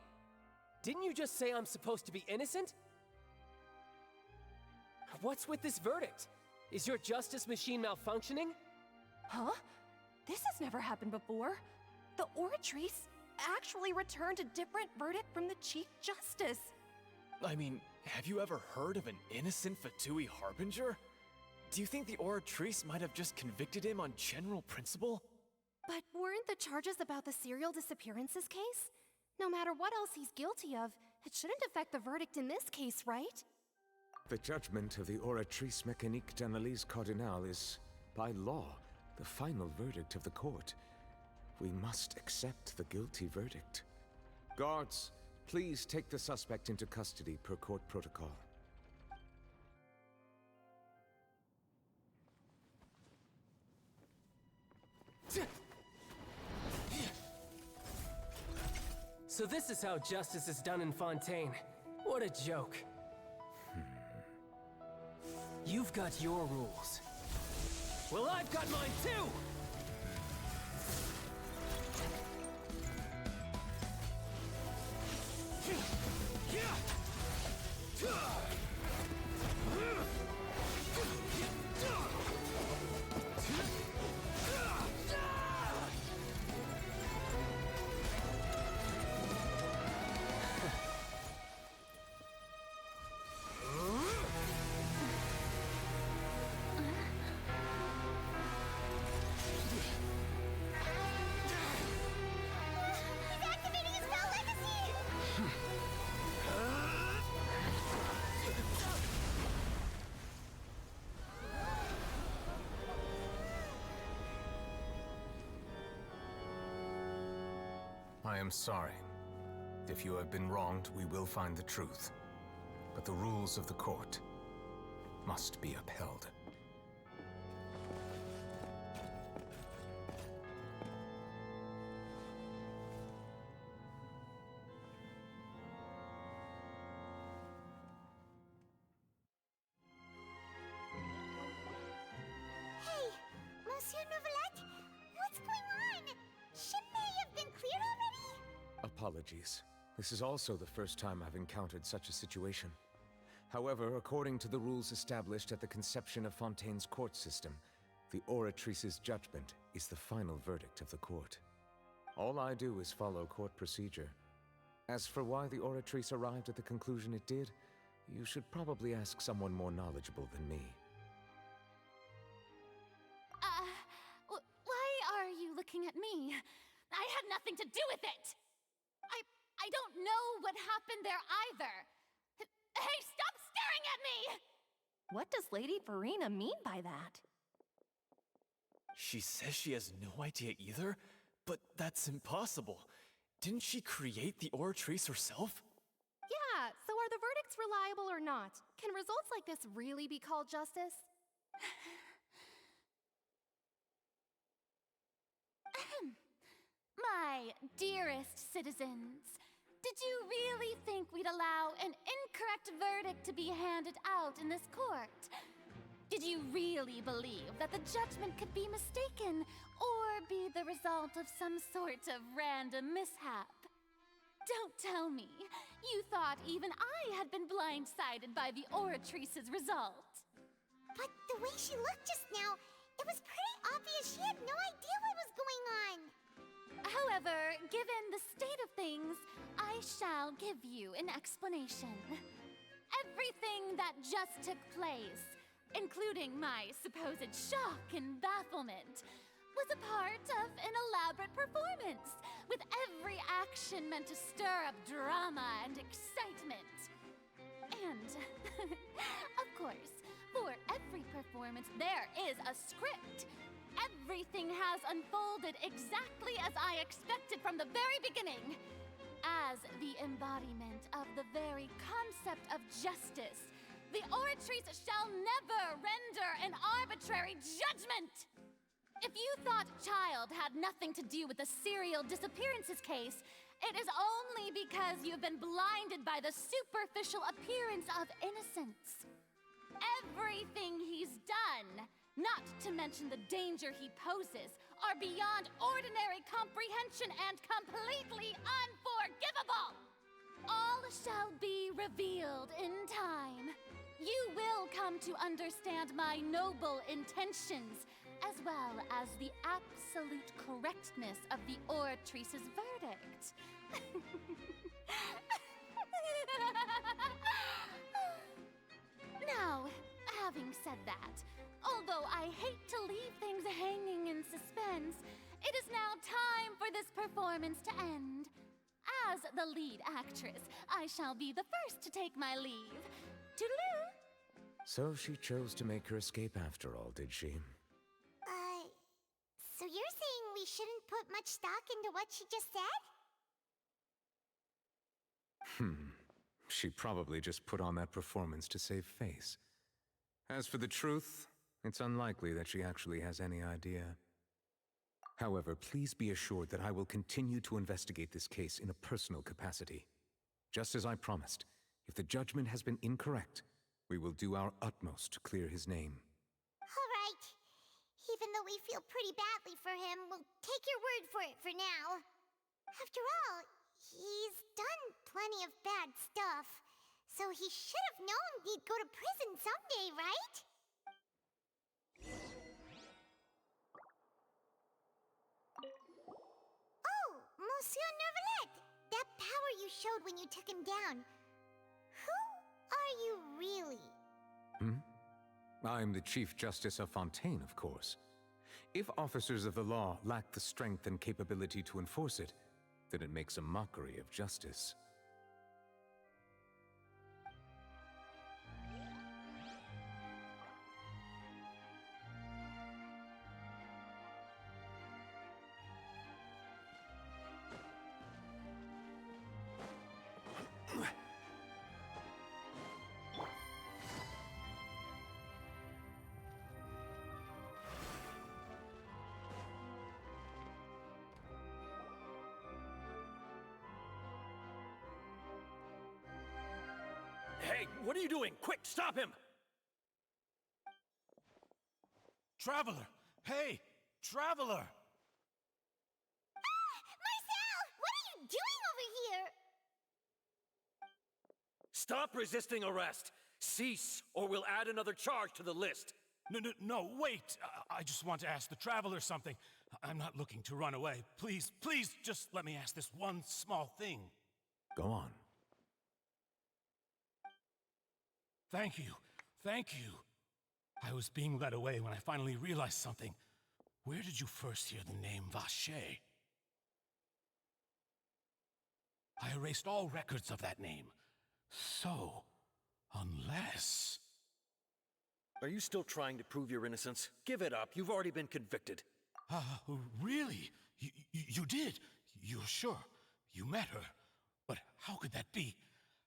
Didn't you just say I'm supposed to be innocent? What's with this verdict? Is your justice machine malfunctioning? Huh? This has never happened before. The Oratrice actually returned a different verdict from the Chief Justice. I mean, have you ever heard of an innocent Fatui Harbinger? Do you think the Oratrice might have just convicted him on general principle? But weren't the charges about the serial disappearances case? No matter what else he's guilty of, it shouldn't affect the verdict in this case, right? The judgment of the Oratrice Mécanique d'Analyse Cardinal is, by law, the final verdict of the court. We must accept the guilty verdict. Guards, please take the suspect into custody per court protocol. So this is how justice is done in Fontaine. What a joke. You've got your rules. Well, I've got mine too! He's activating his spell legacy! I am sorry. If you have been wronged, we will find the truth. But the rules of the court must be upheld. Hey, Monsieur Novelette, what's going on? Shouldn't they have been cleared already? Apologies. This is also the first time I've encountered such a situation. However, according to the rules established at the conception of Fontaine's court system, the Oratrice's judgment is the final verdict of the court. All I do is follow court procedure. As for why the Oratrice arrived at the conclusion it did, you should probably ask someone more knowledgeable than me. Why are you looking at me? I had nothing to do with it! I don't know what happened there either! Hey, stop staring at me! What does Lady Verena mean by that? She says she has no idea either? But that's impossible. Didn't she create the Oratrice herself? Yeah, so are the verdicts reliable or not? Can results like this really be called justice? My dearest citizens, did you really think we'd allow an incorrect verdict to be handed out in this court? Did you really believe that the judgment could be mistaken or be the result of some sort of random mishap? Don't tell me you thought even I had been blindsided by the Oratrice's result. But the way she looked just now, it was pretty obvious she had no idea what was going on. However, given the state of things, I shall give you an explanation. Everything that just took place, including my supposed shock and bafflement, was a part of an elaborate performance, with every action meant to stir up drama and excitement. And, of course, for every performance there is a script. Everything has unfolded exactly as I expected from the very beginning. As the embodiment of the very concept of justice, the Oratrice shall never render an arbitrary judgment! If you thought Child had nothing to do with the serial disappearances case, it is only because you've been blinded by the superficial appearance of innocence. Everything he's done, not to mention the danger he poses, are beyond ordinary comprehension and completely unforgivable! All shall be revealed in time. You will come to understand my noble intentions, as well as the absolute correctness of the Oratrice's verdict. Now, having said said that. Although I hate to leave things hanging in suspense, it is now time for this performance to end. As the lead actress, I shall be the first to take my leave. Toodaloo! So she chose to make her escape after all, did she? So you're saying we shouldn't put much stock into what she just said? She probably just put on that performance to save face. As for the truth, it's unlikely that she actually has any idea. However, please be assured that I will continue to investigate this case in a personal capacity. Just as I promised, if the judgment has been incorrect, we will do our utmost to clear his name. All right. Even though we feel pretty badly for him, we'll take your word for it for now. After all, he's done plenty of bad stuff, so he should have known he'd go to prison someday, right? Oh, Monsieur Nervalet! That power you showed when you took him down. Who are you really? I'm the Chief Justice of Fontaine, of course. If officers of the law lack the strength and capability to enforce it, then it makes a mockery of justice. Hey, what are you doing? Quick, stop him! Traveler! Hey! Traveler! Marcel! What are you doing over here? Stop resisting arrest! Cease, or we'll add another charge to the list. No, wait! I just want to ask the Traveler something. I'm not looking to run away. Please, just let me ask this one small thing. Go on. Thank you. I was being led away when I finally realized something. Where did you first hear the name Vacher? I erased all records of that name. So, unless... Are you still trying to prove your innocence? Give it up. You've already been convicted. Really? You did? You're sure? You met her? But how could that be?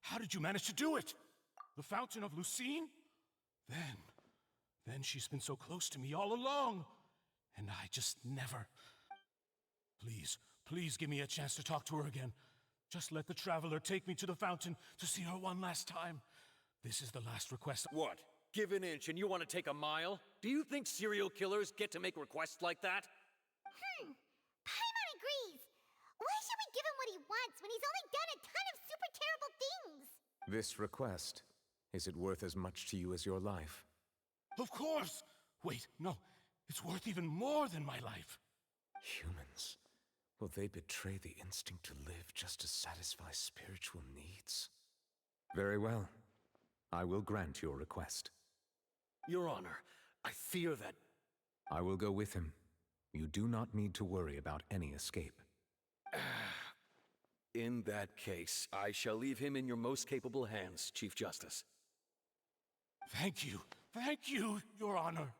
How did you manage to do it? The Fountain of Lucine? Then she's been so close to me all along. And I just never... Please give me a chance to talk to her again. Just let the Traveler take me to the fountain to see her one last time. This is the last request. What? Give an inch and you want to take a mile? Do you think serial killers get to make requests like that? Paimon agrees. Why should we give him what he wants when he's only done a ton of super terrible things? This request, is it worth as much to you as your life? Of course! Wait, no. It's worth even more than my life. Humans. Will they betray the instinct to live just to satisfy spiritual needs? Very well. I will grant your request. Your Honor, I fear that... I will go with him. You do not need to worry about any escape. In that case, I shall leave him in your most capable hands, Chief Justice. Thank you, Your Honor.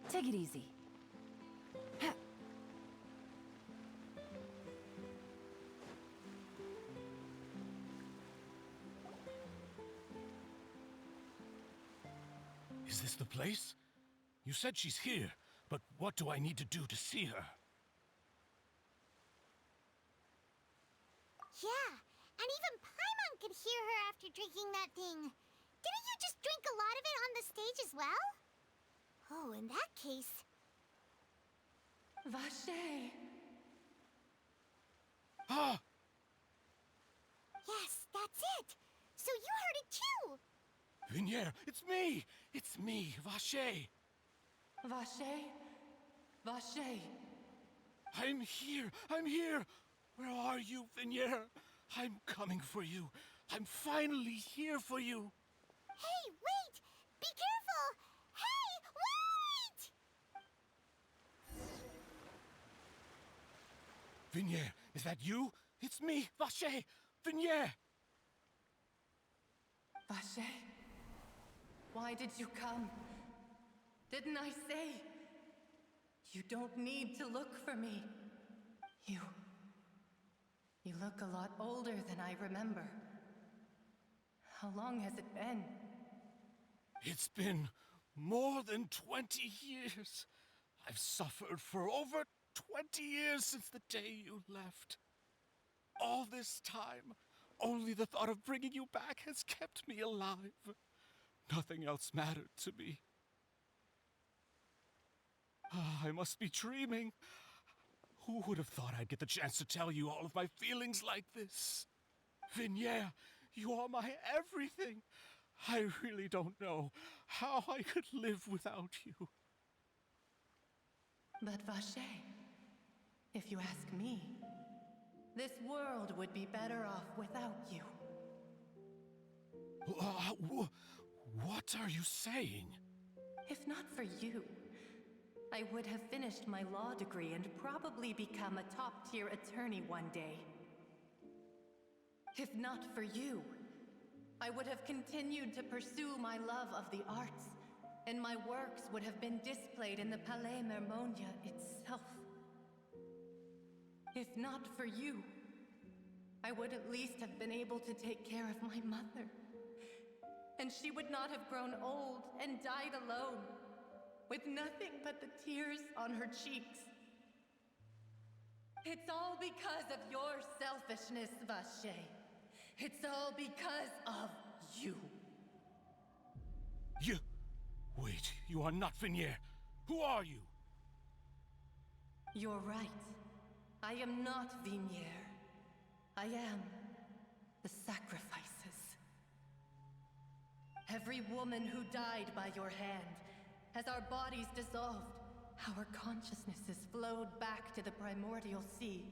Take it easy. Is this the place? You said she's here, But what do I need to do to see her? Yeah, and even Paimon could hear her after drinking that thing. Didn't you just drink a lot of it on the stage as well? Oh, in that case... Vache! Ah! Yes, that's it! So you heard it too! Vignere, it's me! It's me, Vache! Vache? Vache! I'm here! I'm here! Where are you, Vignere? I'm coming for you. I'm finally here for you. Hey, wait! Be careful! Hey, wait! Vignere, is that you? It's me, Vache! Vignere! Vache? Why did you come? Didn't I say? You don't need to look for me. You look a lot older than I remember. How long has it been? It's been more than 20 years. I've suffered for over 20 years since the day you left. All this time, only the thought of bringing you back has kept me alive. Nothing else mattered to me. I must be dreaming. Who would have thought I'd get the chance to tell you all of my feelings like this? Vignere, you are my everything. I really don't know how I could live without you. But Vache, if you ask me, this world would be better off without you. What are you saying? If not for you, I would have finished my law degree and probably become a top-tier attorney one day. If not for you, I would have continued to pursue my love of the arts, and my works would have been displayed in the Palais Mermonia itself. If not for you, I would at least have been able to take care of my mother. And she would not have grown old and died alone, with nothing but the tears on her cheeks. It's all because of your selfishness, Vache. It's all because of you. You... Wait, you are not Vignere. Who are you? You're right. I am not Vignere. I am the sacrifices. Every woman who died by your hand, as our bodies dissolved, our consciousnesses flowed back to the primordial sea.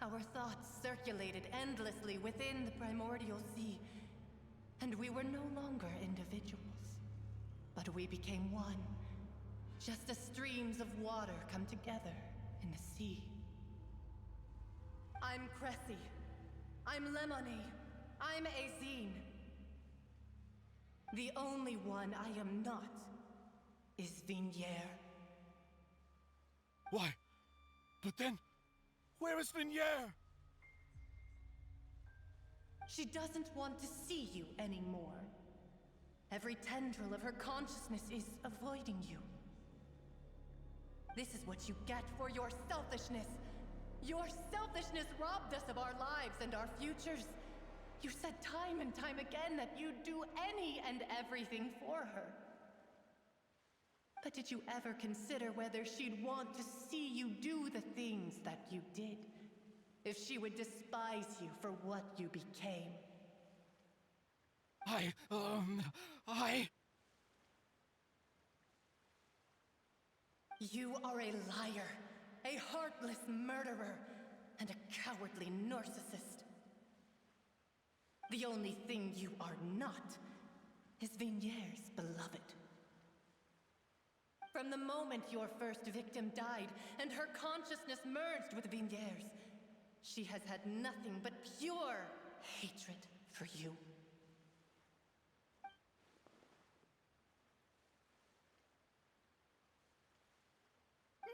Our thoughts circulated endlessly within the primordial sea, and we were no longer individuals, but we became one, just as streams of water come together in the sea. I'm Cressy. I'm Lemony. I'm Azine. The only one I am not is Vignere. Why? But then, where is Vignere? She doesn't want to see you anymore. Every tendril of her consciousness is avoiding you. This is what you get for your selfishness. Your selfishness robbed us of our lives and our futures. You said time and time again that you'd do any and everything for her. But did you ever consider whether she'd want to see you do the things that you did? If she would despise you for what you became? You are a liar, a heartless murderer, and a cowardly narcissist. The only thing you are not is Vignere's beloved. From the moment your first victim died and her consciousness merged with Vignere's, she has had nothing but pure hatred for you.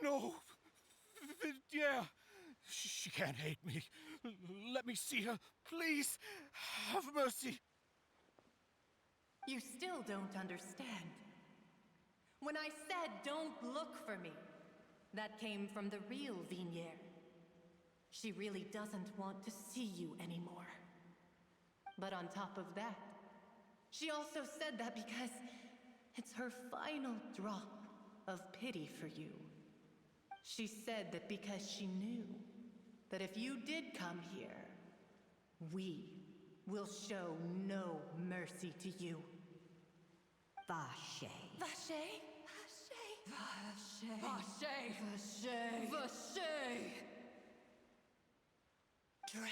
No! Vignere! She can't hate me. Let me see her, please. Have mercy. You still don't understand. When I said don't look for me, that came from the real Vignier. She really doesn't want to see you anymore. But on top of that, she also said that because it's her final drop of pity for you. She said that because she knew that if you did come here, we will show no mercy to you. Vache. Vache? Vache? Vache? Vache? Vache? Drown.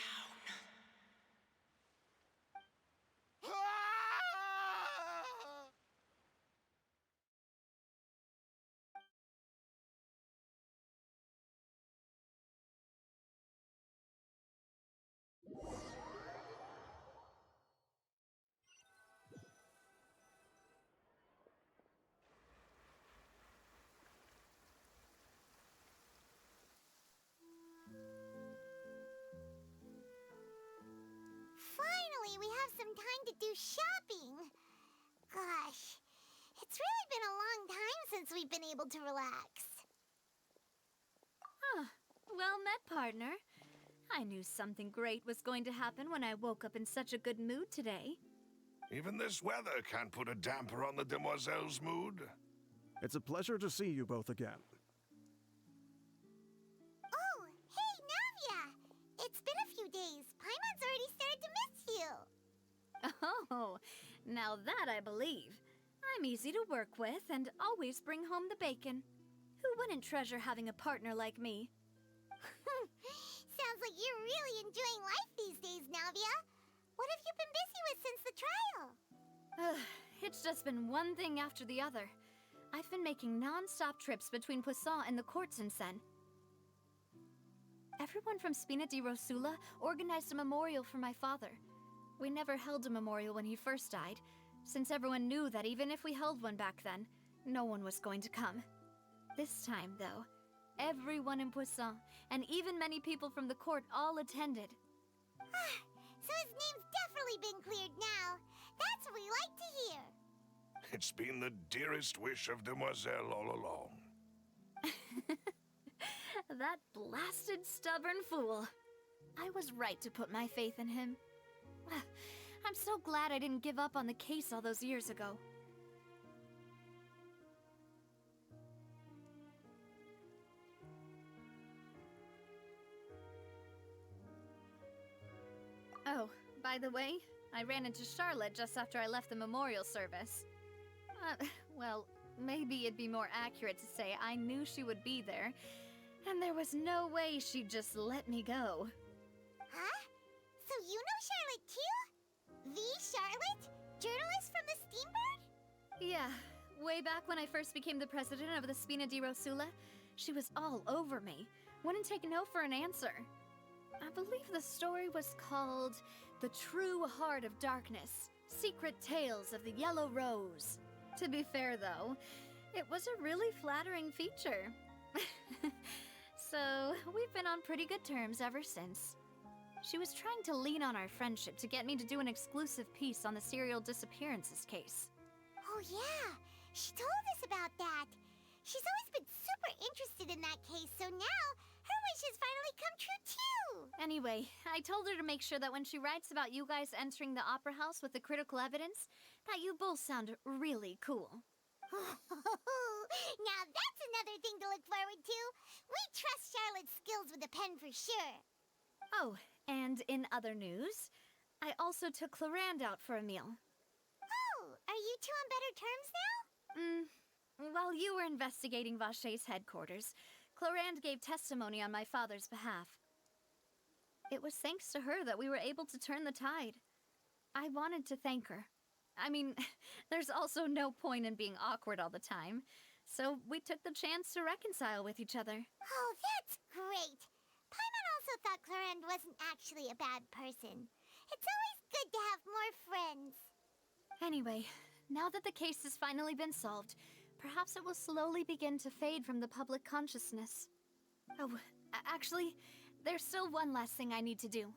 Finally, we have some time to do shopping. Gosh, it's really been a long time since we've been able to relax. Huh. Well met, partner. I knew something great was going to happen when I woke up in such a good mood today. Even this weather can't put a damper on the demoiselle's mood. It's a pleasure to see you both again. Oh, hey, Navia! It's been a few days. Paimon's already started to miss you. Oh, now that I believe. I'm easy to work with and always bring home the bacon. Who wouldn't treasure having a partner like me? Sounds like you're really enjoying life these days, Navia. What have you been busy with since the trial? It's just been one thing after the other. I've been making non-stop trips between Poisson and the courts in Sen. Everyone from Spina di Rosula organized a memorial for my father. We never held a memorial when he first died, since everyone knew that even if we held one back then, no one was going to come. This time, though, everyone in Poisson, and even many people from the court all attended. So his name's definitely been cleared now. That's what we like to hear. It's been the dearest wish of Demoiselle all along. That blasted stubborn fool. I was right to put my faith in him. I'm so glad I didn't give up on the case all those years ago. Oh, by the way, I ran into Charlotte just after I left the memorial service. Well, maybe it'd be more accurate to say I knew she would be there, and there was no way she'd just let me go. Huh? So you know Charlotte too? The Charlotte? Journalist from the Steambird? Yeah, way back when I first became the president of the Spina di Rosula, she was all over me. Wouldn't take no for an answer. I believe the story was called The True Heart of Darkness, Secret Tales of the Yellow Rose. To be fair, though, it was a really flattering feature. So, we've been on pretty good terms ever since. She was trying to lean on our friendship to get me to do an exclusive piece on the serial disappearances case. Oh yeah, she told us about that. She's always been super interested in that case, so now her wish has finally come true too. Anyway, I told her to make sure that when she writes about you guys entering the opera house with the critical evidence, that you both sound really cool. Now that's another thing to look forward to. We trust Charlotte's skills with a pen for sure. Oh, and in other news, I also took Clarand out for a meal. Oh, are you two on better terms now? While you were investigating Vache's headquarters, Clarand gave testimony on my father's behalf. It was thanks to her that we were able to turn the tide. I wanted to thank her. I mean, there's also no point in being awkward all the time, so we took the chance to reconcile with each other. Oh, that's great. Paimon also thought Clarand wasn't actually a bad person. It's always good to have more friends. Anyway, now that the case has finally been solved, perhaps it will slowly begin to fade from the public consciousness. Oh, actually, there's still one last thing I need to do.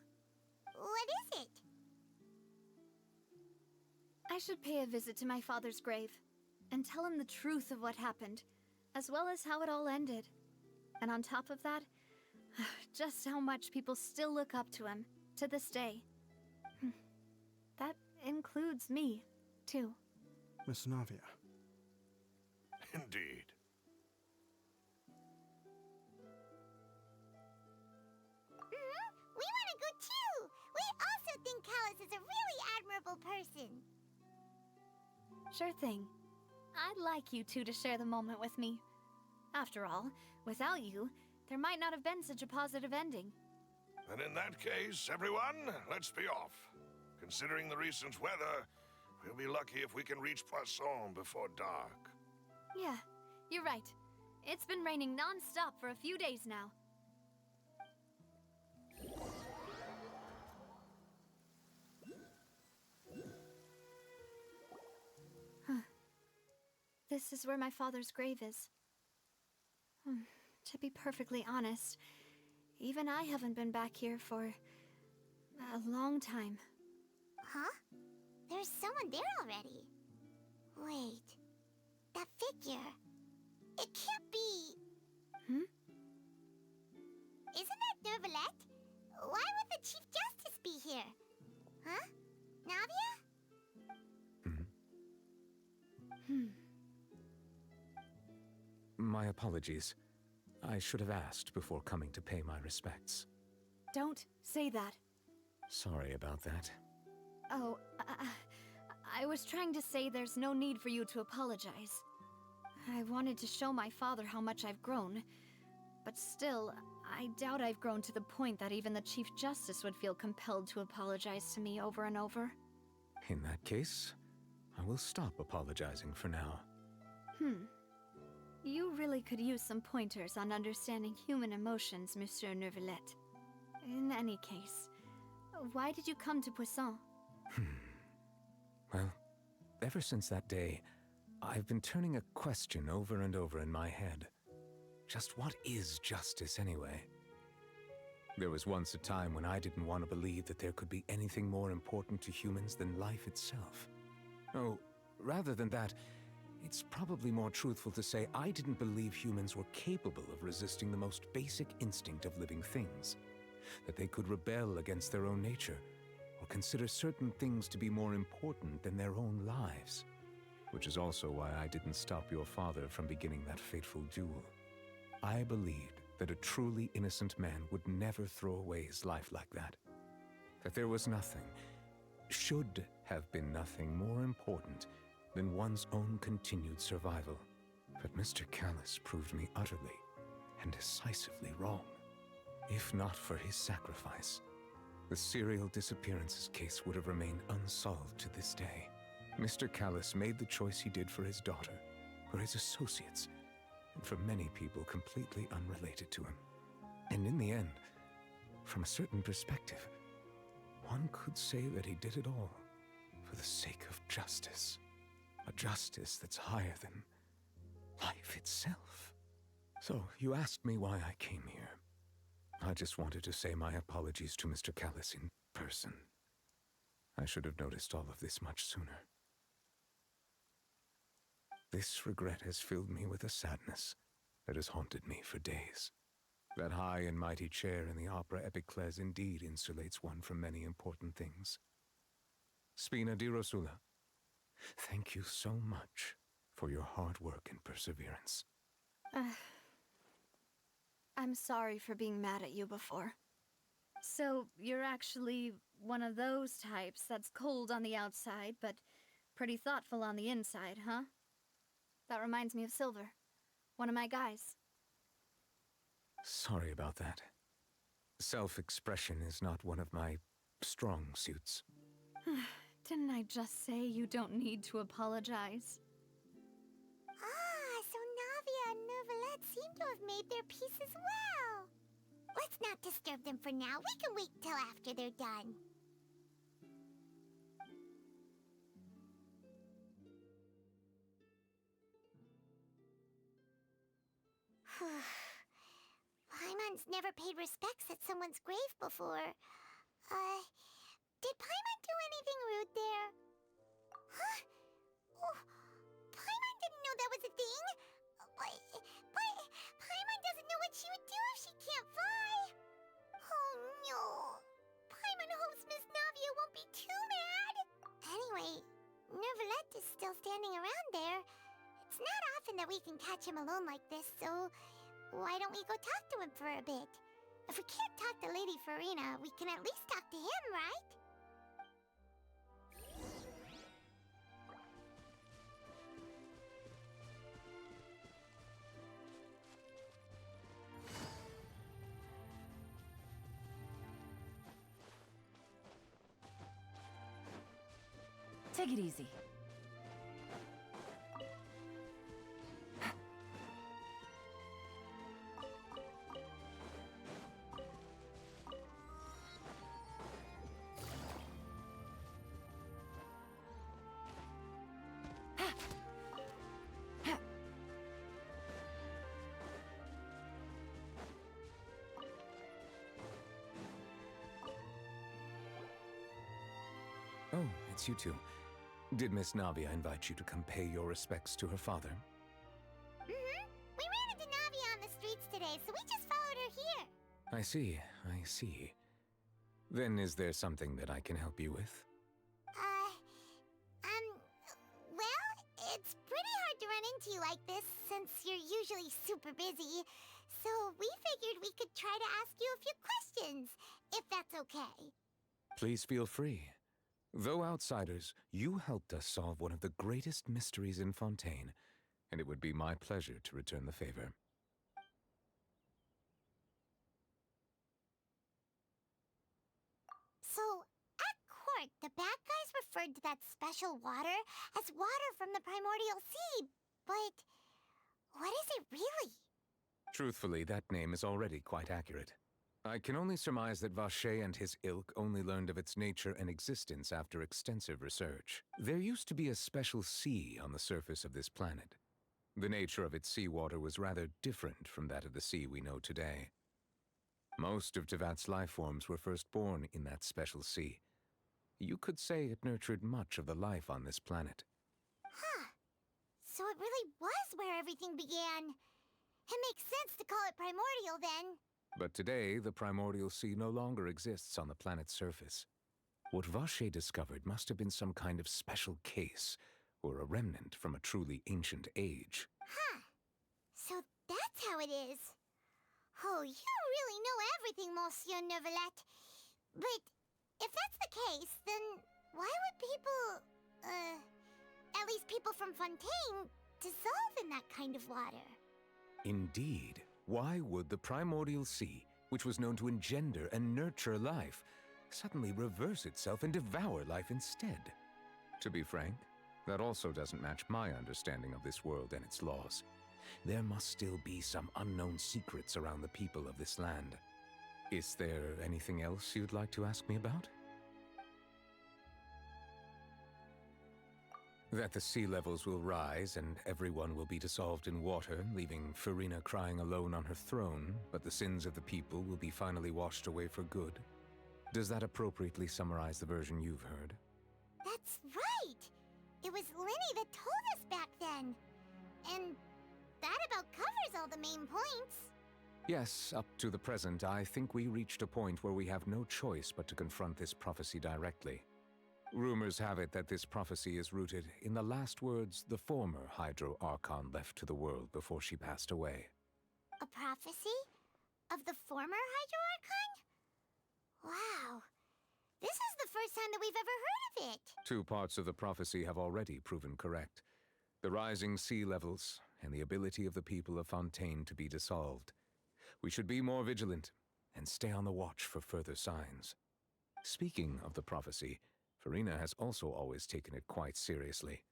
What is it? I should pay a visit to my father's grave. and tell him the truth of what happened, as well as how it all ended. And on top of that, just how much people still look up to him, to this day. That includes me, too. Miss Navia. Indeed. We want to go too! We also think Callus is a really admirable person. Sure thing. I'd like you two to share the moment with me. After all, without you, there might not have been such a positive ending. And in that case, everyone, let's be off. Considering the recent weather, we'll be lucky if we can reach Poisson before dark. Yeah, you're right. It's been raining non-stop for a few days now. Huh. This is where my father's grave is. To be perfectly honest, even I haven't been back here for a long time. Huh? There's someone there already. Wait. That figure. It can't be. Isn't that Neuvillette? Why would the Chief Justice be here? Huh? Navia? My apologies. I should have asked before coming to pay my respects. Don't say that. Sorry about that. Oh, I was trying to say there's no need for you to apologize. I wanted to show my father how much I've grown, but still, I doubt I've grown to the point that even the Chief Justice would feel compelled to apologize to me over and over. In that case, I will stop apologizing for now. You really could use some pointers on understanding human emotions, Monsieur Neuvillette. In any case, why did you come to Poisson? Well, ever since that day, I've been turning a question over and over in my head. Just what is justice anyway? There was once a time when I didn't want to believe that there could be anything more important to humans than life itself. Oh, rather than that, it's probably more truthful to say I didn't believe humans were capable of resisting the most basic instinct of living things. That they could rebel against their own nature, or consider certain things to be more important than their own lives. Which is also why I didn't stop your father from beginning that fateful duel. I believed that a truly innocent man would never throw away his life like that. That there was nothing, should have been nothing more important than one's own continued survival. But Mr. Callus proved me utterly and decisively wrong. If not for his sacrifice, the serial disappearances case would have remained unsolved to this day. Mr. Callus made the choice he did for his daughter, for his associates, and for many people completely unrelated to him. And in the end, from a certain perspective, one could say that he did it all for the sake of justice. A justice that's higher than life itself. So, you asked me why I came here. I just wanted to say my apologies to Mr. Callus in person. I should have noticed all of this much sooner. This regret has filled me with a sadness that has haunted me for days. That high and mighty chair in the opera Epiclese indeed insulates one from many important things. Spina di Rosula, thank you so much for your hard work and perseverance. I'm sorry for being mad at you before. So, you're actually one of those types that's cold on the outside, but pretty thoughtful on the inside, huh? That reminds me of Silver, one of my guys. Sorry about that. Self-expression is not one of my strong suits. Didn't I just say you don't need to apologize? Ah, so Navia and Neuvillette seem to have made their peace as well. Let's not disturb them for now. We can wait till after they're done. Paimon's never paid respects at someone's grave before. Did Paimon do anything rude there? Huh? Oh, Paimon didn't know that was a thing. But Paimon doesn't know what she would do if she can't fly. Oh no. Paimon hopes Miss Navia won't be too mad. Anyway, Nervalette is still standing around there. It's not often that we can catch him alone like this, so why don't we go talk to him for a bit? If we can't talk to Lady Farina, we can at least talk to him, right? Take it easy. Oh, it's you two. Did Miss Navia invite you to come pay your respects to her father? We ran into Navia on the streets today, so we just followed her here. I see, I see. Then is there something that I can help you with? Well, it's pretty hard to run into you like this since you're usually super busy. So we figured we could try to ask you a few questions, if that's okay. Please feel free. Though outsiders, you helped us solve one of the greatest mysteries in Fontaine, and it would be my pleasure to return the favor. So, at court, the bad guys referred to that special water as water from the primordial sea, but what is it really? Truthfully, that name is already quite accurate. I can only surmise that Vacher and his ilk only learned of its nature and existence after extensive research. There used to be a special sea on the surface of this planet. The nature of its seawater was rather different from that of the sea we know today. Most of Tevat's life forms were first born in that special sea. You could say it nurtured much of the life on this planet. Huh. So it really was where everything began. It makes sense to call it primordial then. But today, the primordial sea no longer exists on the planet's surface. What Vacher discovered must have been some kind of special case, or a remnant from a truly ancient age. Huh. So that's how it is. Oh, you really know everything, Monsieur Neuvillette. But if that's the case, then why would people, at least people from Fontaine, dissolve in that kind of water? Indeed. Why would the primordial sea, which was known to engender and nurture life, suddenly reverse itself and devour life instead? To be frank, that also doesn't match my understanding of this world and its laws. There must still be some unknown secrets around the people of this land. Is there anything else you'd like to ask me about? That the sea levels will rise and everyone will be dissolved in water, leaving Farina crying alone on her throne, but the sins of the people will be finally washed away for good. Does that appropriately summarize the version you've heard? That's right! It was Linny that told us back then. And that about covers all the main points. Yes, up to the present, I think we reached a point where we have no choice but to confront this prophecy directly. Rumors have it that this prophecy is rooted in the last words the former Hydro Archon left to the world before she passed away. A prophecy? Of the former Hydro Archon? Wow. This is the first time that we've ever heard of it. 2 parts of the prophecy have already proven correct. The rising sea levels and the ability of the people of Fontaine to be dissolved. We should be more vigilant and stay on the watch for further signs. Speaking of the prophecy, Farina has also always taken it quite seriously.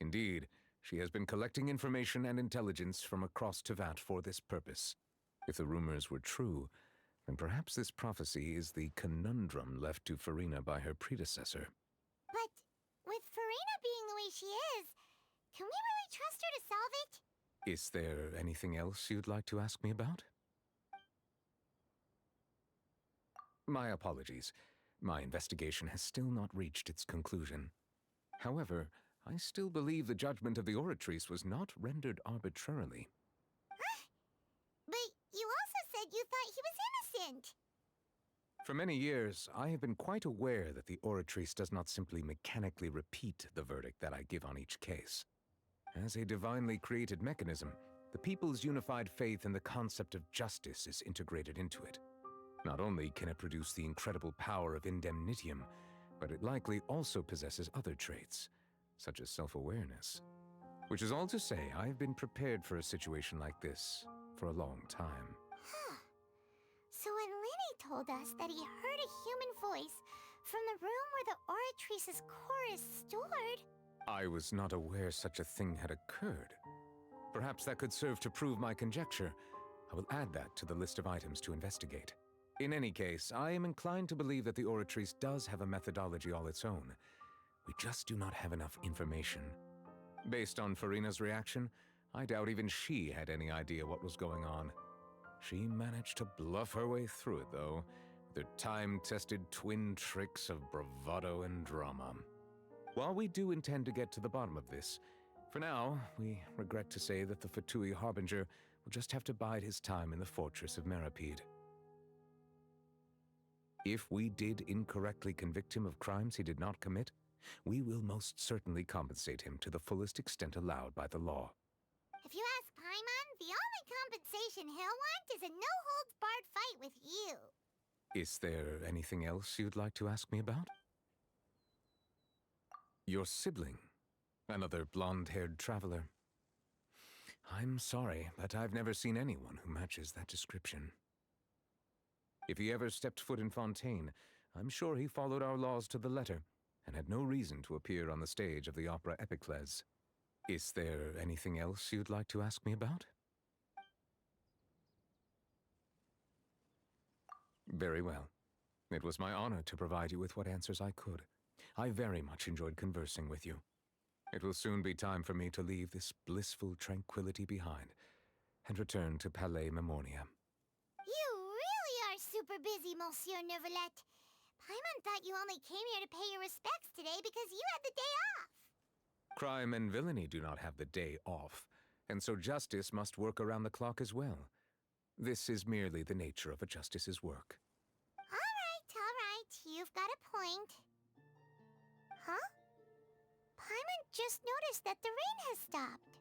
Indeed, she has been collecting information and intelligence from across Tevat for this purpose. If the rumors were true, then perhaps this prophecy is the conundrum left to Farina by her predecessor. But with Farina being the way she is, can we really trust her to solve it? Is there anything else you'd like to ask me about? My apologies. My investigation has still not reached its conclusion. However, I still believe the judgment of the Oratrice was not rendered arbitrarily. But you also said you thought he was innocent. For many years, I have been quite aware that the Oratrice does not simply mechanically repeat the verdict that I give on each case. As a divinely created mechanism, the people's unified faith in the concept of justice is integrated into it. Not only can it produce the incredible power of indemnitium, but it likely also possesses other traits, such as self-awareness. Which is all to say, I have been prepared for a situation like this for a long time. So when Lenny told us that he heard a human voice from the room where the Oratrice's core is stored... I was not aware such a thing had occurred. Perhaps that could serve to prove my conjecture. I will add that to the list of items to investigate. In any case, I am inclined to believe that the Oratrice does have a methodology all its own. We just do not have enough information. Based on Farina's reaction, I doubt even she had any idea what was going on. She managed to bluff her way through it, though, with her time-tested twin tricks of bravado and drama. While we do intend to get to the bottom of this, for now, we regret to say that the Fatui Harbinger will just have to bide his time in the fortress of Meripede. If we did incorrectly convict him of crimes he did not commit, we will most certainly compensate him to the fullest extent allowed by the law. If you ask Paimon, the only compensation he'll want is a no-holds-barred fight with you. Is there anything else you'd like to ask me about? Your sibling, another blonde-haired traveler. I'm sorry, but I've never seen anyone who matches that description. If he ever stepped foot in Fontaine, I'm sure he followed our laws to the letter, and had no reason to appear on the stage of the opera Epicles. Is there anything else you'd like to ask me about? Very well. It was my honor to provide you with what answers I could. I very much enjoyed conversing with you. It will soon be time for me to leave this blissful tranquility behind and return to Palais Memoria. You really are super busy, Monsieur Neuvillette. Paimon thought you only came here to pay your respects today because you had the day off. Crime and villainy do not have the day off, and so justice must work around the clock as well. This is merely the nature of a justice's work. All right. You've got a point. Huh? Paimon just noticed that the rain has stopped.